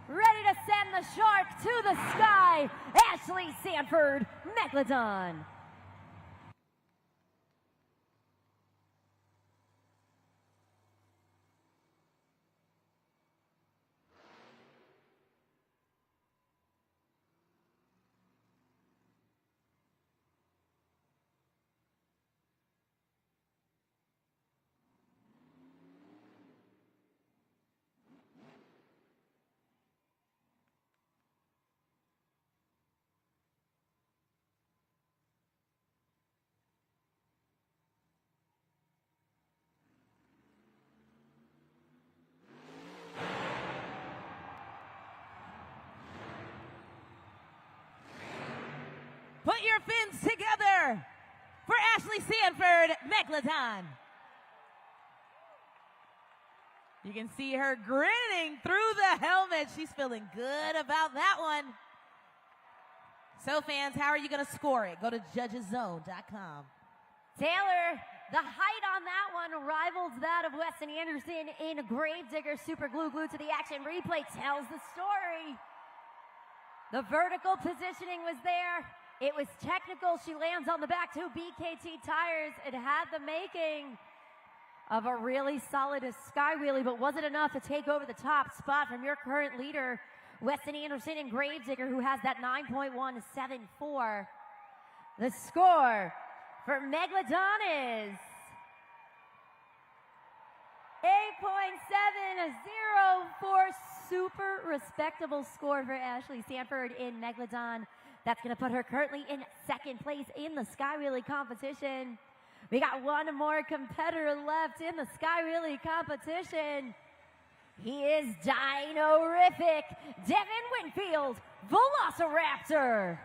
Ready to send the shark to the sky, Ashley Sanford, Megalodon. Ashley Sanford, Megalodon. You can see her grinning through the helmet. She's feeling good about that one. So fans, how are you going to score it? Go to judgeszone.com. Taylor, the height on that one rivals that of Weston Anderson in Gravedigger. Super glue glued to the action. Replay tells the story. The vertical positioning was there. It was technical. She lands on the back two BKT tires. It had the making of a really solid sky wheelie, but was it enough to take over the top spot from your current leader, Weston Anderson and Gravedigger, who has that 9.174. The score for Megalodon is 8.704. Super respectable score for Ashley Sanford in Megalodon. That's going to put her currently in second place in the Sky Wheelie competition. We got one more competitor left in the Sky Wheelie competition. He is Dino-rific, Devin Winfield, Velociraptor.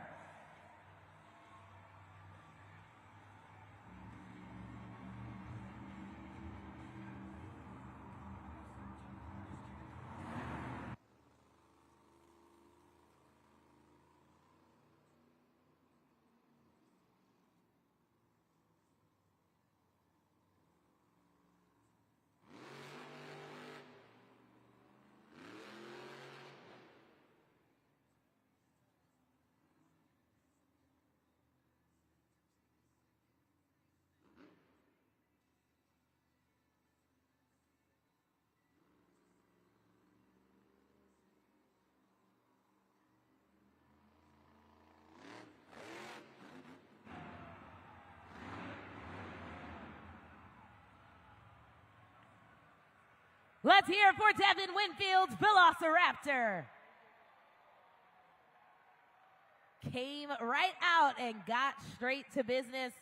Let's hear it for Devin Winfield's Velociraptor. Came right out and got straight to business.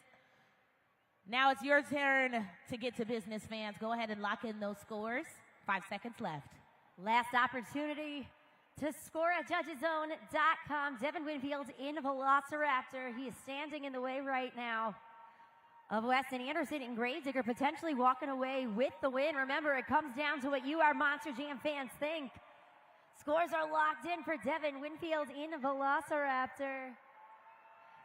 Now it's your turn to get to business, fans. Go ahead and lock in those scores. 5 seconds left. Last opportunity to score at judgeszone.com. Devin Winfield in Velociraptor. He is standing in the way right now of Weston Anderson and Gravedigger, potentially walking away with the win. Remember, it comes down to what you, our Monster Jam fans, think. Scores are locked in for Devin Winfield in Velociraptor.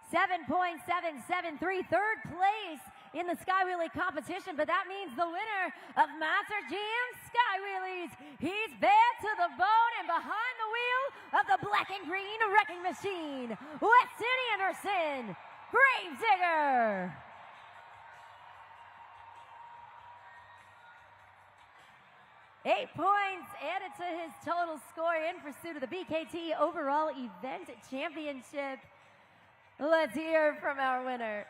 7.773, third place in the Sky Wheelie competition, but that means the winner of Monster Jam Sky Wheelies. He's bad to the bone and behind the wheel of the black and green wrecking machine, Weston Anderson, Gravedigger. 8 points added to his total score in pursuit of the BKT Overall Event Championship. Let's hear from our winner.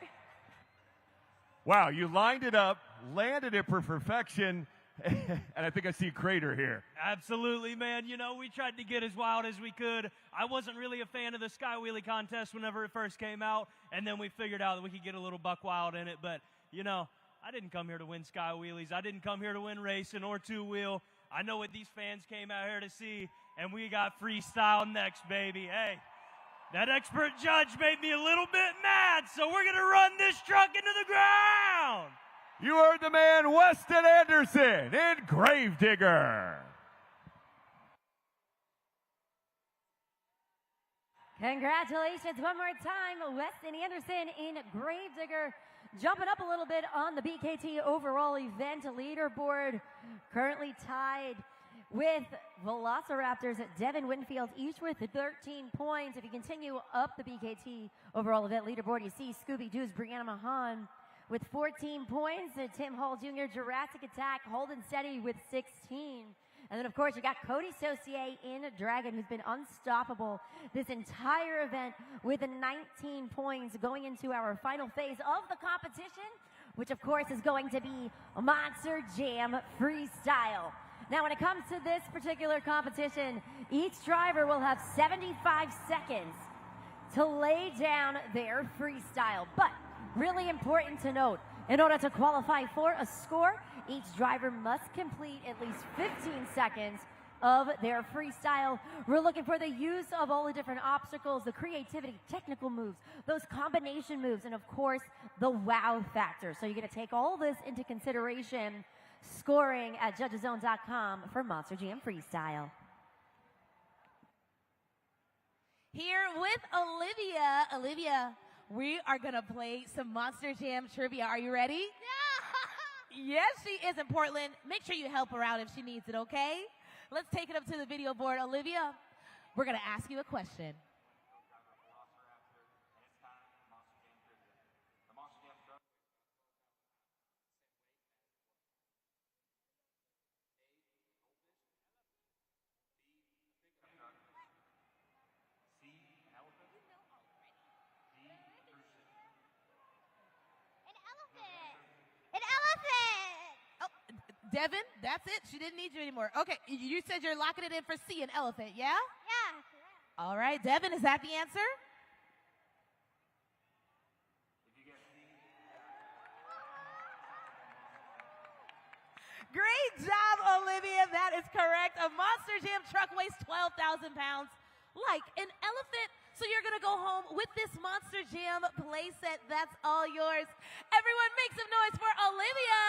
Wow, you lined it up, landed it for perfection, and I think I see a crater here. Absolutely, man. You know, we tried to get as wild as we could. I wasn't really a fan of the Sky Wheelie contest whenever it first came out, and then we figured out that we could get a little buck wild in it. But, you know, I didn't come here to win Sky Wheelies. I didn't come here to win racing or two-wheel. I know what these fans came out here to see, and we got freestyle next, baby. Hey, that expert judge made me a little bit mad, so we're going to run this truck into the ground. You heard the man, Weston Anderson in Gravedigger. Congratulations one more time, Weston Anderson in Gravedigger. Jumping up a little bit on the BKT overall event leaderboard, currently tied with Velociraptors at Devin Winfield, each with 13 points. If you continue up the BKT overall event leaderboard, you see Scooby-Doo's Brianna Mahan with 14 points, and Tim Hall Jr., Jurassic Attack, holding steady with 16. And then, of course, you got Cody Saucier in Dragon, who's been unstoppable this entire event with 19 points going into our final phase of the competition, which, of course, is going to be Monster Jam Freestyle. Now, when it comes to this particular competition, each driver will have 75 seconds to lay down their freestyle. But really important to note, in order to qualify for a score, each driver must complete at least 15 seconds of their freestyle. We're looking for the use of all the different obstacles, the creativity, technical moves, those combination moves, and of course, the wow factor. So you're going to take all this into consideration, scoring at judgeszone.com for Monster Jam Freestyle. Here with Olivia. Olivia, we are going to play some Monster Jam trivia. Are you ready? Yes, she is in Portland. Make sure you help her out if she needs it, okay? Let's take it up to the video board. Olivia, we're going to ask you a question. Devin, that's it. She didn't need you anymore. Okay, you said you're locking it in for C, an elephant, yeah? Yeah. All right, Devin, is that the answer? Great job, Olivia. That is correct. A Monster Jam truck weighs 12,000 pounds, like an elephant. So you're going to go home with this Monster Jam playset. That's all yours. Everyone make some noise for Olivia.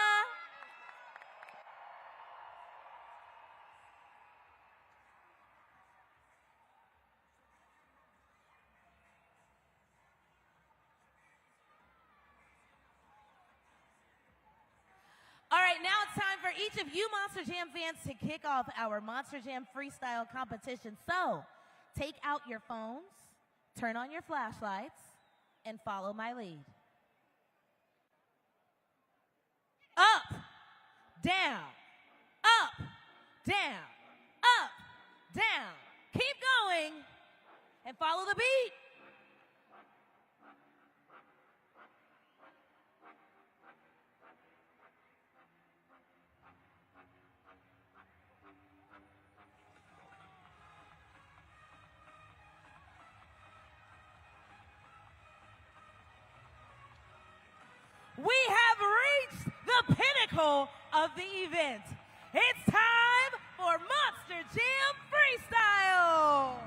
All right, now it's time for each of you Monster Jam fans to kick off our Monster Jam Freestyle Competition. So, take out your phones, turn on your flashlights, and follow my lead. Up, down, up, down, up, down. Keep going, and follow the beat. We have reached the pinnacle of the event. It's time for Monster Jam Freestyle.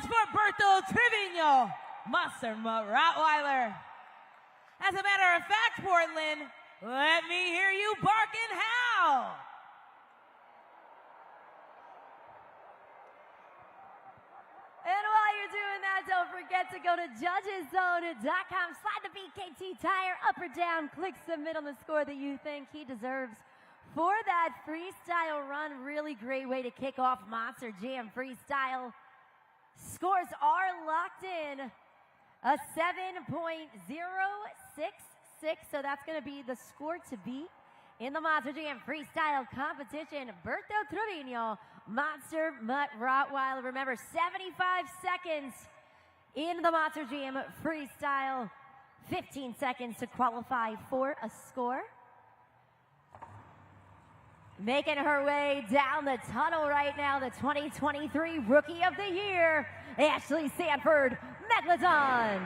For Berto Trevino, Monster Rottweiler. As a matter of fact, Portland, let me hear you bark and howl. And while you're doing that, don't forget to go to judgeszone.com, slide the BKT tire up or down, click submit on the score that you think he deserves for that freestyle run. Really great way to kick off Monster Jam Freestyle. Scores are locked in. A 7.066, so that's going to be the score to beat in the Monster Jam Freestyle Competition. Berto Trevino, Monster Mutt Rottweiler. Remember, 75 seconds in the Monster Jam Freestyle. 15 seconds to qualify for a score. Making her way down the tunnel right now, the 2023 Rookie of the Year, Ashley Sanford, Megalodon.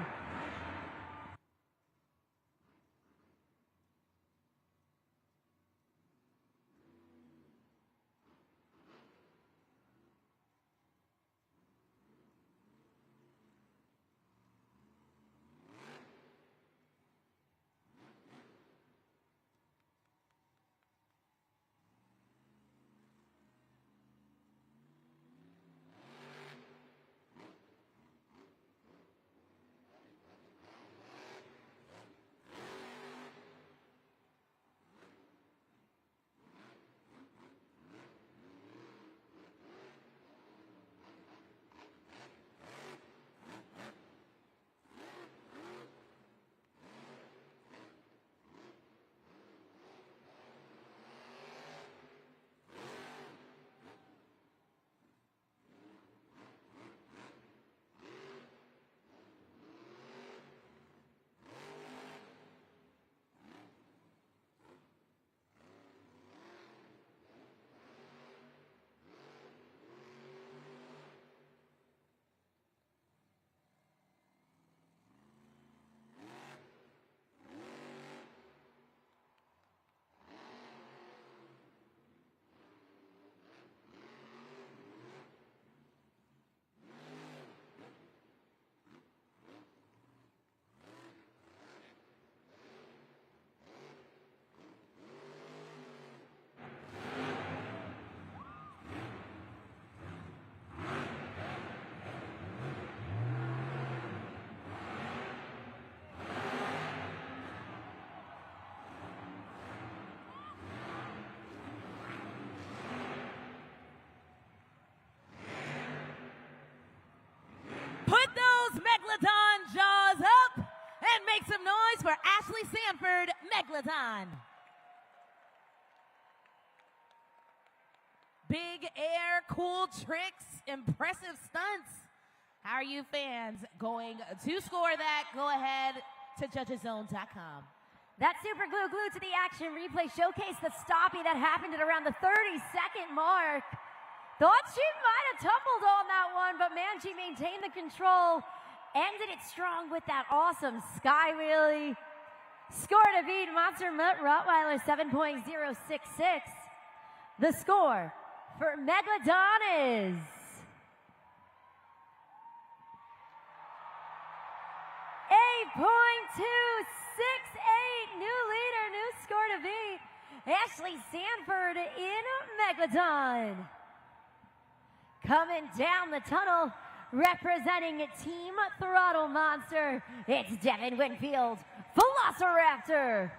Megalodon. Big air, cool tricks, impressive stunts. How are you fans going to score that? Go ahead to judgeszone.com. That super glue glued to the action replay showcased the stoppie that happened at around the 30-second mark. Thought she might have tumbled on that one, but man, she maintained the control. Ended it strong with that awesome sky wheelie. Score to beat Monster Mutt Rottweiler 7.066. The score for Megalodon is 8.268. New leader, new score to beat. Ashley Sanford in Megalodon. Coming down the tunnel, representing Team Throttle Monster, it's Devin Winfield, Velociraptor.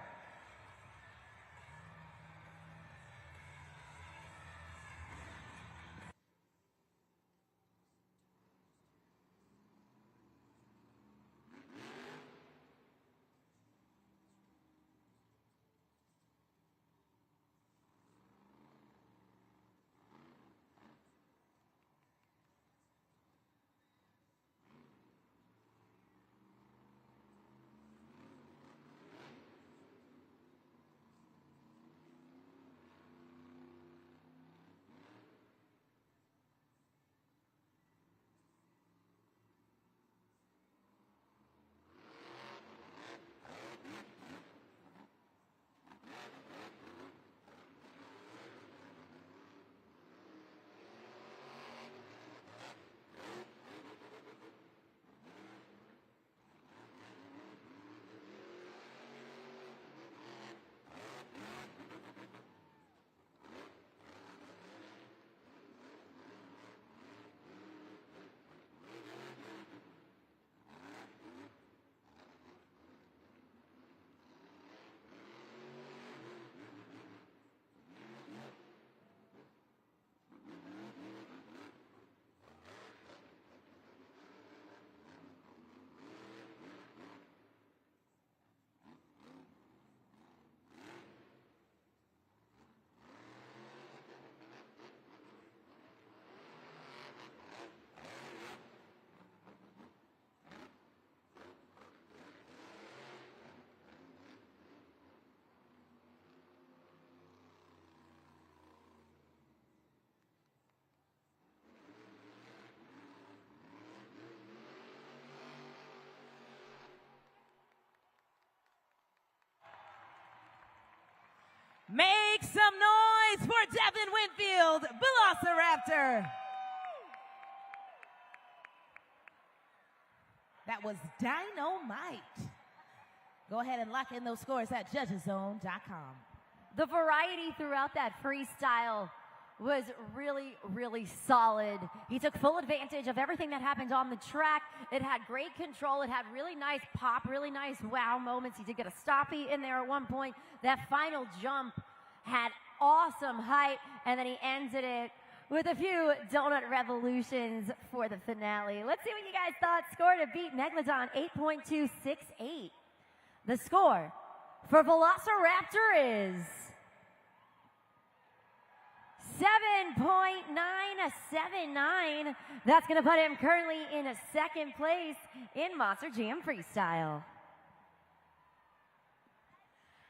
Make some noise for Devin Winfield, Velociraptor. That was dynamite. Go ahead and lock in those scores at judgeszone.com. The variety throughout that freestyle was really, really solid. He took full advantage of everything that happened on the track. It had great control. It had really nice pop, really nice wow moments. He did get a stoppie in there at one point. That final jump had awesome height, and then he ended it with a few donut revolutions for the finale. Let's see what you guys thought. Score to beat Megalodon, 8.268. The score for Velociraptor is 7.979. That's going to put him currently in a second place in Monster Jam Freestyle.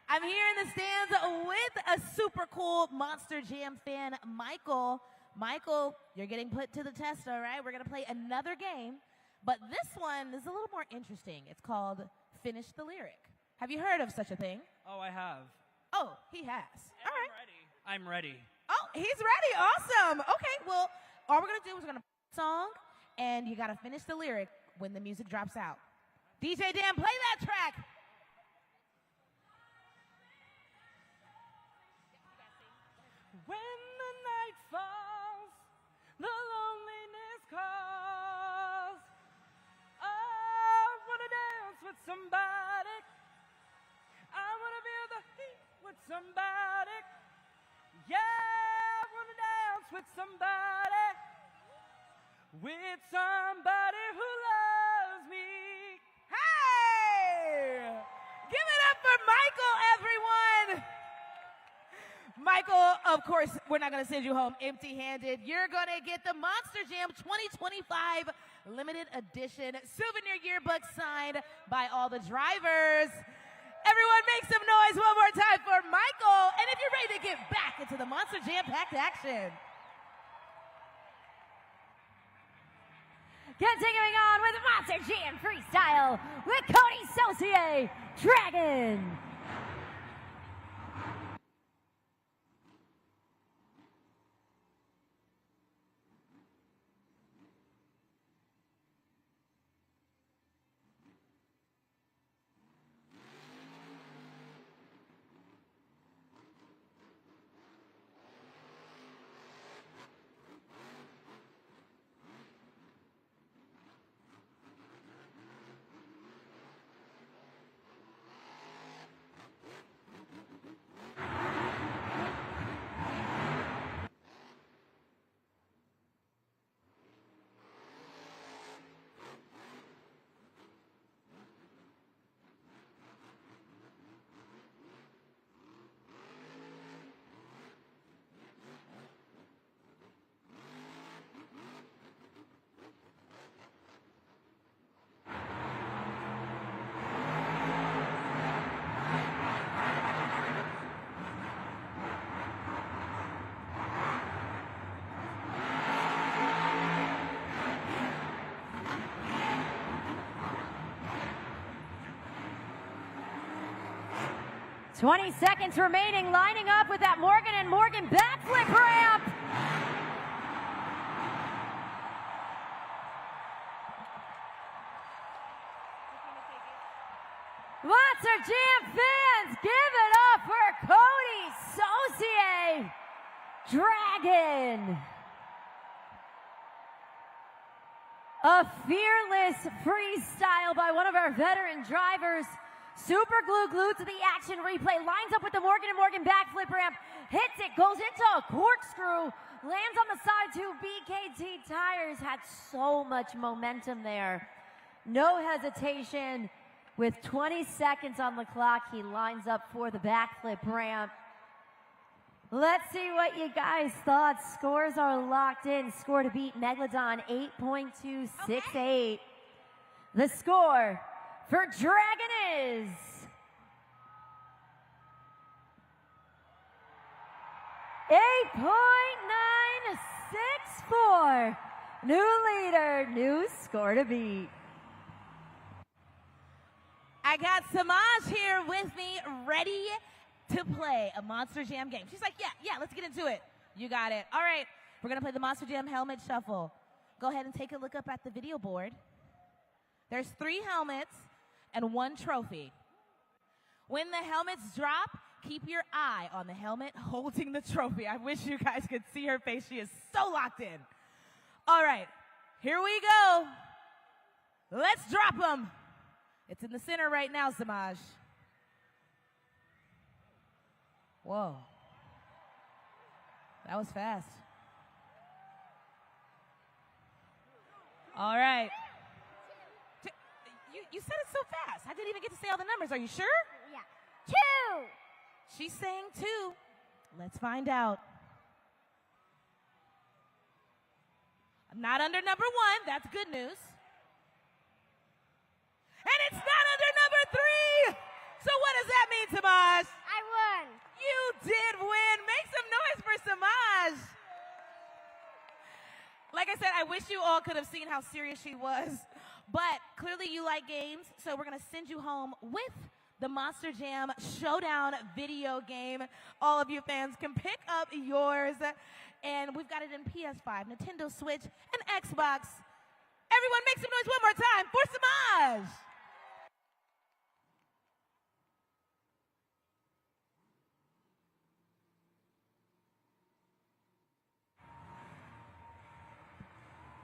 I'm here in the stands with a super cool Monster Jam fan, Michael. Michael, you're getting put to the test, all right? We're going to play another game, but this one is a little more interesting. It's called Finish the Lyric. Have you heard of such a thing? Oh, I have. Oh, he has. All right. I'm ready. Oh, he's ready. Awesome. Okay, well, all we're going to do is we're going to play a song, and you got to finish the lyric when the music drops out. DJ Dan, play that track. When the night falls, the loneliness calls. I wanna dance with somebody. I wanna feel the heat with somebody. Yeah, I wanna dance with somebody. With somebody who loves me. Hey! Give it up for Michael, everyone. Michael, of course, we're not going to send you home empty-handed. You're going to get the Monster Jam 2025 limited edition souvenir yearbook signed by all the drivers. Everyone make some noise one more time for Michael. And if you're ready to get back into the Monster Jam-packed action. Continuing on with Monster Jam Freestyle with Cody Saucier, Dragon. "20 seconds remaining, lining up with that Morgan and Morgan backflip ramp. Monster Jam fans, give it up for Cody Saucier, Dragon. A fearless freestyle by one of our veteran drivers. Super glue glued to the action replay, lines up with the Morgan and Morgan backflip ramp, hits it, goes into a corkscrew, lands on the side two. BKT tires had so much momentum there. No hesitation. With 20 seconds on the clock, he lines up for the backflip ramp. Let's see what you guys thought. Scores are locked in. Score to beat Megalodon, 8.268. Okay. The score for Dragon is 8.964. New leader, new score to beat. I got Samaj here with me, ready to play a Monster Jam game. She's like, yeah, let's get into it. You got it. All right, we're going to play the Monster Jam helmet shuffle. Go ahead and take a look up at the video board. There's 3 helmets and 1 trophy. When the helmets drop, keep your eye on the helmet holding the trophy. I wish you guys could see her face. She is so locked in. All right, here we go. Let's drop them. It's in the center right now, Samaj. Whoa. That was fast. All right. You said it so fast. I didn't even get to say all the numbers. Are you sure? Yeah. 2. She's saying 2. Let's find out. Not under number 1. That's good news. And it's not under number 3. So what does that mean, Samaj? I won. You did win. Make some noise for Samaj. Like I said, I wish you all could have seen how serious she was. But clearly you like games, so we're going to send you home with the Monster Jam Showdown video game. All of you fans can pick up yours. And we've got it in PS5, Nintendo Switch, and Xbox. Everyone make some noise one more time for Samaj.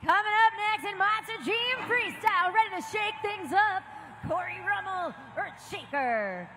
Coming up next in Monster Jam Freestyle, ready to shake things up, Corey Rummel, Earthshaker.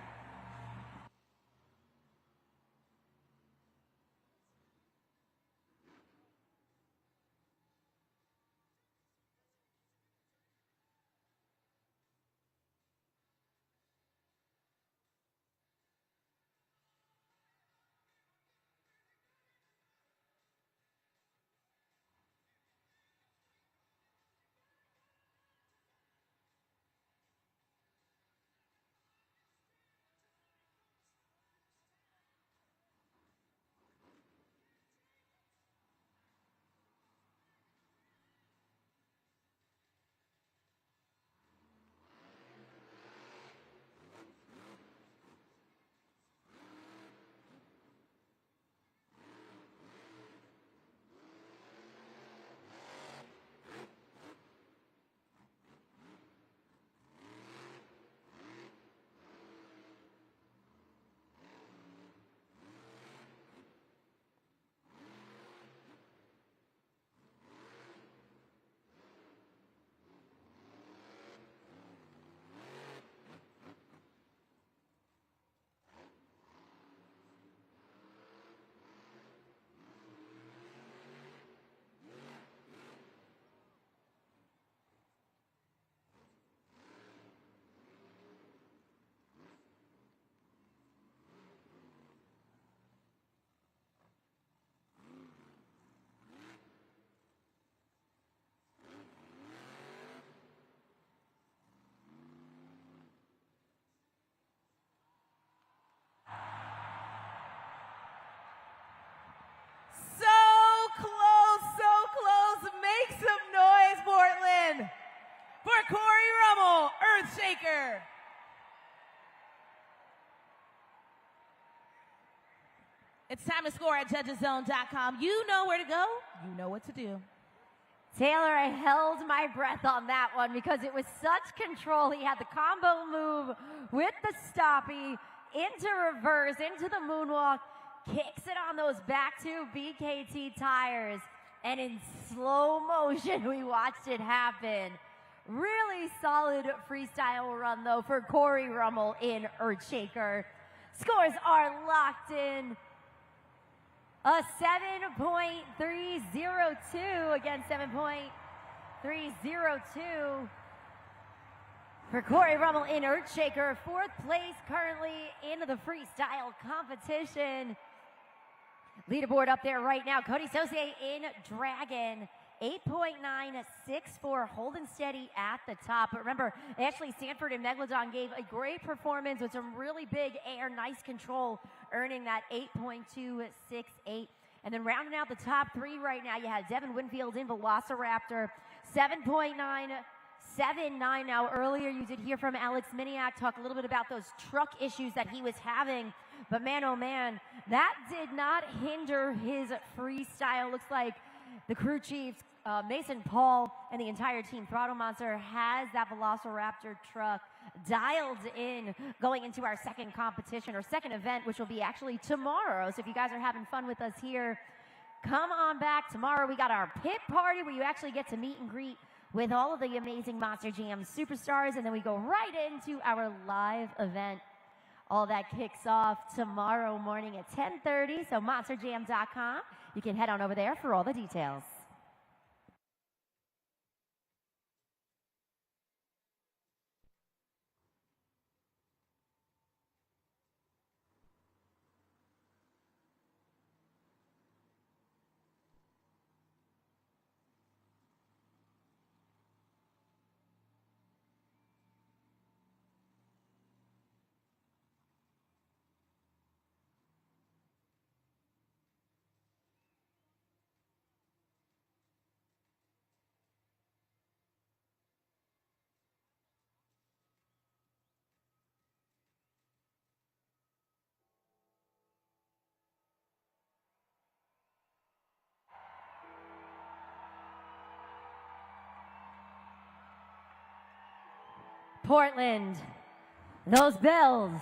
Rummel, Earthshaker. It's time to score at judgeszone.com. You know where to go. You know what to do. Taylor, I held my breath on that one because it was such control. He had the combo move with the stoppie, into reverse, into the moonwalk, kicks it on those back two BKT tires, and in slow motion, we watched it happen. Really solid freestyle run, though, for Corey Rummel in Earthshaker. Scores are locked in. A 7.302 against 7.302 for Corey Rummel in Earthshaker. Fourth place currently in the freestyle competition. Leaderboard up there right now. Cody Saucier in Dragon. 8.964, holding steady at the top. But remember, Ashley Sanford and Megalodon gave a great performance with some really big air, nice control, earning that 8.268. And then rounding out the top three right now, you had Devin Winfield in Velociraptor, 7.979. Now, earlier you did hear from Alex Miniak talk a little bit about those truck issues that he was having. But man, oh man, that did not hinder his freestyle. Looks like the crew chiefs, Mason Paul, and the entire team, Throttle Monster, has that Velociraptor truck dialed in going into our second competition, or second event, which will be actually tomorrow. So if you guys are having fun with us here, come on back tomorrow. We got our pit party where you actually get to meet and greet with all of the amazing Monster Jam superstars, and then we go right into our live event. All that kicks off tomorrow morning at 10:30, so monsterjam.com. You can head on over there for all the details. Portland, those bells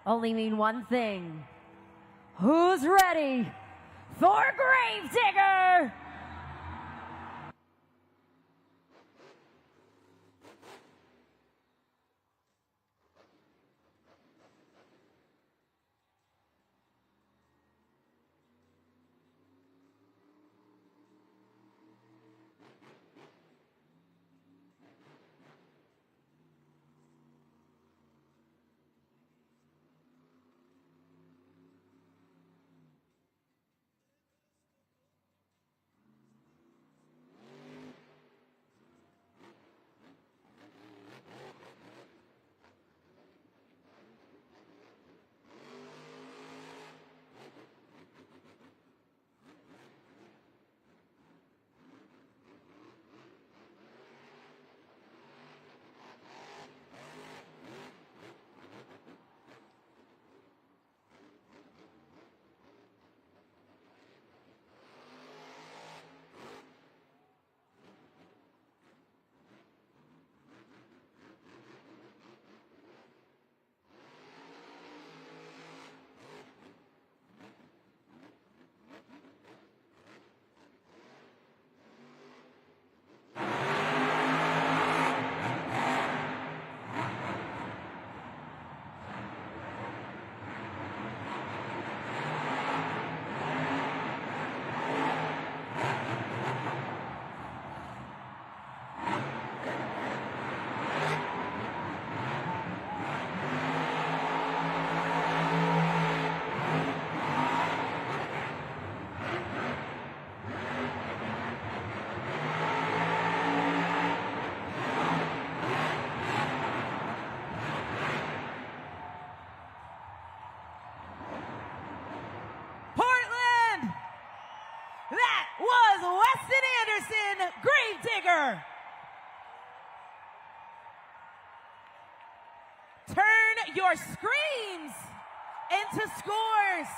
only mean one thing. Who's ready for Gravedigger? Turn your screams into scores.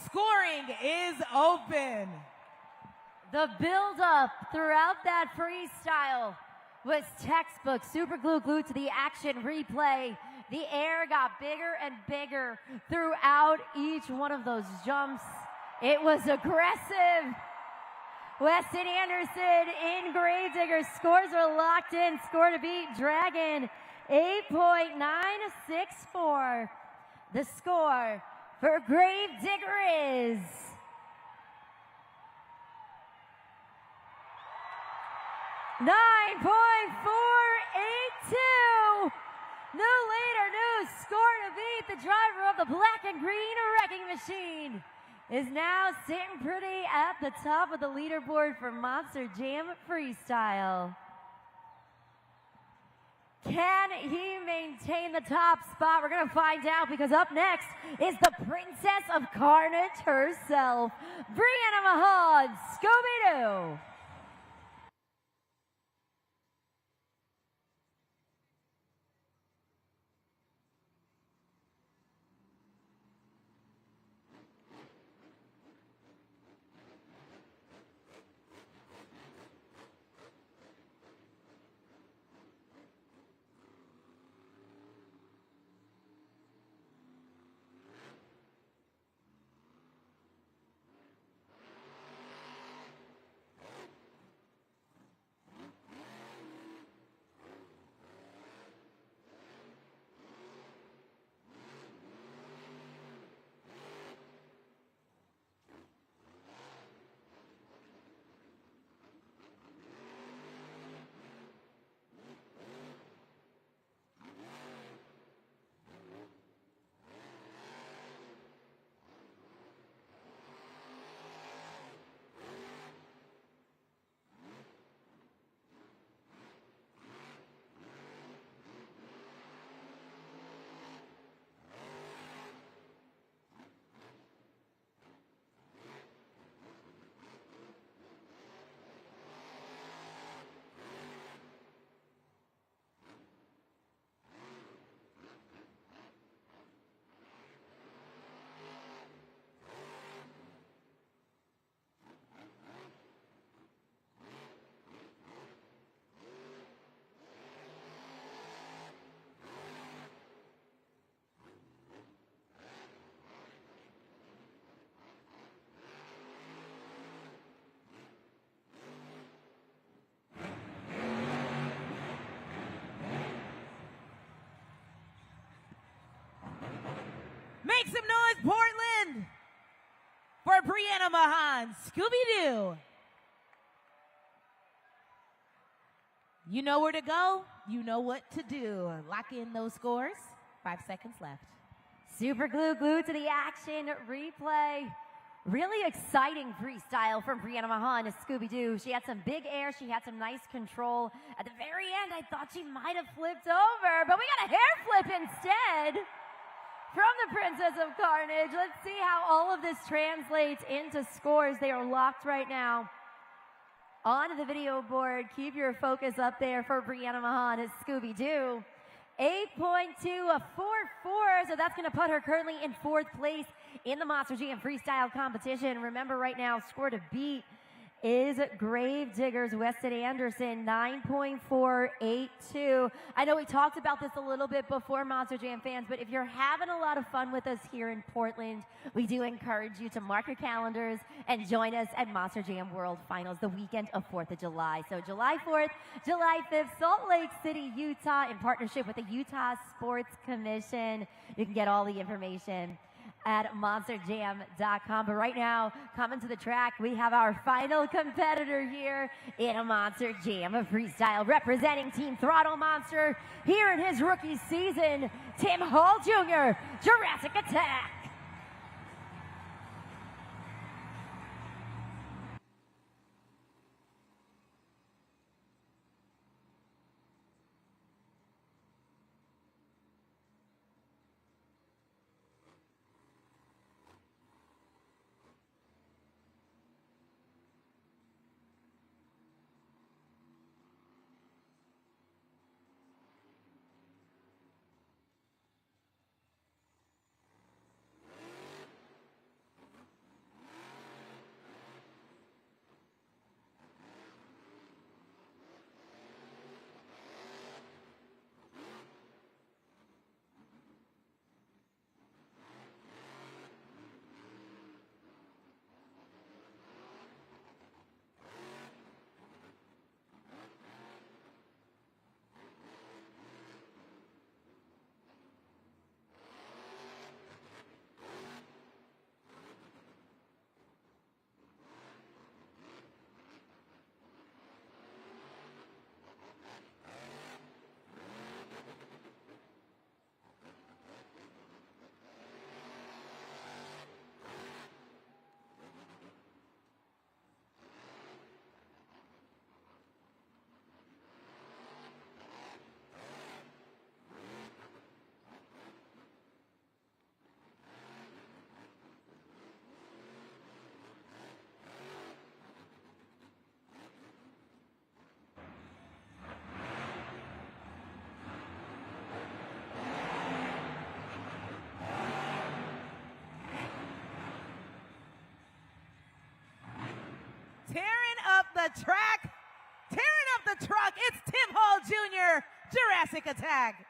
Scoring is open. The build-up throughout that freestyle was textbook. Super glue glued to the action replay. The air got bigger and bigger throughout each one of those jumps. It was aggressive. Weston Anderson in Gravedigger. Scores are locked in. Score to beat Dragon, 8.964. The score for Gravedigger is 9.482. New leader, new score to beat. The driver of the black and green wrecking machine is now sitting pretty at the top of the leaderboard for Monster Jam Freestyle. Can he maintain the top spot? We're going to find out, because up next is the Princess of Carnage herself, Brianna Mahan, Scooby-Doo. Make some noise, Portland, for Brianna Mahan, Scooby-Doo. You know where to go. You know what to do. Lock in those scores. 5 seconds left. Super glue glued to the action replay. Really exciting freestyle from Brianna Mahan, Scooby-Doo. She had some big air. She had some nice control. At the very end, I thought she might have flipped over, but we got a hair flip instead from the Princess of Carnage. Let's see how all of this translates into scores. They are locked right now on the video board. Keep your focus up there for Brianna Mahan as Scooby-Doo. 8.244, so that's going to put her currently in 4th place in the Monster Jam Freestyle Competition. Remember right now, score to beat is Gravedigger's Weston Anderson, 9.482. I know we talked about this a little bit before, Monster Jam fans, but if you're having a lot of fun with us here in Portland, we do encourage you to mark your calendars and join us at Monster Jam World Finals the weekend of 4th of July. So July 4th, July 5th, Salt Lake City, Utah, in partnership with the Utah Sports Commission. You can get all the information at monsterjam.com. But right now, coming to the track, we have our final competitor here in a Monster Jam of Freestyle, representing Team Throttle Monster here in his rookie season, Tim Hall Jr., Jurassic Attack. up the track, tearing up the truck. It's Tim Hall Jr., Jurassic Attack.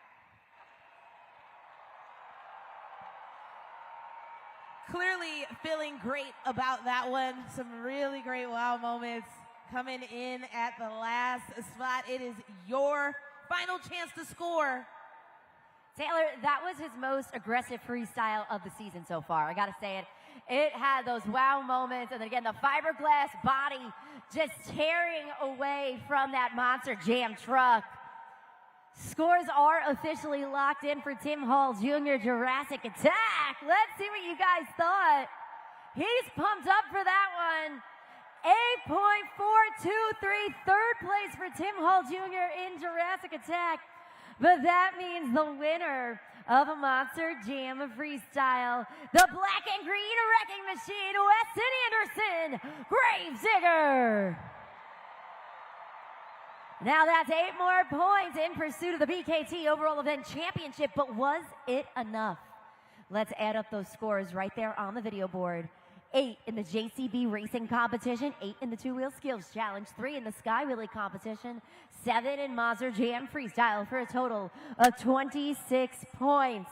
Clearly feeling great about that one. Some really great wow moments coming in at the last spot. It is your final chance to score. Taylor, that was his most aggressive freestyle of the season so far. I gotta say it. It had those wow moments, and then again, the fiberglass body just tearing away from that Monster Jam truck. Scores are officially locked in for Tim Hall Jr. Jurassic Attack. Let's see what you guys thought. He's pumped up for that one. 8.423, third place for Tim Hall Jr. in Jurassic Attack. But that means the winner of a Monster Jam Freestyle, the black and green wrecking machine, Weston Anderson, Gravedigger. Now that's 8 more points in pursuit of the BKT Overall Event Championship, but was it enough? Let's add up those scores right there on the video board. 8 in the JCB Racing Competition, 8 in the Two-Wheel Skills Challenge, 3 in the Sky Wheelie Competition, 7 in Monster Jam Freestyle for a total of 26 points.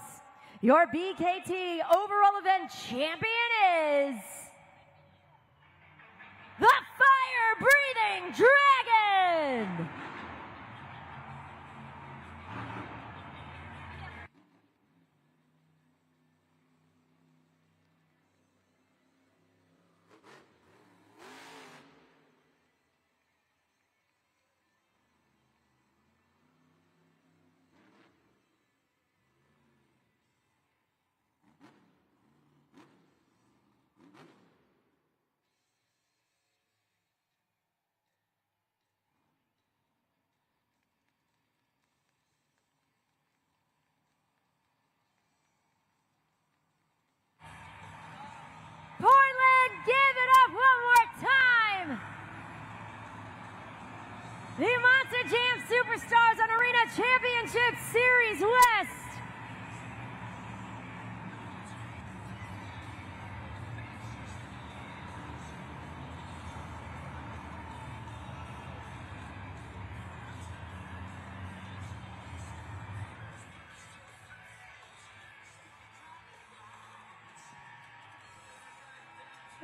Your BKT Overall Event Champion is the Fire-Breathing Dragon! Portland, give it up one more time. The Monster Jam Superstars on Arena Championship Series West.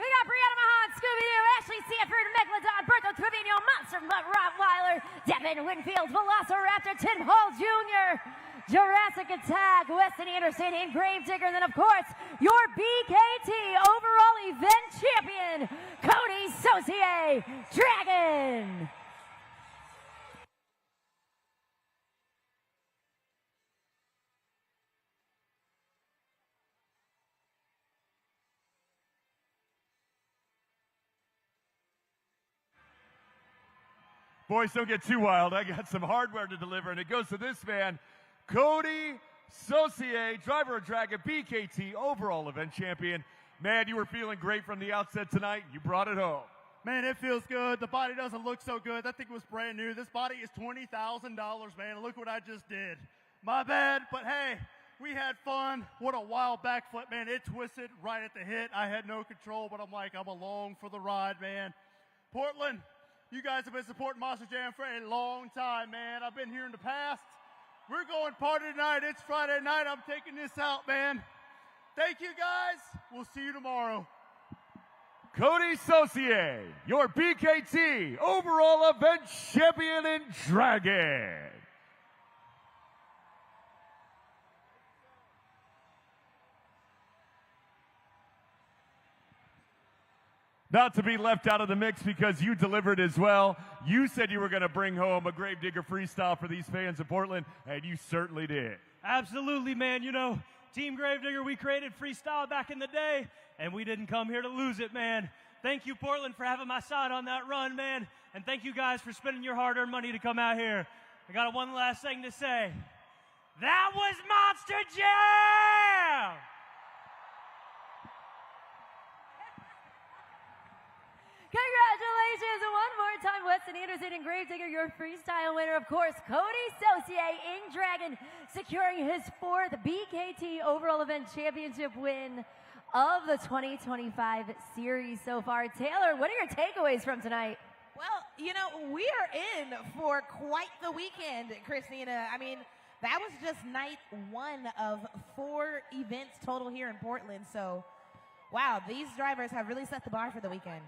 We got Brianna Mahan, Scooby-Doo, Ashley Sanford, Megalodon, Bertha Trevino, Monster Mutt, Rottweiler, Devin Winfield, Velociraptor, Tim Hall Jr., Jurassic Attack, Weston Anderson, and Gravedigger, and then of course, your BKT Overall Event Champion, Cody Saucier, Dragon. Boys, don't get too wild. I got some hardware to deliver, and it goes to this man, Cody Saucier, driver of Dragon, BKT Overall Event Champion. Man, you were feeling great from the outset tonight. You brought it home. Man, it feels good. The body doesn't look so good. That thing was brand new. This body is $20,000, man. Look what I just did. My bad, but hey, we had fun. What a wild backflip, man. It twisted right at the hit. I had no control, but I'm along for the ride, man. Portland, you guys have been supporting Monster Jam for a long time, man. I've been here in the past. We're going party tonight. It's Friday night. I'm taking this out, man. Thank you, guys. We'll see you tomorrow. Cody Saucier, your BKT Overall Event Champion in Dragon. Not to be left out of the mix because you delivered as well. You said you were going to bring home a Gravedigger freestyle for these fans of Portland, and you certainly did. Absolutely, man. You know, Team Gravedigger, we created freestyle back in the day, and we didn't come here to lose it, man. Thank you, Portland, for having my side on that run, man. And thank you guys for spending your hard-earned money to come out here. I got one last thing to say. That was Monster Jam! Congratulations one more time, Weston Anderson and Gravedigger, your freestyle winner. Of course, Cody Saucier in Dragon, securing his 4th BKT Overall Event Championship win of the 2025 series so far. Taylor, what are your takeaways from tonight? Well, you know, we are in for quite the weekend, Christina. I mean, that was just night 1 of 4 events total here in Portland. So, wow, these drivers have really set the bar for the weekend.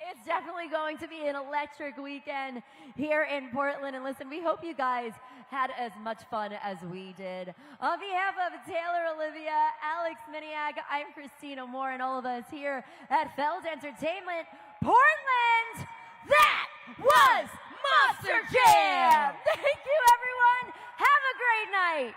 It's definitely going to be an electric weekend here in Portland. And listen, we hope you guys had as much fun as we did. On behalf of Taylor Olivia, Alex Miniak, I'm Christina Moore, and all of us here at Feld Entertainment Portland, that was Monster Jam! Thank you, everyone. Have a great night.